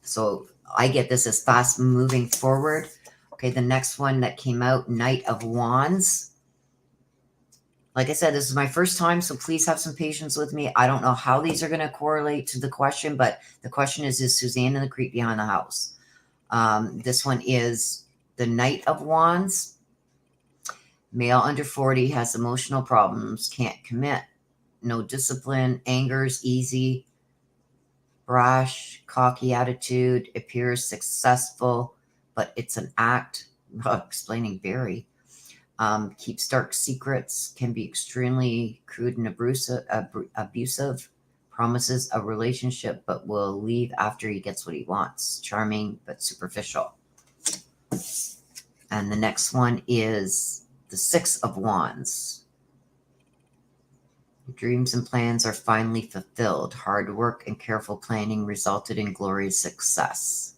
So I get this as fast moving forward. Okay, the next one that came out, Knight of Wands. Like I said, this is my first time, so please have some patience with me. I don't know how these are going to correlate to the question, but the question is Suzanne in the creek behind the house? This one is the Knight of Wands. Male under 40 has emotional problems, can't commit, no discipline, angers easy, brash, cocky attitude, appears successful, but it's an act. Explaining Barry. Keeps dark secrets, can be extremely crude and abusive, promises a relationship but will leave after he gets what he wants. Charming but superficial. And the next one is the Six of Wands. Your dreams and plans are finally fulfilled. Hard work and careful planning resulted in glorious success.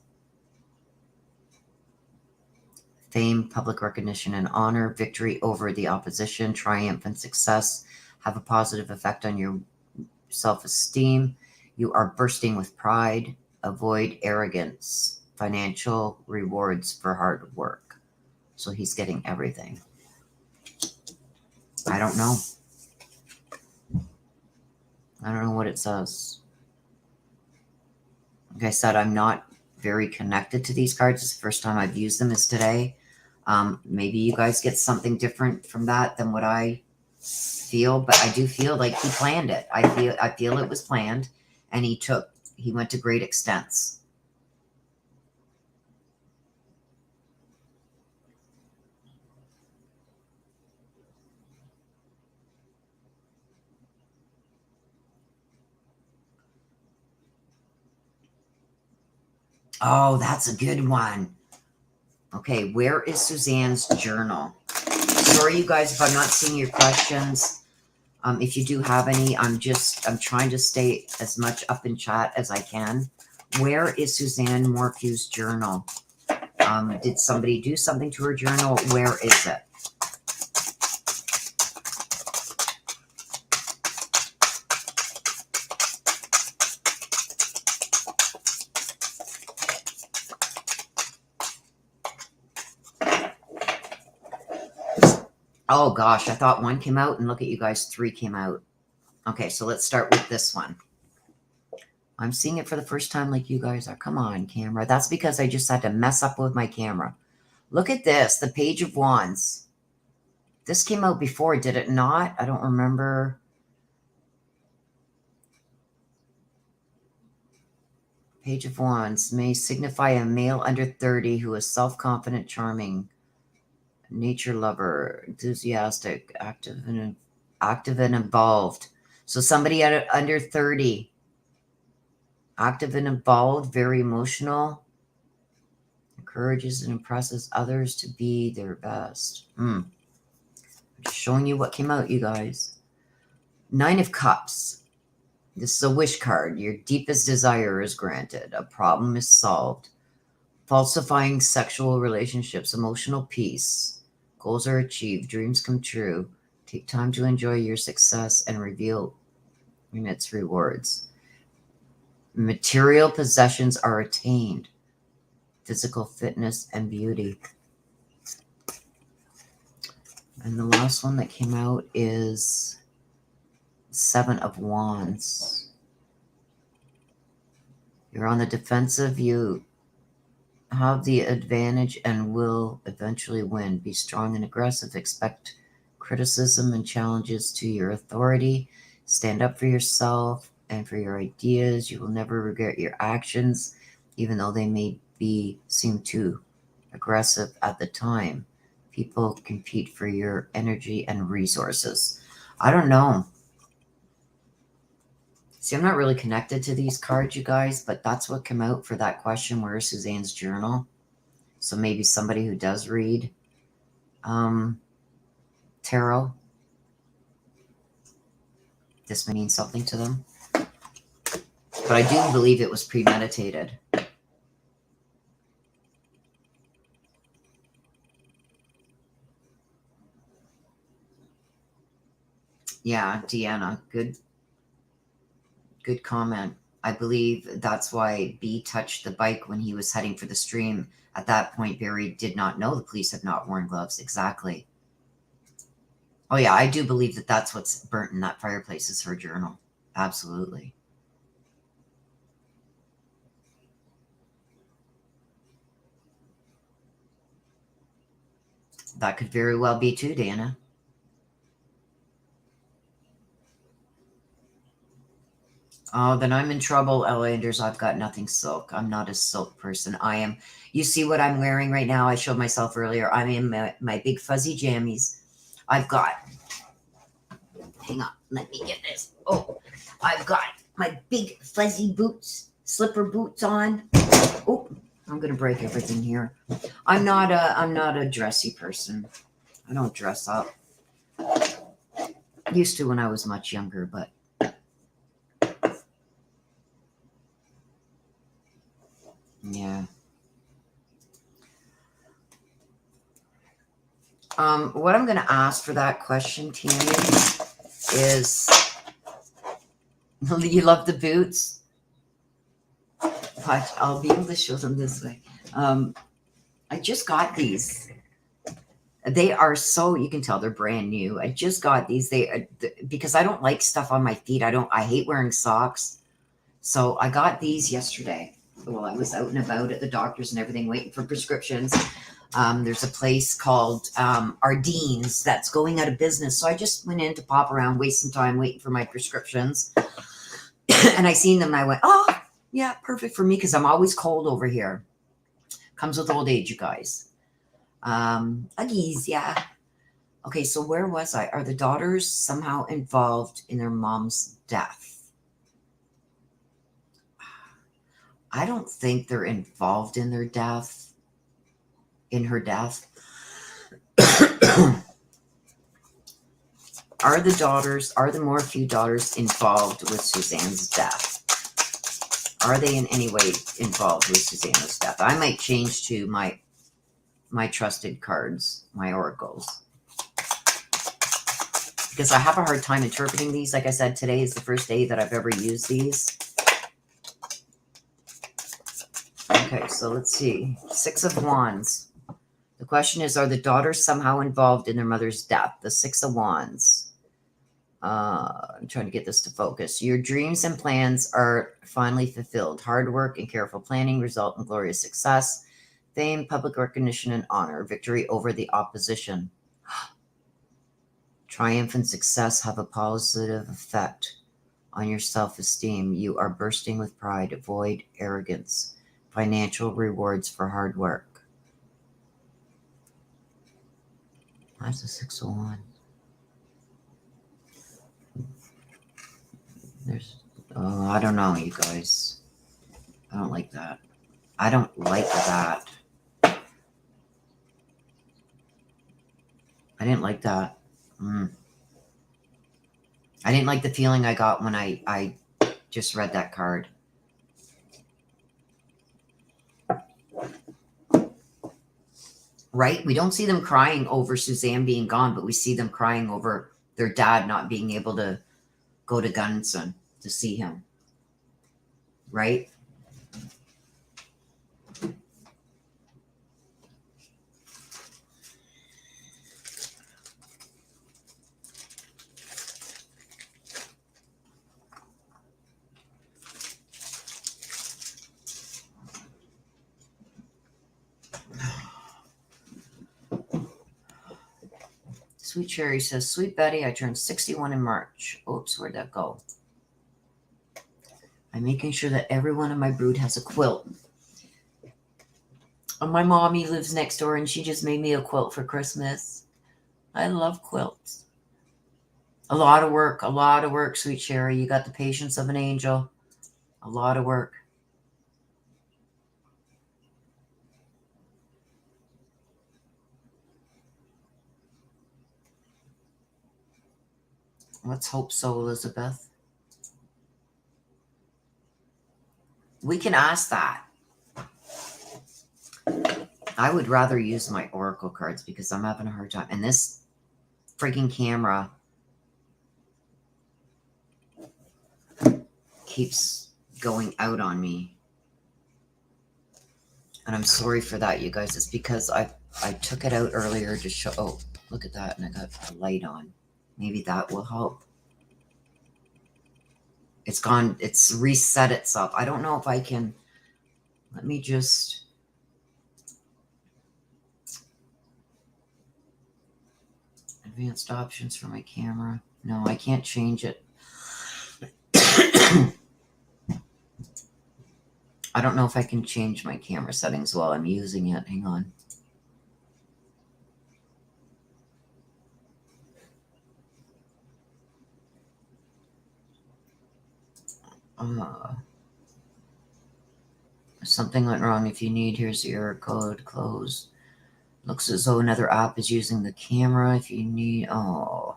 Fame, public recognition, and honor, victory over the opposition, triumph and success have a positive effect on your self-esteem. You are bursting with pride. Avoid arrogance. Financial rewards for hard work. So he's getting everything. I don't know. I don't know what it says. Like I said, I'm not very connected to these cards. It's the first time I've used them is today. Maybe you guys get something different from that than what I feel, but I do feel like he planned it. I feel it was planned, and he went to great extents. Oh, that's a good one. Okay, where is Suzanne's journal? Sorry, you guys, if I'm not seeing your questions. If you do have any, I'm trying to stay as much up in chat as I can. Where is Suzanne Morphew's journal? Did somebody do something to her journal? Where is it? Oh gosh, I thought one came out, and look at you guys, 3 came out. Okay, so let's start with this one. I'm seeing it for the first time like you guys are. Come on, camera. That's because I just had to mess up with my camera. Look at this, the Page of Wands. This came out before, did it not? I don't remember. Page of Wands may signify a male under 30 who is self-confident, charming, nature lover, enthusiastic, active and involved. So somebody under 30, active and involved, very emotional, encourages and impresses others to be their best. I'm just showing you what came out, you guys. 9 of Cups. This is a wish card. Your deepest desire is granted. A problem is solved. Falsifying sexual relationships, emotional peace. Goals are achieved. Dreams come true. Take time to enjoy your success and reveal in its rewards. Material possessions are attained. Physical fitness and beauty. And the last one that came out is 7 of Wands. You're on the defensive. You have the advantage and will eventually win. Be strong and aggressive. Expect criticism and challenges to your authority. Stand up for yourself and for your ideas. You will never regret your actions, even though they may seem too aggressive at the time. People compete for your energy and resources. I don't know. See, I'm not really connected to these cards, you guys, but that's what came out for that question. Where is Suzanne's journal? So maybe somebody who does read tarot, this may mean something to them. But I do believe it was premeditated. Yeah, Deanna, good comment. I believe that's why B touched the bike when he was heading for the stream. At that point, Barry did not know the police had not worn gloves. Exactly. Oh, yeah, I do believe that that's what's burnt in that fireplace is her journal. Absolutely. That could very well be too, Dana. Oh, then I'm in trouble, LAnders. I've got nothing silk. I'm not a silk person. I am. You see what I'm wearing right now? I showed myself earlier. I'm in my big fuzzy jammies. I've got, hang on, let me get this. Oh, I've got my big fuzzy boots, slipper boots on. Oh, I'm gonna break everything here. I'm not a dressy person. I don't dress up. Used to when I was much younger, but yeah. What I'm gonna ask for that question, Tammy, is you love the boots? But I'll be able to show them this way. I just got these. They are so, you can tell they're brand new. I just got these. Because I don't like stuff on my feet. I hate wearing socks. So I got these yesterday. Well, I was out and about at the doctor's and everything, waiting for prescriptions. There's a place called Ardene's that's going out of business. So I just went in to pop around, waste some time waiting for my prescriptions. And I seen them and I went, oh, yeah, perfect for me because I'm always cold over here. Comes with old age, you guys. Uggies, yeah. Okay, so where was I? Are the daughters somehow involved in their mom's death? I don't think they're involved in their death, in her death. Are the Morphew daughters involved with Suzanne's death? Are they in any way involved with Suzanne's death? I might change to my trusted cards, my oracles. Because I have a hard time interpreting these. Like I said, today is the first day that I've ever used these. Okay, so let's see. 6 of Wands. The question is, are the daughters somehow involved in their mother's death? The 6 of Wands. I'm trying to get this to focus. Your dreams and plans are finally fulfilled. Hard work and careful planning result in glorious success, fame, public recognition, and honor. Victory over the opposition. Triumph and success have a positive effect on your self-esteem. You are bursting with pride. Avoid arrogance. Financial rewards for hard work. That's a 6 of Wands. I don't know, you guys. I don't like that. I don't like that. I didn't like that. I didn't like the feeling I got when I just read that card. Right? We don't see them crying over Suzanne being gone, but we see them crying over their dad not being able to go to Gunnison to see him. Right? Sweet Cherry says, Sweet Betty, I turned 61 in March. Oops, where'd that go? I'm making sure that everyone in my brood has a quilt. And my mommy lives next door and she just made me a quilt for Christmas. I love quilts. A lot of work, Sweet Cherry. You got the patience of an angel. A lot of work. Let's hope so, Elizabeth. We can ask that. I would rather use my oracle cards because I'm having a hard time. And this freaking camera keeps going out on me. And I'm sorry for that, you guys. It's because I took it out earlier to show. Oh, look at that. And I got the light on. Maybe that will help. It's gone. It's reset itself. I don't know if I can. Let me just. Advanced options for my camera. No, I can't change it. I don't know if I can change my camera settings while I'm using it. Hang on. Something went wrong. If you need, here's the error code. Close. Looks as though another app is using the camera. If you need, oh.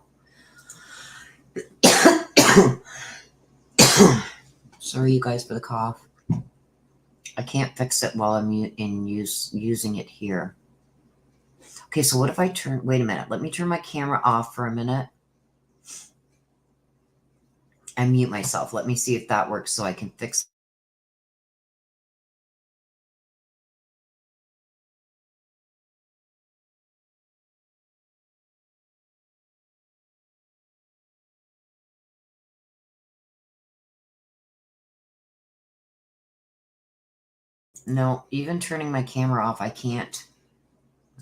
Sorry, you guys, for the cough. I can't fix it while I'm using it here. Okay, so what if I turn, wait a minute. Let me turn my camera off for a minute and mute myself. Let me see if that works so I can fix. No, even turning my camera off, I can't.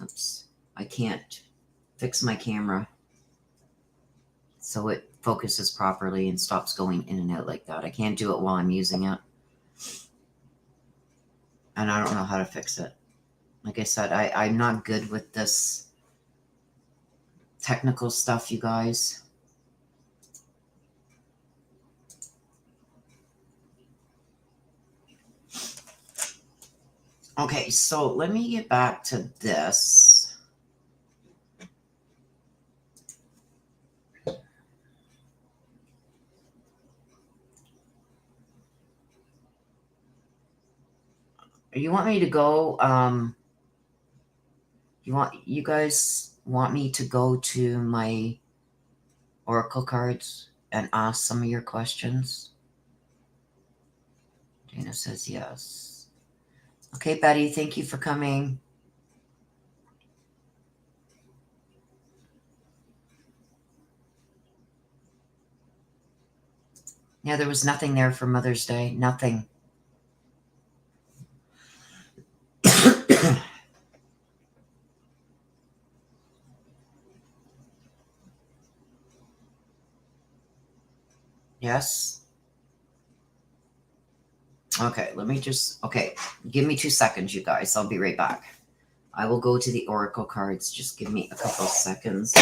Oops. I can't fix my camera so it focuses properly and stops going in and out like that. I can't do it while I'm using it. And I don't know how to fix it. Like I said, I'm not good with this technical stuff, you guys. Okay, so let me get back to this. You want me to go, you guys want me to go to my oracle cards and ask some of your questions? Dana says yes. Okay, Betty, thank you for coming. Yeah, there was nothing there for Mother's Day. Nothing. Yes? Okay, let me just, okay, give me 2 seconds, you guys. I'll be right back. I will go to the oracle cards. Just give me a couple seconds.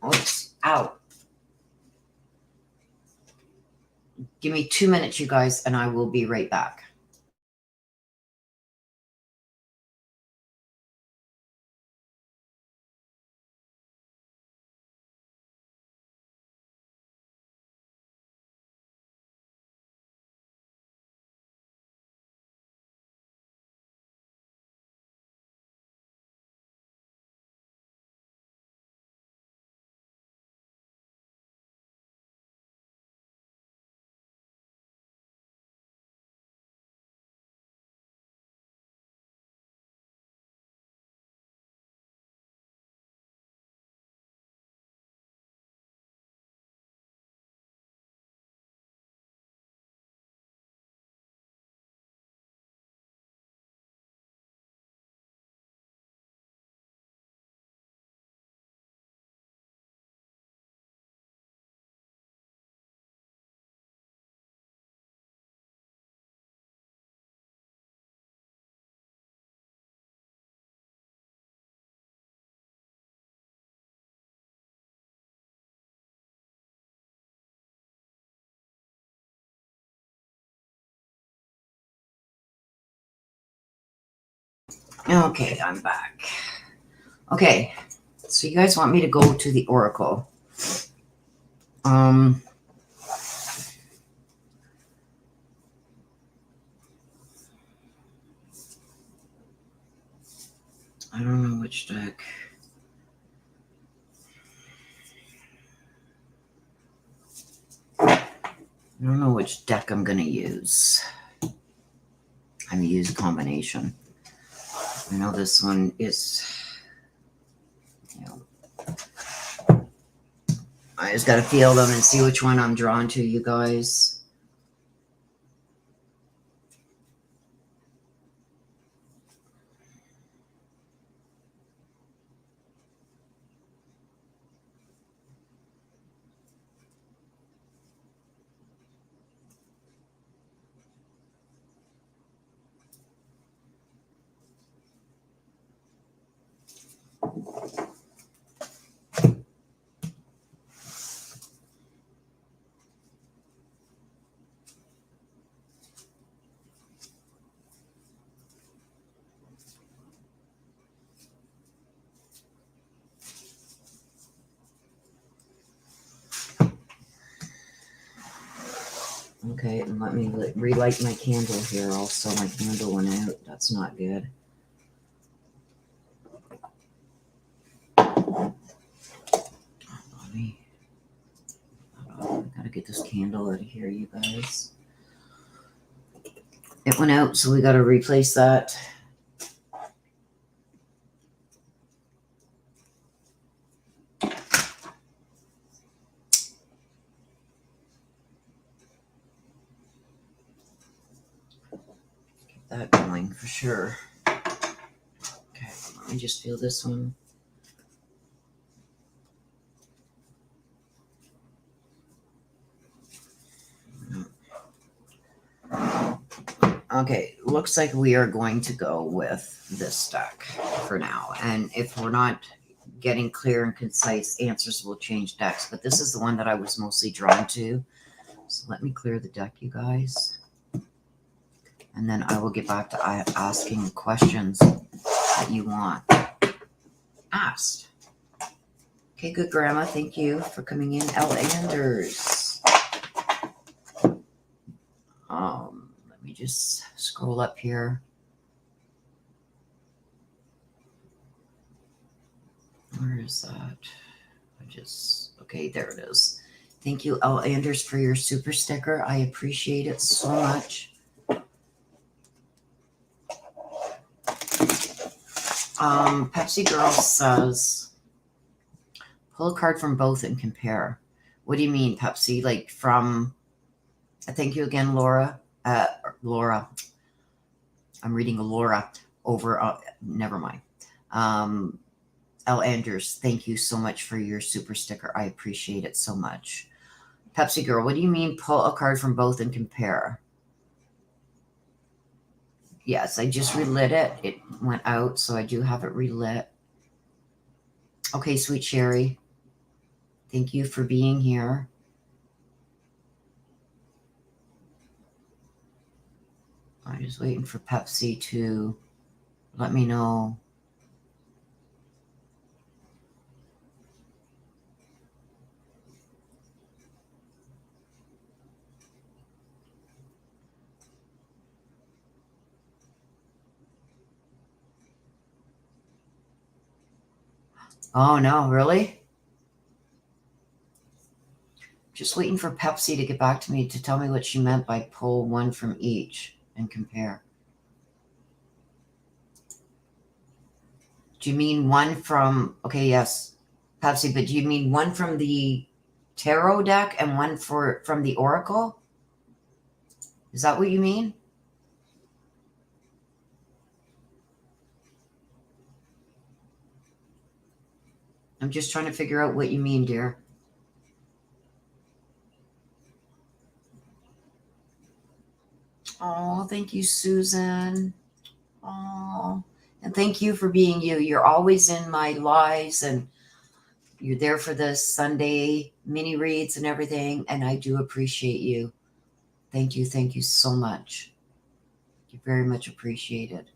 Oops, ow. Give me 2 minutes, you guys, and I will be right back. Okay, I'm back. Okay, so you guys want me to go to the oracle. I don't know which deck. I don't know which deck I'm going to use. I'm going to use a combination. I know this one is, you know, I just got to feel them and see which one I'm drawn to, you guys. Okay, and let me relight my candle here also. My candle went out. That's not good. I gotta get this candle out of here, you guys. It went out, so we gotta replace that. Get that going for sure. Okay, let me just feel this one. Okay, looks like we are going to go with this deck for now. And if we're not getting clear and concise answers, we'll change decks. But this is the one that I was mostly drawn to. So let me clear the deck, you guys. And then I will get back to asking questions that you want asked. Okay, good grandma. Thank you for coming in. L. Anders. Let me just scroll up here. Where is that? Okay, there it is. Thank you, L. Anders, for your super sticker. I appreciate it so much. Pepsi Girl says, pull a card from both and compare. What do you mean, Pepsi? Like from, thank you again, Laura. Laura. I'm reading Laura over, never mind. L. Anders, thank you so much for your super sticker. I appreciate it so much. Pepsi Girl, what do you mean pull a card from both and compare? Yes, I just relit it. It went out, so I do have it relit. Okay, Sweet Sherry. Thank you for being here. I'm just waiting for Pepsi to let me know. Oh, no, really? Just waiting for Pepsi to get back to me to tell me what she meant by pull one from each and compare. Do you mean one from, okay, yes, Pepsi, but do you mean one from the tarot deck and one from the oracle? Is that what you mean? I'm just trying to figure out what you mean, dear. Oh, thank you, Susan. Oh, and thank you for being you. You're always in my lives and you're there for the Sunday mini reads and everything. And I do appreciate you. Thank you. Thank you so much. You're very much appreciated.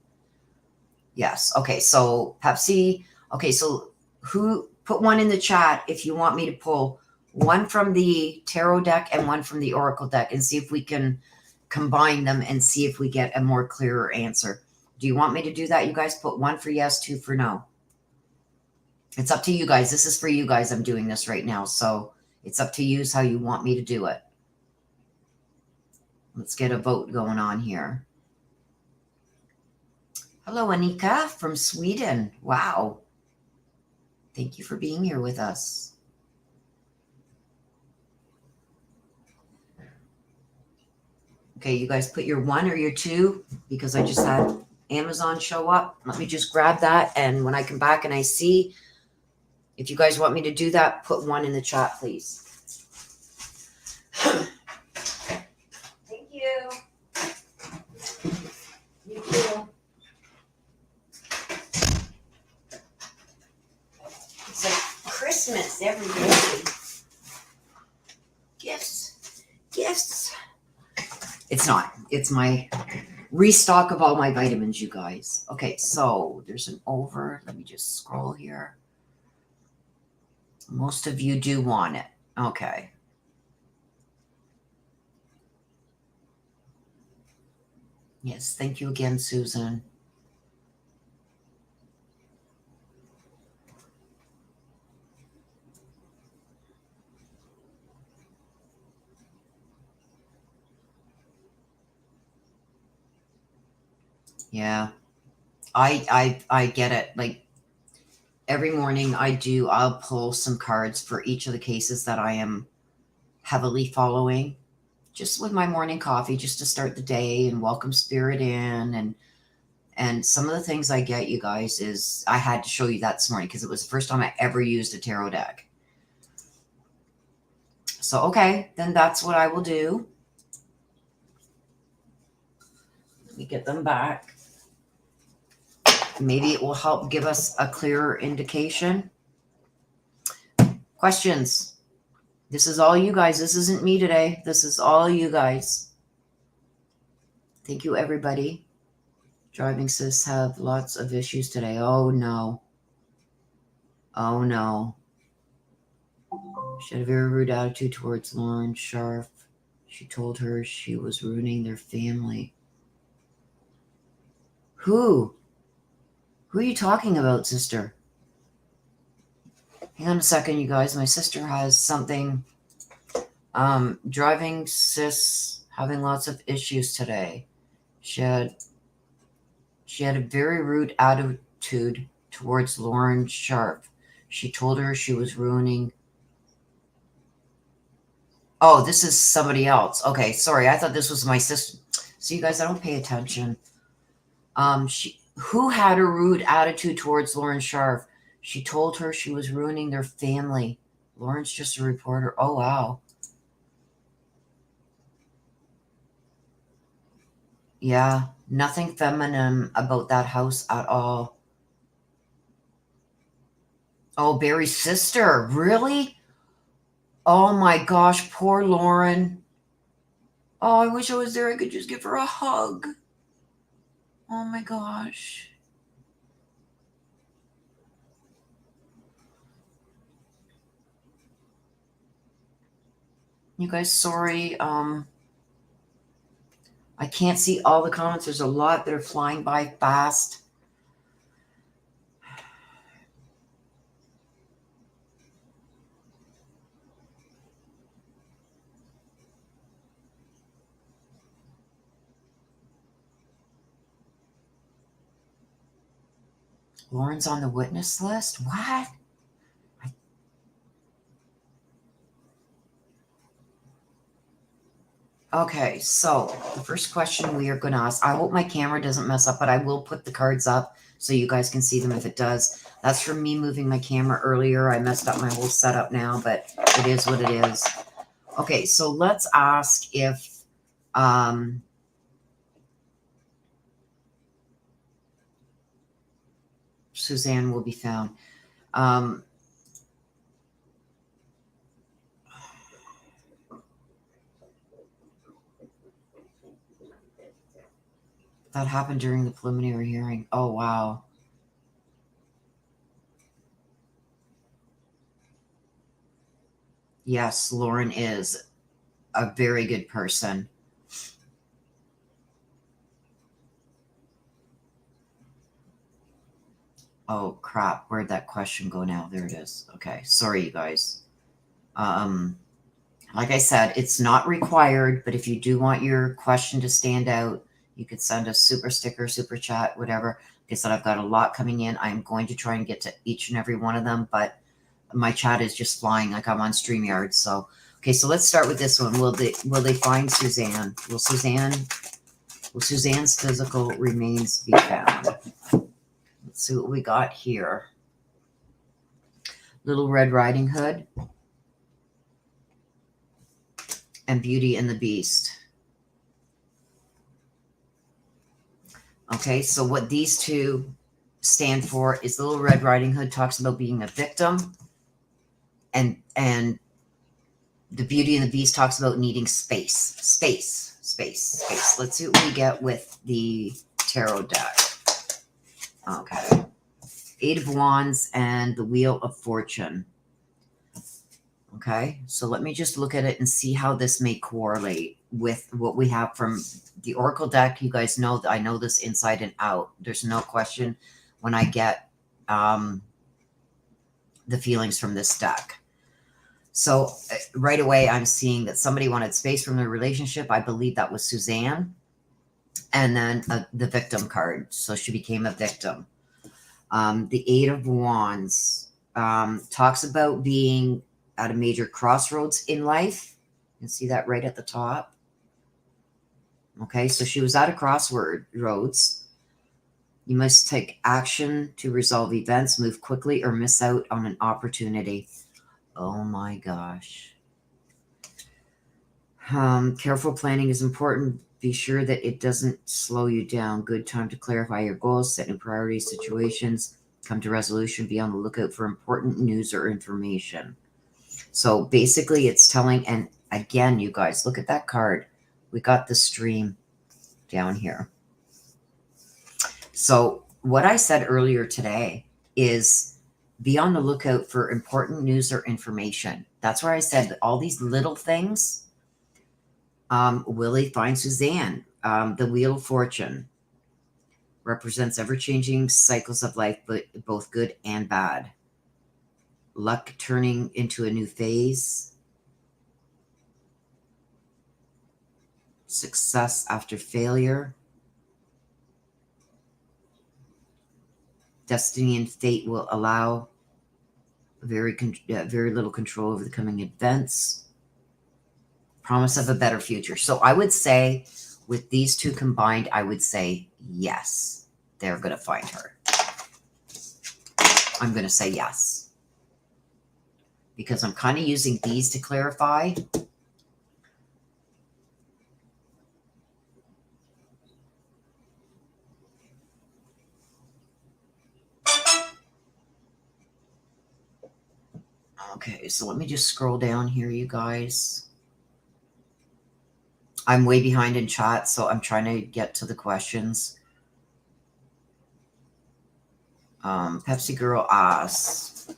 Yes. Okay. So Pepsi. Okay. So who put one in the chat if you want me to pull one from the tarot deck and one from the oracle deck, and see if we can combine them and see if we get a more clearer answer. Do you want me to do that? You guys put one for yes, two for no. It's up to you guys. This is for you guys. I'm doing this right now. So it's up to you how you want me to do it. Let's get a vote going on here. Hello, Anika from Sweden. Wow. Thank you for being here with us. Okay, you guys put your one or your two, because I just had Amazon show up. Let me just grab that, and when I come back and I see, if you guys want me to do that, put one in the chat, please. Thank you. You too. It's like Christmas every day. Gifts. Gifts. It's not. It's my restock of all my vitamins, you guys. Okay, so there's an over. Let me just scroll here. Most of you do want it. Okay. Yes, thank you again, Susan. Yeah, I get it. Like every morning I'll pull some cards for each of the cases that I am heavily following, just with my morning coffee, just to start the day and welcome spirit in. And some of the things I get, you guys, is I had to show you that this morning because it was the first time I ever used a tarot deck. So, okay, then that's what I will do. Let me get them back. Maybe it will help give us a clearer indication. Questions? This is all you guys. This isn't me today. This is all you guys. Thank you, everybody. Driving sis have lots of issues today. Oh, no. Oh, no. She had a very rude attitude towards Lauren Sharf. She told her she was ruining their family. Who? Who are you talking about, sister? Hang on a second, you guys. My sister has something. Driving sis having lots of issues today. She had a very rude attitude towards Lauren Sharf. She told her she was ruining. Oh, this is somebody else. Okay, sorry. I thought this was my sister. So you guys, I don't pay attention. Who had a rude attitude towards Lauren Sharf? She told her she was ruining their family. Lauren's just a reporter. Oh, wow. Yeah, nothing feminine about that house at all. Oh, Barry's sister. Really? Oh my gosh, poor Lauren. Oh, I wish I was there. I could just give her a hug. Oh my gosh. You guys, sorry. I can't see all the comments. There's a lot that are flying by fast. Lauren's on the witness list? What? Okay, so the first question we are going to ask, I hope my camera doesn't mess up, but I will put the cards up so you guys can see them if it does. That's from me moving my camera earlier. I messed up my whole setup now, but it is what it is. Okay, so let's ask if Suzanne will be found. That happened during the preliminary hearing. Oh, wow. Yes, Lauren is a very good person. Oh, crap. Where'd that question go now? There it is. Okay. Sorry, you guys. Like I said, it's not required, but if you do want your question to stand out, you could send a super sticker, super chat, whatever. Like I said, I've got a lot coming in. I'm going to try and get to each and every one of them, but my chat is just flying like I'm on StreamYard. So, okay, so let's start with this one. Will they find Suzanne? Will Suzanne's physical remains be found? Let's see what we got here. Little Red Riding Hood and Beauty and the Beast. Okay, so what these two stand for is Little Red Riding Hood talks about being a victim, and the Beauty and the Beast talks about needing space. Let's see what we get with the tarot deck. Okay. 8 of Wands and the Wheel of Fortune. Okay, so let me just look at it and see how this may correlate with what we have from the Oracle deck. You guys know that I know this inside and out. There's no question when I get the feelings from this deck. So right away, I'm seeing that somebody wanted space from their relationship. I believe that was Suzanne. And then the victim card. So she became a victim. The 8 of Wands talks about being at a major crossroads in life. You can see that right at the top. Okay, so she was at a crossroads. You must take action to resolve events, move quickly, or miss out on an opportunity. Oh my gosh. Careful planning is important. Be sure that it doesn't slow you down. Good time to clarify your goals, set new priority situations, come to resolution, be on the lookout for important news or information. So basically it's telling, and again, you guys, look at that card. We got the stream down here. So what I said earlier today is be on the lookout for important news or information. That's where I said that all these little things, will they find Suzanne? The Wheel of Fortune represents ever-changing cycles of life, but both good and bad. Luck turning into a new phase. Success after failure. Destiny and fate will allow very little control over the coming events. Promise of a better future. So I would say with these two combined, I would say yes, they're going to find her. I'm going to say yes. Because I'm kind of using these to clarify. Okay, so let me just scroll down here, you guys. I'm way behind in chat, so I'm trying to get to the questions. Pepsi Girl asks,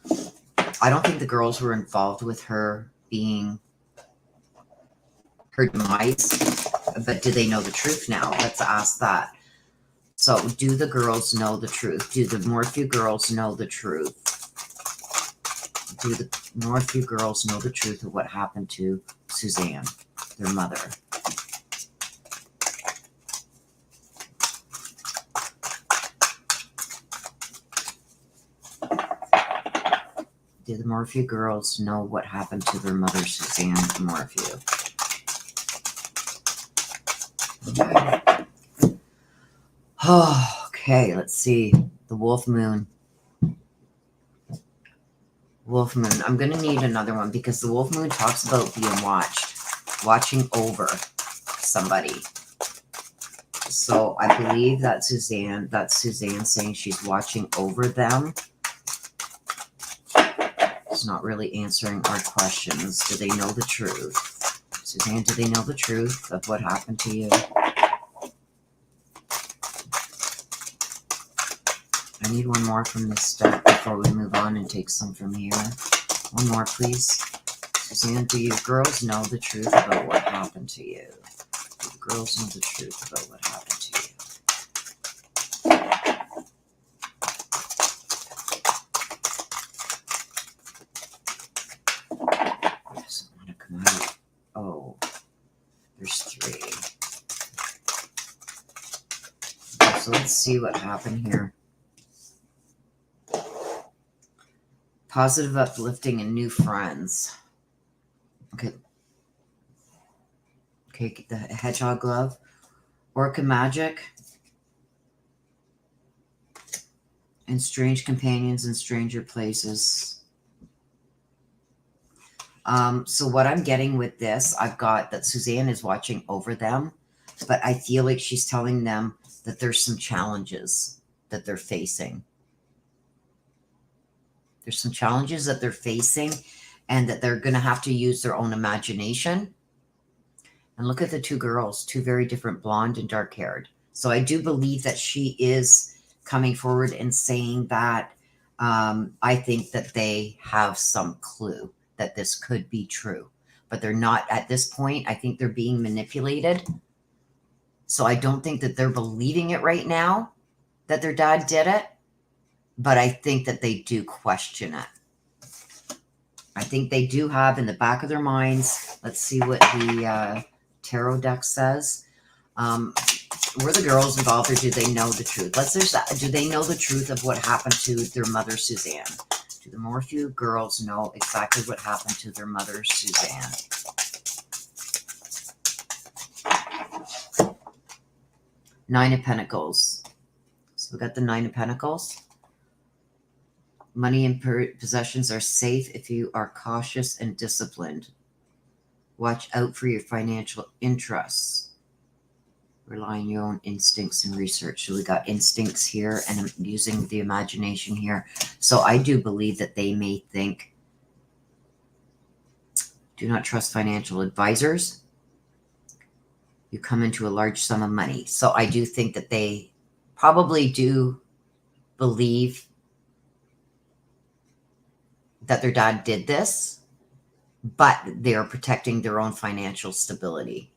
I don't think the girls were involved with her being her demise, but do they know the truth now? Let's ask that. So do the girls know the truth? Do the Morphew girls know the truth? Do the Morphew girls know the truth of what happened to Suzanne, their mother? Do the Morphew girls know what happened to their mother, Suzanne Morphew? Oh, okay, let's see. The Wolf Moon. Wolf Moon. I'm going to need another one because the Wolf Moon talks about being watched, watching over somebody. So I believe that's Suzanne saying she's watching over them. It's not really answering our questions. Do they know the truth? Suzanne, do they know the truth of what happened to you? I need one more from this deck before we move on and take some from here. One more, please. Suzanne, do you girls know the truth about what happened to you? Do the girls know the truth about what happened to you? Doesn't want to come out. Oh, there's 3. Okay, so let's see what happened here. Positive, uplifting, and new friends. Okay. Okay, the hedgehog glove. Orca magic. And strange companions in stranger places. So what I'm getting with this, I've got that Suzanne is watching over them, but I feel like she's telling them that there's some challenges that they're facing. There's some challenges that they're facing and that they're going to have to use their own imagination. And look at the 2 girls, 2 very different, blonde and dark haired. So I do believe that she is coming forward and saying that I think that they have some clue that this could be true, but they're not at this point. I think they're being manipulated. So I don't think that they're believing it right now that their dad did it, but I think that they do question it. I think they do have in the back of their minds. Let's see what the tarot deck says. Were the girls involved, or do they know the truth? Do they know the truth of what happened to their mother, Suzanne? Do the Morphew girls know exactly what happened to their mother, Suzanne? Nine of Pentacles. So we got the 9 of Pentacles. Money and possessions are safe if you are cautious and disciplined. Watch out for your financial interests. Rely on your own instincts and research. So we got instincts here, and I'm using the imagination here. So I do believe that they may think, do not trust financial advisors. You come into a large sum of money. So I do think that they probably do believe that their dad did this, but they're protecting their own financial stability.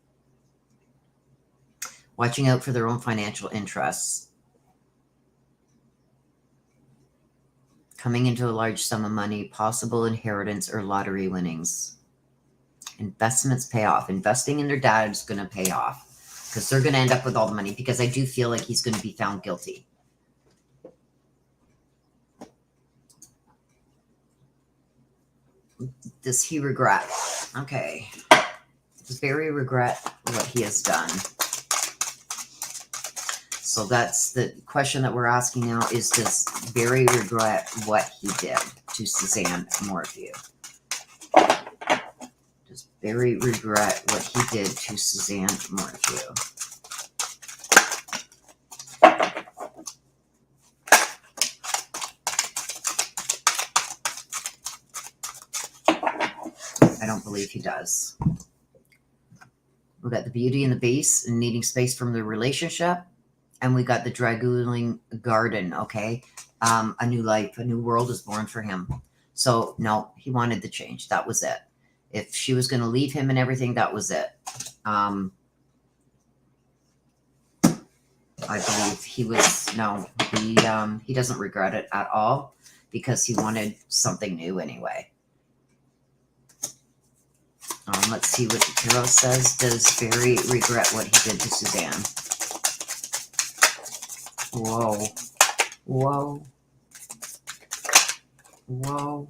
Watching out for their own financial interests. Coming into a large sum of money, possible inheritance or lottery winnings. Investments pay off. Investing in their dad is going to pay off because they're going to end up with all the money, because I do feel like he's going to be found guilty. Does he regret? Okay. Does Barry regret what he has done? So that's the question that we're asking now, is does Barry regret what he did to Suzanne Morphew? Does Barry regret what he did to Suzanne Morphew? I don't believe he does. We got the beauty and the beast and needing space from the relationship. And we got the dragooning garden, okay? A new life, a new world is born for him. So, no, he wanted the change. That was it. If she was going to leave him and everything, that was it. I believe he was, no, he doesn't regret it at all, because he wanted something new anyway. Let's see what the tarot says. Does Barry regret what he did to Suzanne? Whoa. Whoa. Whoa.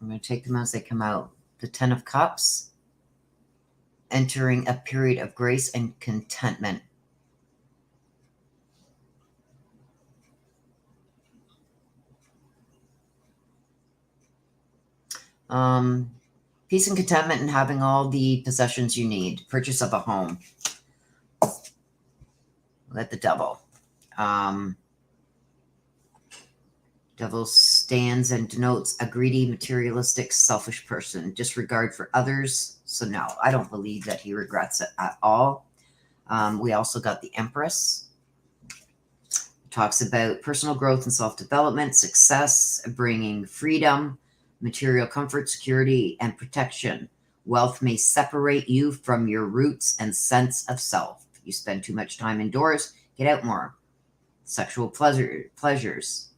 I'm going to take them as they come out. The 10 of Cups. Entering a period of grace and contentment. Peace and contentment and having all the possessions you need. Purchase of a home. Let the devil. Devil stands and denotes a greedy, materialistic, selfish person. Disregard for others. So no, I don't believe that he regrets it at all. We also got the Empress. Talks about personal growth and self-development, success, bringing freedom, material comfort, security, and protection. Wealth may separate you from your roots and sense of self. You spend too much time indoors, get out more. Sexual pleasures.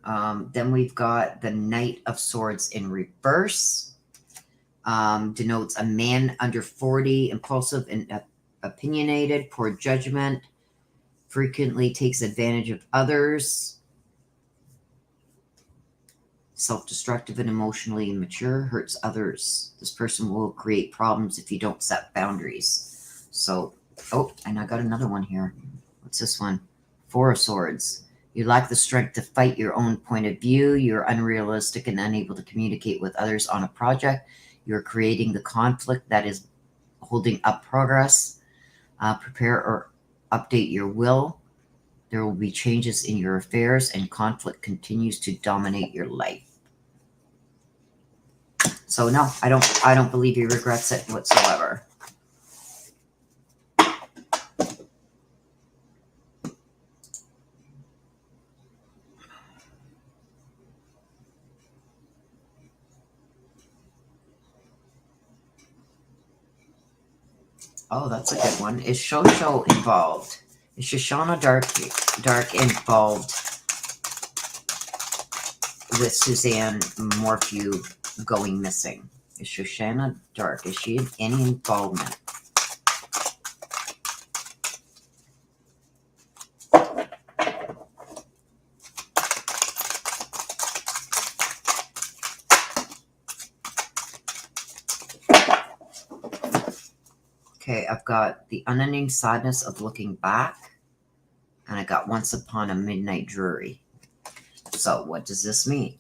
Then we've got the Knight of Swords in reverse. Denotes a man under 40, impulsive and opinionated, poor judgment, frequently takes advantage of others, self-destructive and emotionally immature, hurts others. This person will create problems if you don't set boundaries. So, oh, and I got another one here. What's this one? Four of Swords. You lack the strength to fight your own point of view. You're unrealistic and unable to communicate with others on a project. You're creating the conflict that is holding up progress. Prepare or update your will. There will be changes in your affairs, and conflict continues to dominate your life. So no, I don't believe he regrets it whatsoever. Oh, that's a good one. Is Shosho involved? Is Shoshana Dark involved with Suzanne Morphew going missing? Is Shoshana Dark, is she in any involvement? Okay, I've got the unending sadness of looking back, and I got once upon a midnight dreary. So what does this mean?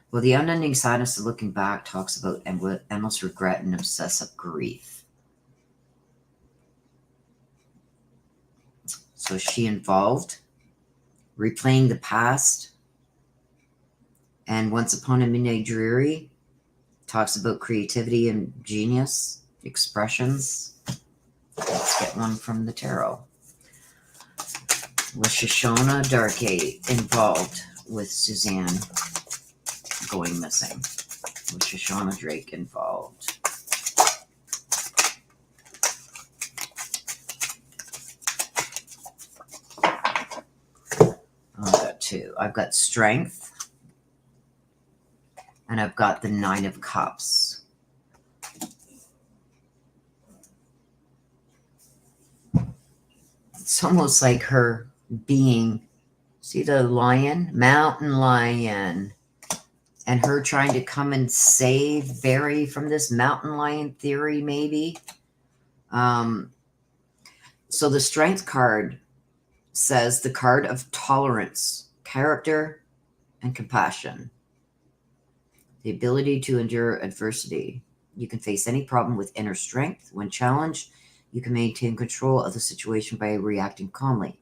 Well, the unending sadness of looking back talks about endless regret and obsessive grief. So is she involved? Replaying the past. And once upon a midnight dreary talks about creativity and genius, expressions. Let's get one from the tarot. Was Shoshana Darkgate involved with Suzanne going missing? Was Shoshana Drake involved? I've got two. I've got Strength, and I've got the Nine of Cups. It's almost like her being, see the lion? Mountain lion. And her trying to come and save Barry from this mountain lion theory, maybe. So the Strength card says the card of tolerance, character, and compassion. The ability to endure adversity. You can face any problem with inner strength. When challenged, you can maintain control of the situation by reacting calmly.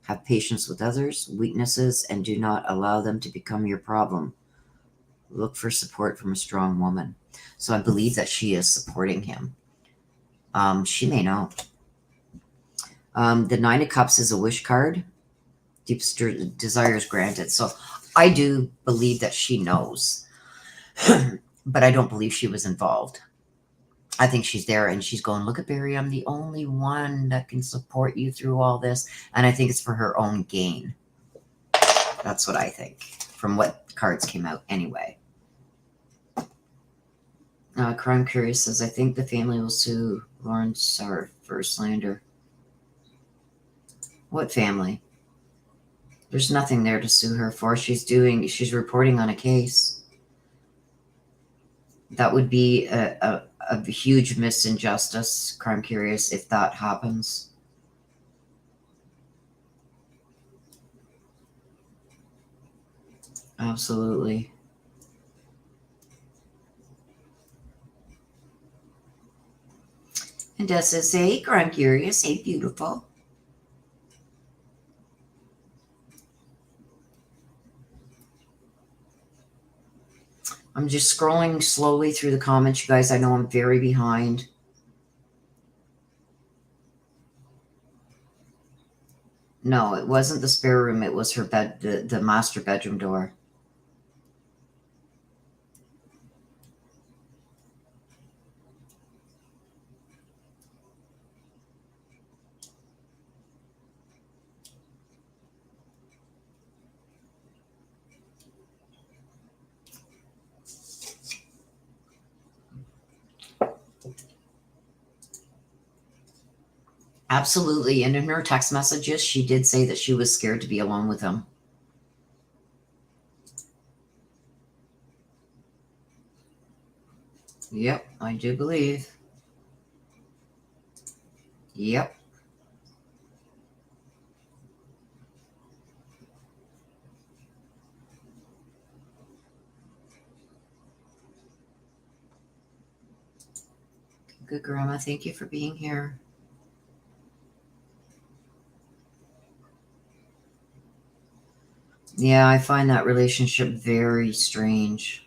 Have patience with others' weaknesses and do not allow them to become your problem. Look for support from a strong woman. So I believe that she is supporting him. She may know. The Nine of Cups is a wish card. Deepest desires granted. So I do believe that she knows. But I don't believe she was involved. I think she's there and she's going, look at Barry, I'm the only one that can support you through all this. And I think it's for her own gain. That's what I think, from what cards came out anyway. Crime Curious says, I think the family will sue Lauren Sarr for slander. What family? There's nothing there to sue her for. She's reporting on a case. That would be a huge misinjustice, Crime Curious, if that happens. Absolutely. And Des says, hey, Crime Curious, hey, beautiful. I'm just scrolling slowly through the comments, you guys. I know I'm very behind. No, it wasn't the spare room. It was her bed, the master bedroom door. Absolutely. And in her text messages, she did say that she was scared to be alone with him. Yep, I do believe. Yep. Good, Grandma. Thank you for being here. Yeah, I find that relationship very strange.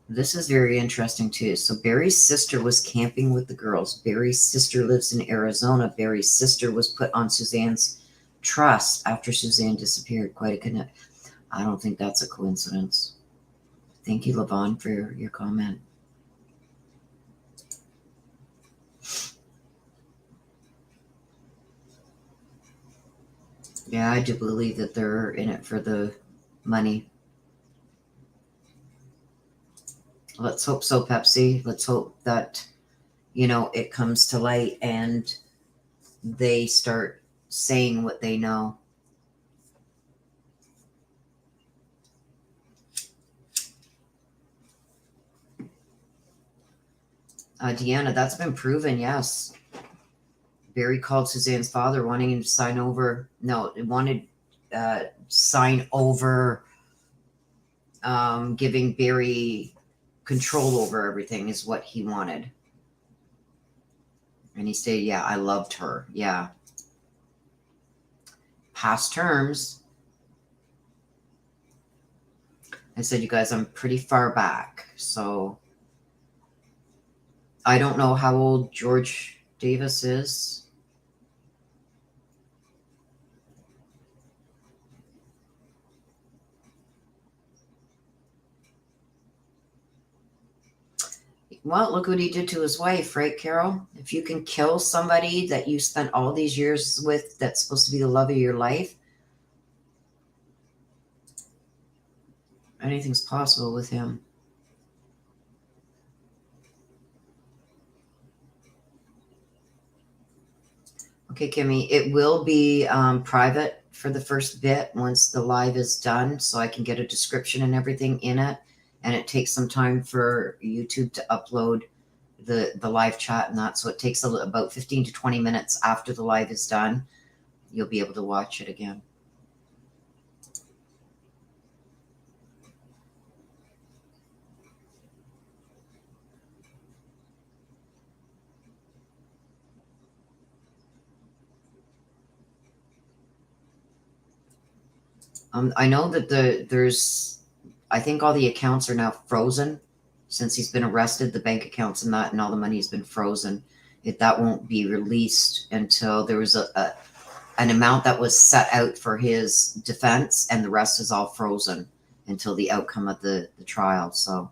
This is very interesting too. So Barry's sister was camping with the girls. Barry's sister lives in Arizona. Barry's sister was put on Suzanne's trust after Suzanne disappeared. Quite a connect. I don't think that's a coincidence. Thank you, Levon, for your comment. Yeah, I do believe that they're in it for the money. Let's hope so, Pepsi. Let's hope that, it comes to light and they start saying what they know. Deanna, that's been proven, yes. Barry called Suzanne's father wanting him to sign over. No, it wanted sign over giving Barry control over everything is what he wanted. And he stated, yeah, I loved her. Yeah. Past terms. I said, you guys, I'm pretty far back. So I don't know how old George Davis is. Well, look what he did to his wife, right, Carol? If you can kill somebody that you spent all these years with that's supposed to be the love of your life, anything's possible with him. Okay, Kimmy, it will be private for the first bit once the live is done, so I can get a description and everything in it. And it takes some time for YouTube to upload the live chat and that. So it takes about 15 to 20 minutes after the live is done. You'll be able to watch it again. I know that I think all the accounts are now frozen since he's been arrested. The bank accounts and that, and all the money has been frozen. That won't be released until there was an amount that was set out for his defense, and the rest is all frozen until the outcome of the trial. So.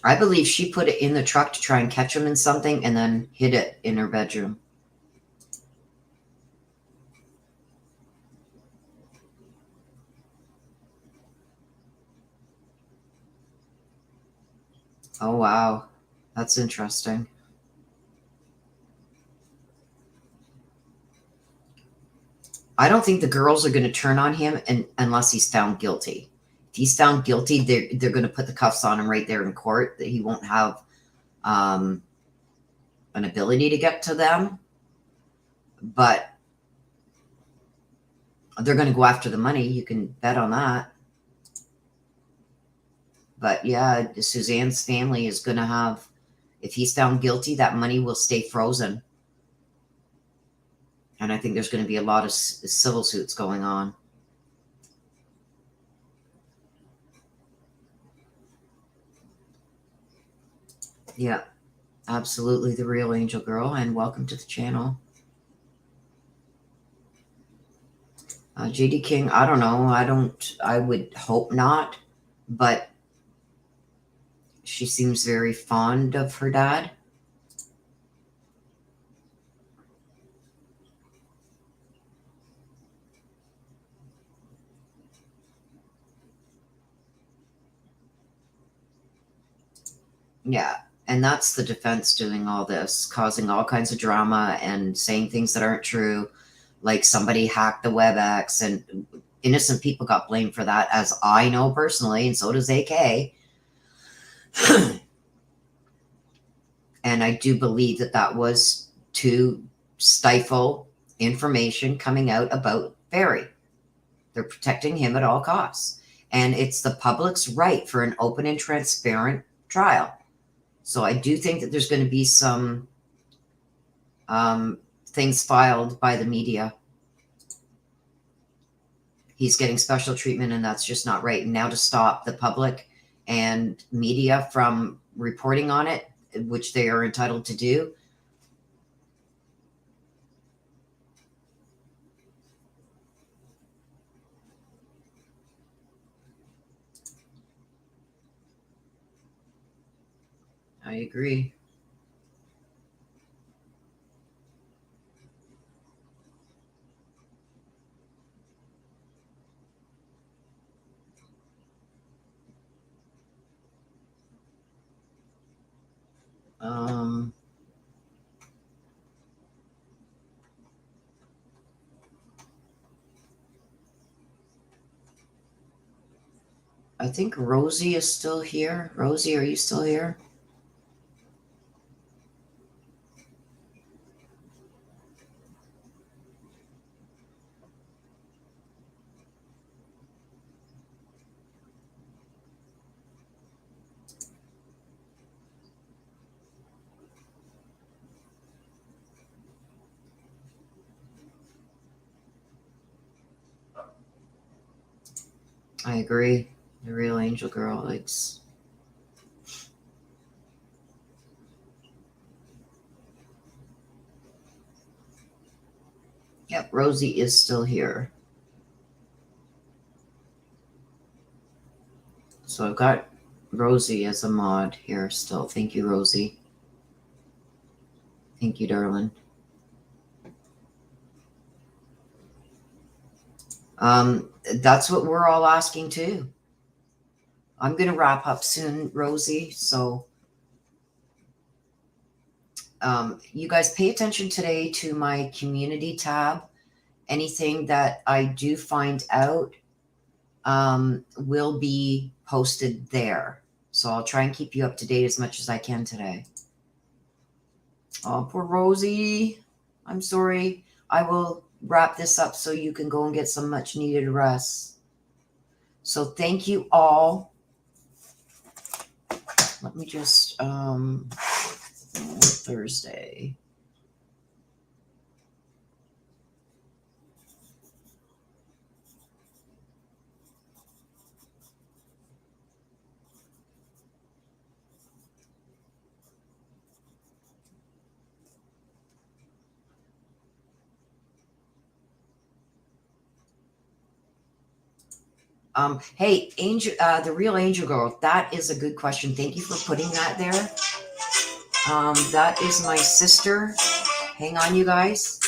I believe she put it in the truck to try and catch him in something and then hid it in her bedroom. Oh, wow. That's interesting. I don't think the girls are going to turn on him unless he's found guilty. If he's found guilty, they're going to put the cuffs on him right there in court, that he won't have an ability to get to them. but they're going to go after the money. You can bet on that. But yeah, Suzanne's family is going to have, if he's found guilty, that money will stay frozen. And I think there's going to be a lot of civil suits going on. Yeah, absolutely, the real angel girl, and welcome to the channel. JD King, I don't know. I would hope not, but she seems very fond of her dad. Yeah, and that's the defense doing all this, causing all kinds of drama and saying things that aren't true, like somebody hacked the WebEx, and innocent people got blamed for that, as I know personally, and so does AK. And I do believe that that was to stifle information coming out about Barry. They're protecting him at all costs. And it's the public's right for an open and transparent trial. So I do think that there's going to be some things filed by the media. He's getting special treatment, and that's just not right. And now to stop the public and media from reporting on it, which they are entitled to do. I agree. Um, I think Rosie is still here. Rosie, are you still here? I agree. The real angel girl likes. Yep, Rosie is still here. So I've got Rosie as a mod here still. Thank you, Rosie. Thank you, darling. That's what we're all asking too. I'm going to wrap up soon, Rosie. So you guys pay attention today to my community tab. Anything that I do find out will be posted there. So I'll try and keep you up to date as much as I can today. Oh, poor Rosie. I'm sorry. I will wrap this up so you can go and get some much needed rest. So thank you all. Let me just, Thursday. Hey, Angel, the real angel girl, that is a good question. Thank you for putting that there. That is my sister. Hang on, you guys.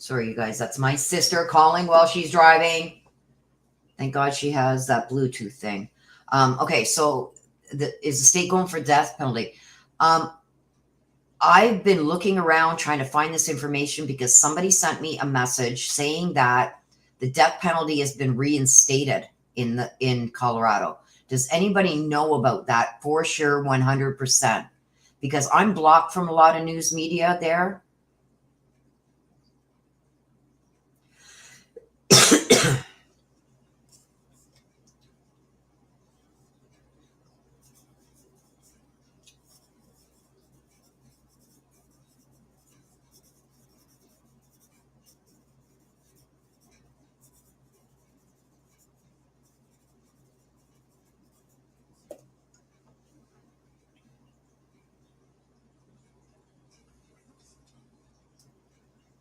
Sorry, you guys. That's my sister calling while she's driving. Thank God she has that Bluetooth thing. Okay, so is the state going for death penalty? I've been looking around trying to find this information because somebody sent me a message saying that the death penalty has been reinstated in Colorado. Does anybody know about that for sure 100%? Because I'm blocked from a lot of news media there.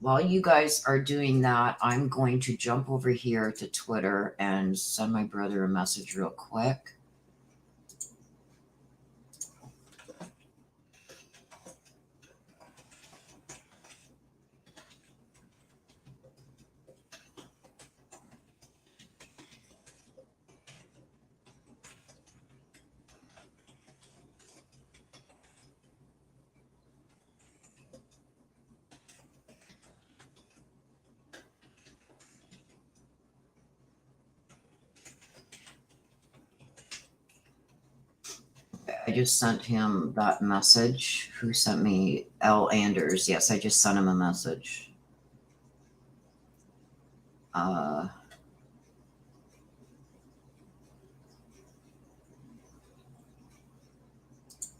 While you guys are doing that, I'm going to jump over here to Twitter and send my brother a message real quick. I just sent him that message. Who sent me? L. Anders. Yes, I just sent him a message.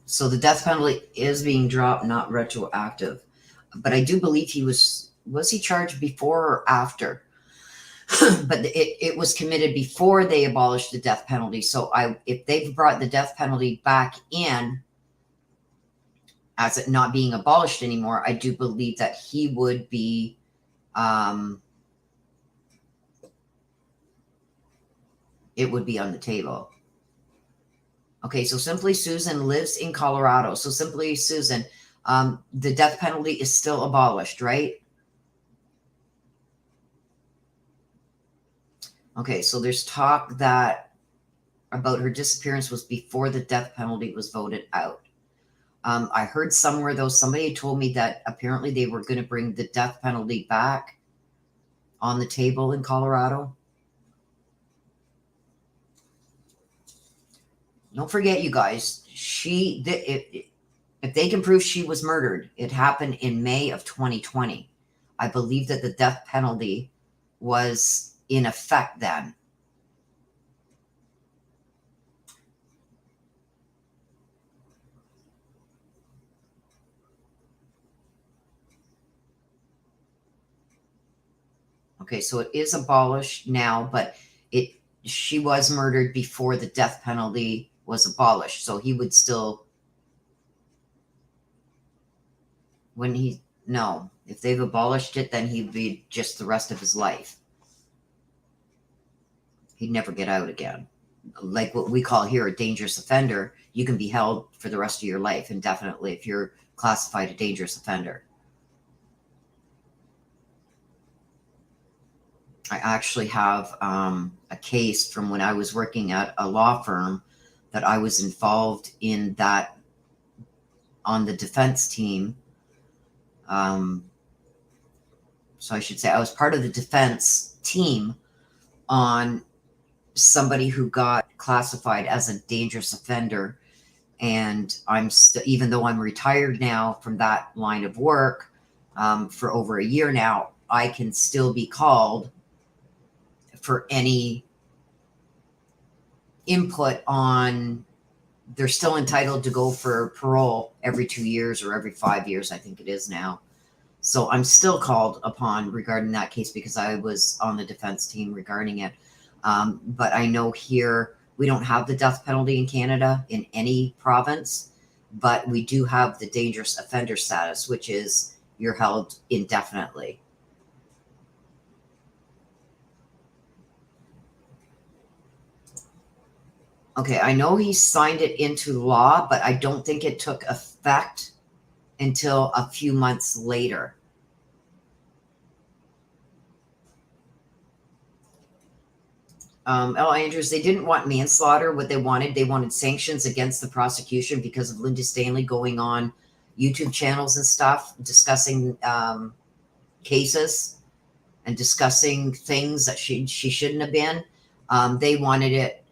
So the death penalty is being dropped, not retroactive. But I do believe he was he charged before or after? But it was committed before they abolished the death penalty. So if they've brought the death penalty back in as it not being abolished anymore, I do believe that he would be it would be on the table. Okay, so Simply Susan lives in Colorado. So Simply Susan, the death penalty is still abolished, right? Okay, so there's talk that about her disappearance was before the death penalty was voted out. I heard somewhere, though, somebody told me that apparently they were going to bring the death penalty back on the table in Colorado. Don't forget, you guys, if they can prove she was murdered, it happened in May of 2020. I believe that the death penalty was in effect then. Okay, so it is abolished now, but she was murdered before the death penalty was abolished. So he would still, if they've abolished it, then he'd be just the rest of his life. He'd never get out again. Like what we call here a dangerous offender, you can be held for the rest of your life indefinitely if you're classified a dangerous offender. I actually have a case from when I was working at a law firm that I was involved in that on the defense team. So I should say I was part of the defense team on somebody who got classified as a dangerous offender. And even though I'm retired now from that line of work for over a year now, I can still be called for any input on, they're still entitled to go for parole every 2 years or every 5 years, I think it is now. So I'm still called upon regarding that case because I was on the defense team regarding it. But I know here we don't have the death penalty in Canada in any province, but we do have the dangerous offender status, which is you're held indefinitely. Okay, I know he signed it into law, but I don't think it took effect until a few months later. Andrews, they didn't want manslaughter. What they wanted sanctions against the prosecution because of Linda Stanley going on YouTube channels and stuff, discussing cases and discussing things that she shouldn't have been. They wanted it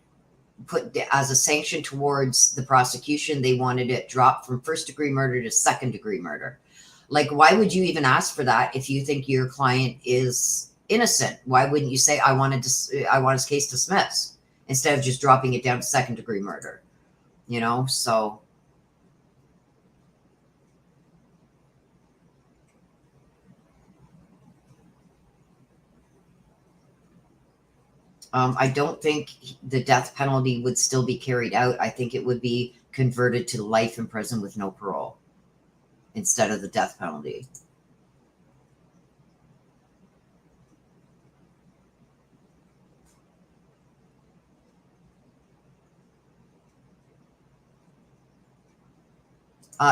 put as a sanction towards the prosecution. They wanted it dropped from first-degree murder to second-degree murder. Like, why would you even ask for that if you think your client is innocent? Why wouldn't you say, I want his case dismissed, instead of just dropping it down to second-degree murder? You know, so I don't think the death penalty would still be carried out. I think it would be converted to life in prison with no parole instead of the death penalty.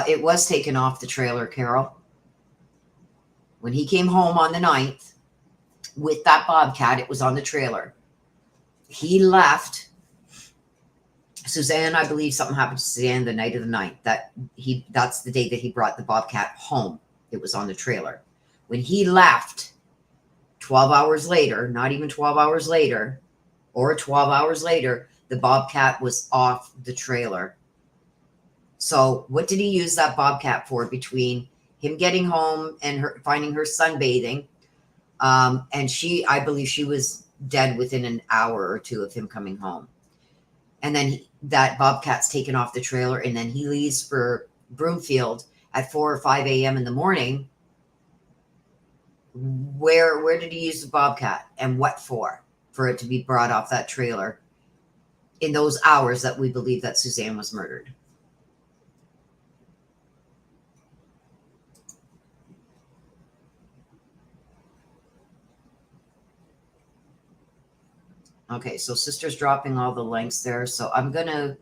It was taken off the trailer, Carol. When he came home on the 9th with that bobcat, it was on the trailer. He left. Suzanne, I believe something happened to Suzanne the night of the 9th. That's the day that he brought the bobcat home. It was on the trailer. When he left, 12 hours later, not even 12 hours later, or 12 hours later, the bobcat was off the trailer. So what did he use that bobcat for between him getting home and her finding her sunbathing? And I believe she was dead within an hour or two of him coming home. And then that bobcat's taken off the trailer, and then he leaves for Broomfield at 4 or 5 a.m. in the morning. Where did he use the bobcat, and what for it to be brought off that trailer in those hours that we believe that Suzanne was murdered? Okay, so sister's dropping all the links there. So I'm gonna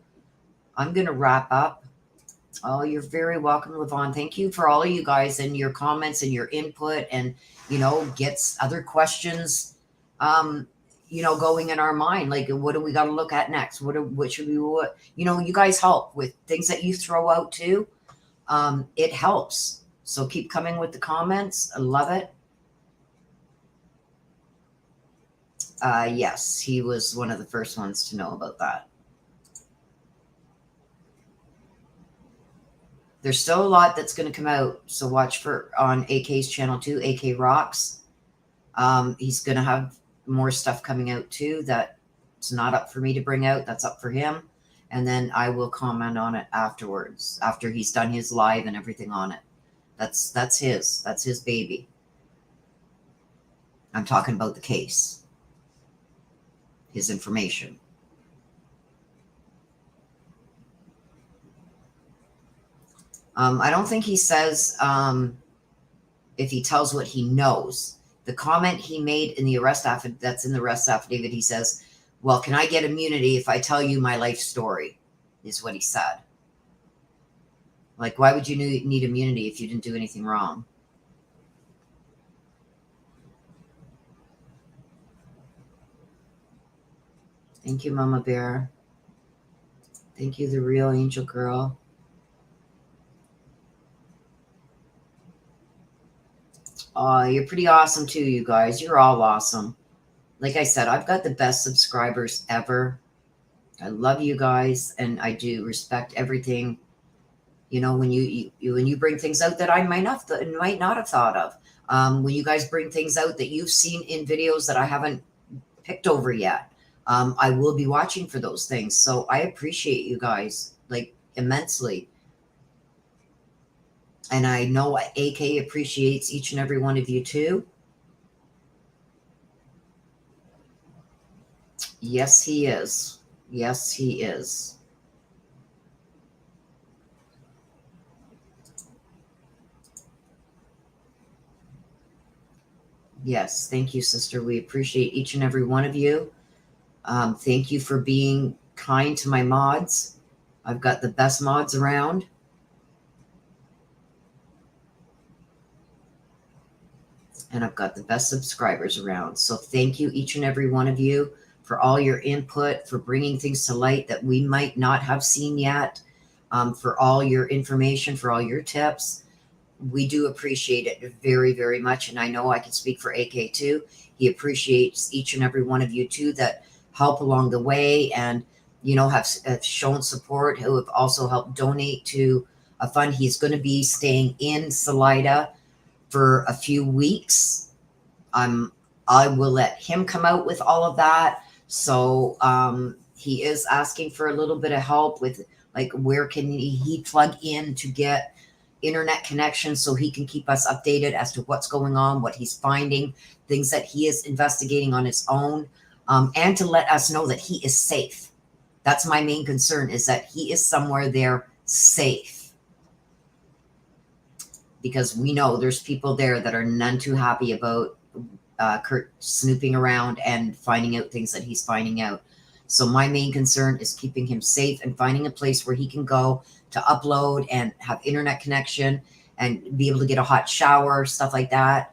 wrap up. Oh, you're very welcome, Levon. Thank you for all of you guys and your comments and your input, and gets other questions going in our mind. Like, what do we got to look at next? What should we you guys help with things that you throw out too. It helps. So keep coming with the comments. I love it. Yes, he was one of the first ones to know about that. There's still a lot that's going to come out, so watch for on AK's channel too, AK Rocks. He's going to have more stuff coming out too that's not up for me to bring out. That's up for him. And then I will comment on it afterwards, after he's done his live and everything on it. That's his baby. I'm talking about the case. His information. I don't think he says if he tells what he knows. The comment he made in the arrest affidavit, that's in the arrest affidavit, he says, well, can I get immunity if I tell you my life story, is what he said. Like, why would you need immunity if you didn't do anything wrong? Thank you, Mama Bear. Thank you, the real angel girl. Oh, you're pretty awesome too, you guys. You're all awesome. Like I said, I've got the best subscribers ever. I love you guys, and I do respect everything. When you bring things out that I might not have thought of. When you guys bring things out that you've seen in videos that I haven't picked over yet, I will be watching for those things. So I appreciate you guys, like, immensely. And I know AK appreciates each and every one of you too. Yes, he is. Yes, he is. Yes, thank you, sister. We appreciate each and every one of you. Thank you for being kind to my mods. I've got the best mods around. And I've got the best subscribers around. So thank you, each and every one of you, for all your input, for bringing things to light that we might not have seen yet, for all your information, for all your tips. We do appreciate it very, very much. And I know I can speak for AK too. He appreciates each and every one of you too that help along the way and, have shown support, who have also helped donate to a fund. He's going to be staying in Salida for a few weeks. I will let him come out with all of that. So he is asking for a little bit of help with, like, where can he plug in to get internet connection so he can keep us updated as to what's going on, what he's finding, things that he is investigating on his own, and to let us know that he is safe. That's my main concern, is that he is somewhere there safe. Because we know there's people there that are none too happy about Kurt snooping around and finding out things that he's finding out. So my main concern is keeping him safe and finding a place where he can go to upload and have internet connection and be able to get a hot shower, stuff like that.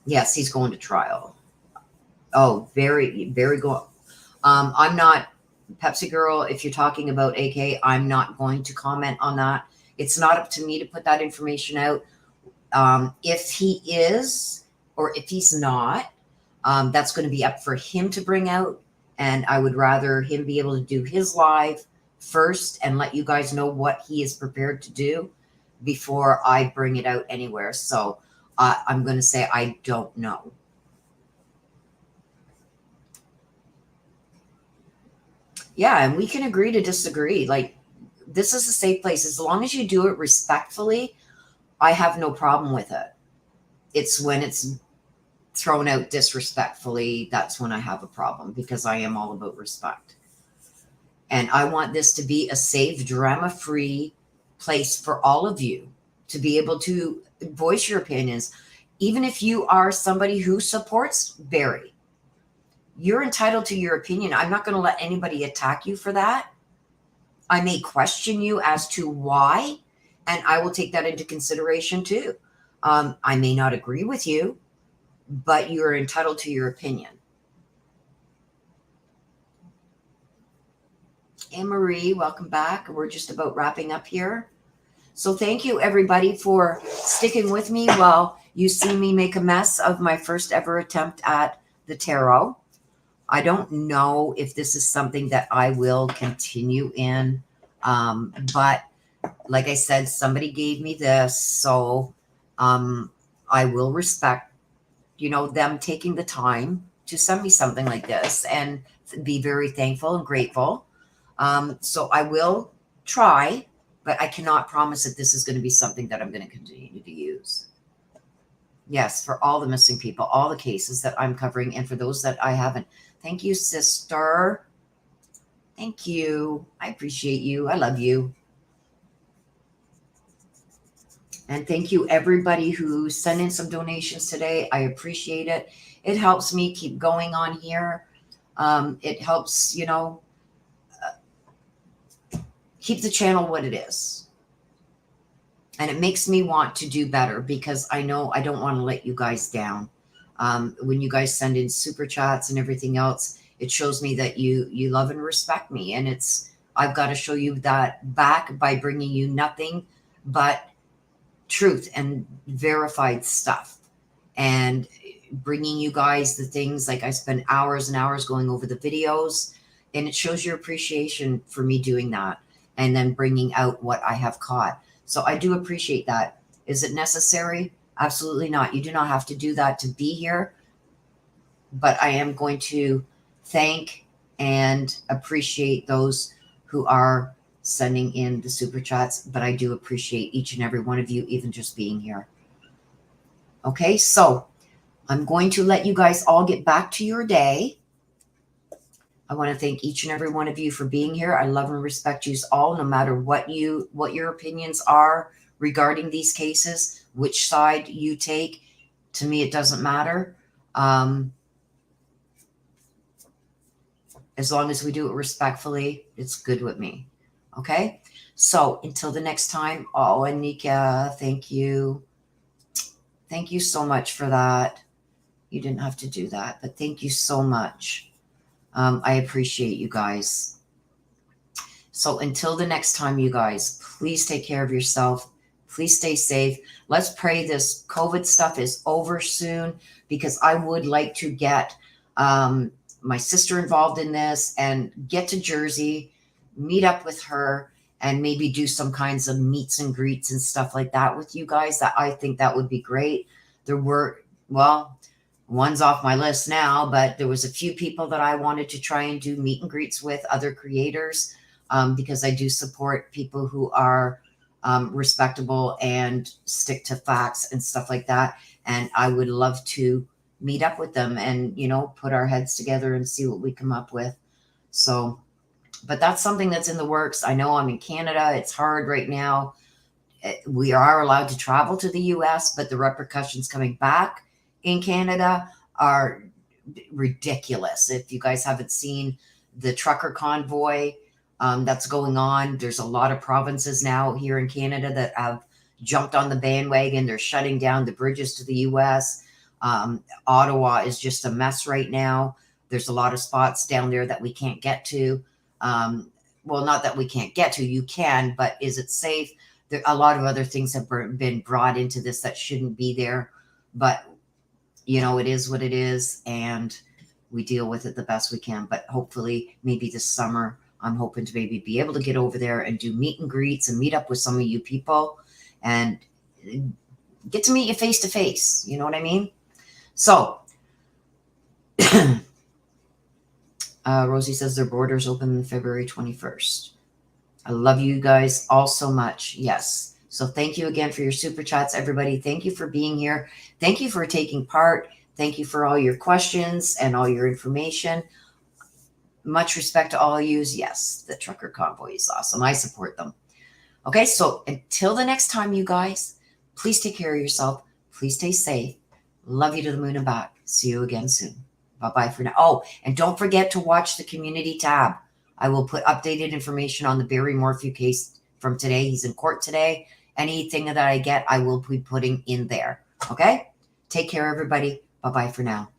Yes, he's going to trial. Oh, very, very good. I'm not, Pepsi Girl, if you're talking about AK, I'm not going to comment on that. It's not up to me to put that information out. If he is, or if he's not, that's going to be up for him to bring out. And I would rather him be able to do his live first and let you guys know what he is prepared to do before I bring it out anywhere. So I'm going to say I don't know. Yeah, and we can agree to disagree. Like, this is a safe place. As long as you do it respectfully, I have no problem with it. It's when it's thrown out disrespectfully, that's when I have a problem, because I am all about respect. And I want this to be a safe, drama-free place for all of you to be able to voice your opinions. Even if you are somebody who supports Barry, you're entitled to your opinion. I'm not going to let anybody attack you for that. I may question you as to why, and I will take that into consideration too. I may not agree with you, but you're entitled to your opinion. Anne-Marie, welcome back. We're just about wrapping up here. So thank you, everybody, for sticking with me while you see me make a mess of my first ever attempt at the tarot. I don't know if this is something that I will continue in, but like I said, somebody gave me this, so I will respect, them taking the time to send me something like this and be very thankful and grateful. So I will try, but I cannot promise that this is going to be something that I'm going to continue to use. Yes, for all the missing people, all the cases that I'm covering, and for those that I haven't. Thank you, sister. Thank you. I appreciate you. I love you. And thank you, everybody who sent in some donations today. I appreciate it. It helps me keep going on here. It helps, keep the channel what it is. And it makes me want to do better, because I know I don't want to let you guys down. When you guys send in super chats and everything else, it shows me that you love and respect me. And I've got to show you that back by bringing you nothing but truth and verified stuff, and bringing you guys the things. Like, I spend hours and hours going over the videos, and it shows your appreciation for me doing that, and then bringing out what I have caught. So I do appreciate that. Is it necessary? Absolutely not. You do not have to do that to be here, but I am going to thank and appreciate those who are sending in the super chats, but I do appreciate each and every one of you, even just being here. Okay, so I'm going to let you guys all get back to your day. I want to thank each and every one of you for being here. I love and respect you all, no matter what your opinions are regarding these cases, which side you take. To me, it doesn't matter. As long as we do it respectfully, it's good with me. Okay, so until the next time. Oh, Anika, thank you. Thank you so much for that. You didn't have to do that, but thank you so much. I appreciate you guys. So until the next time, you guys, please take care of yourself. Please stay safe. Let's pray this COVID stuff is over soon, because I would like to get my sister involved in this and get to Jersey, meet up with her, and maybe do some kinds of meets and greets and stuff like that with you guys. That I think that would be great. There were, well, one's off my list now, but there was a few people that I wanted to try and do meet and greets with, other creators, because I do support people who are respectable and stick to facts and stuff like that. And I would love to meet up with them and, you know, put our heads together and see what we come up with. So, but that's something that's in the works. I know I'm in Canada. It's hard right now. We are allowed to travel to the US, but the repercussions coming back in Canada are ridiculous. If you guys haven't seen the trucker convoy that's going on, there's a lot of provinces now here in Canada that have jumped on the bandwagon. They're shutting down the bridges to the US. Ottawa is just a mess right now. There's a lot of spots down there that we can't get to. Well, not that we can't get to, you can, but is it safe? There, a lot of other things have been brought into this that shouldn't be there, but you know, it is what it is, and we deal with it the best we can. But hopefully, maybe this summer, I'm hoping to maybe be able to get over there and do meet and greets and meet up with some of you people and get to meet you face to face. You know what I mean? So, Rosie says their borders open February 21st. I love you guys all so much. Yes. So thank you again for your super chats, everybody. Thank you for being here. Thank you for taking part. Thank you for all your questions and all your information. Much respect to all of you. Yes, the trucker convoy is awesome. I support them. Okay, so until the next time, you guys, please take care of yourself. Please stay safe. Love you to the moon and back. See you again soon. Bye-bye for now. Oh, and don't forget to watch the community tab. I will put updated information on the Barry Morphew case from today. He's in court today. Anything that I get, I will be putting in there. Okay? Take care, everybody. Bye-bye for now.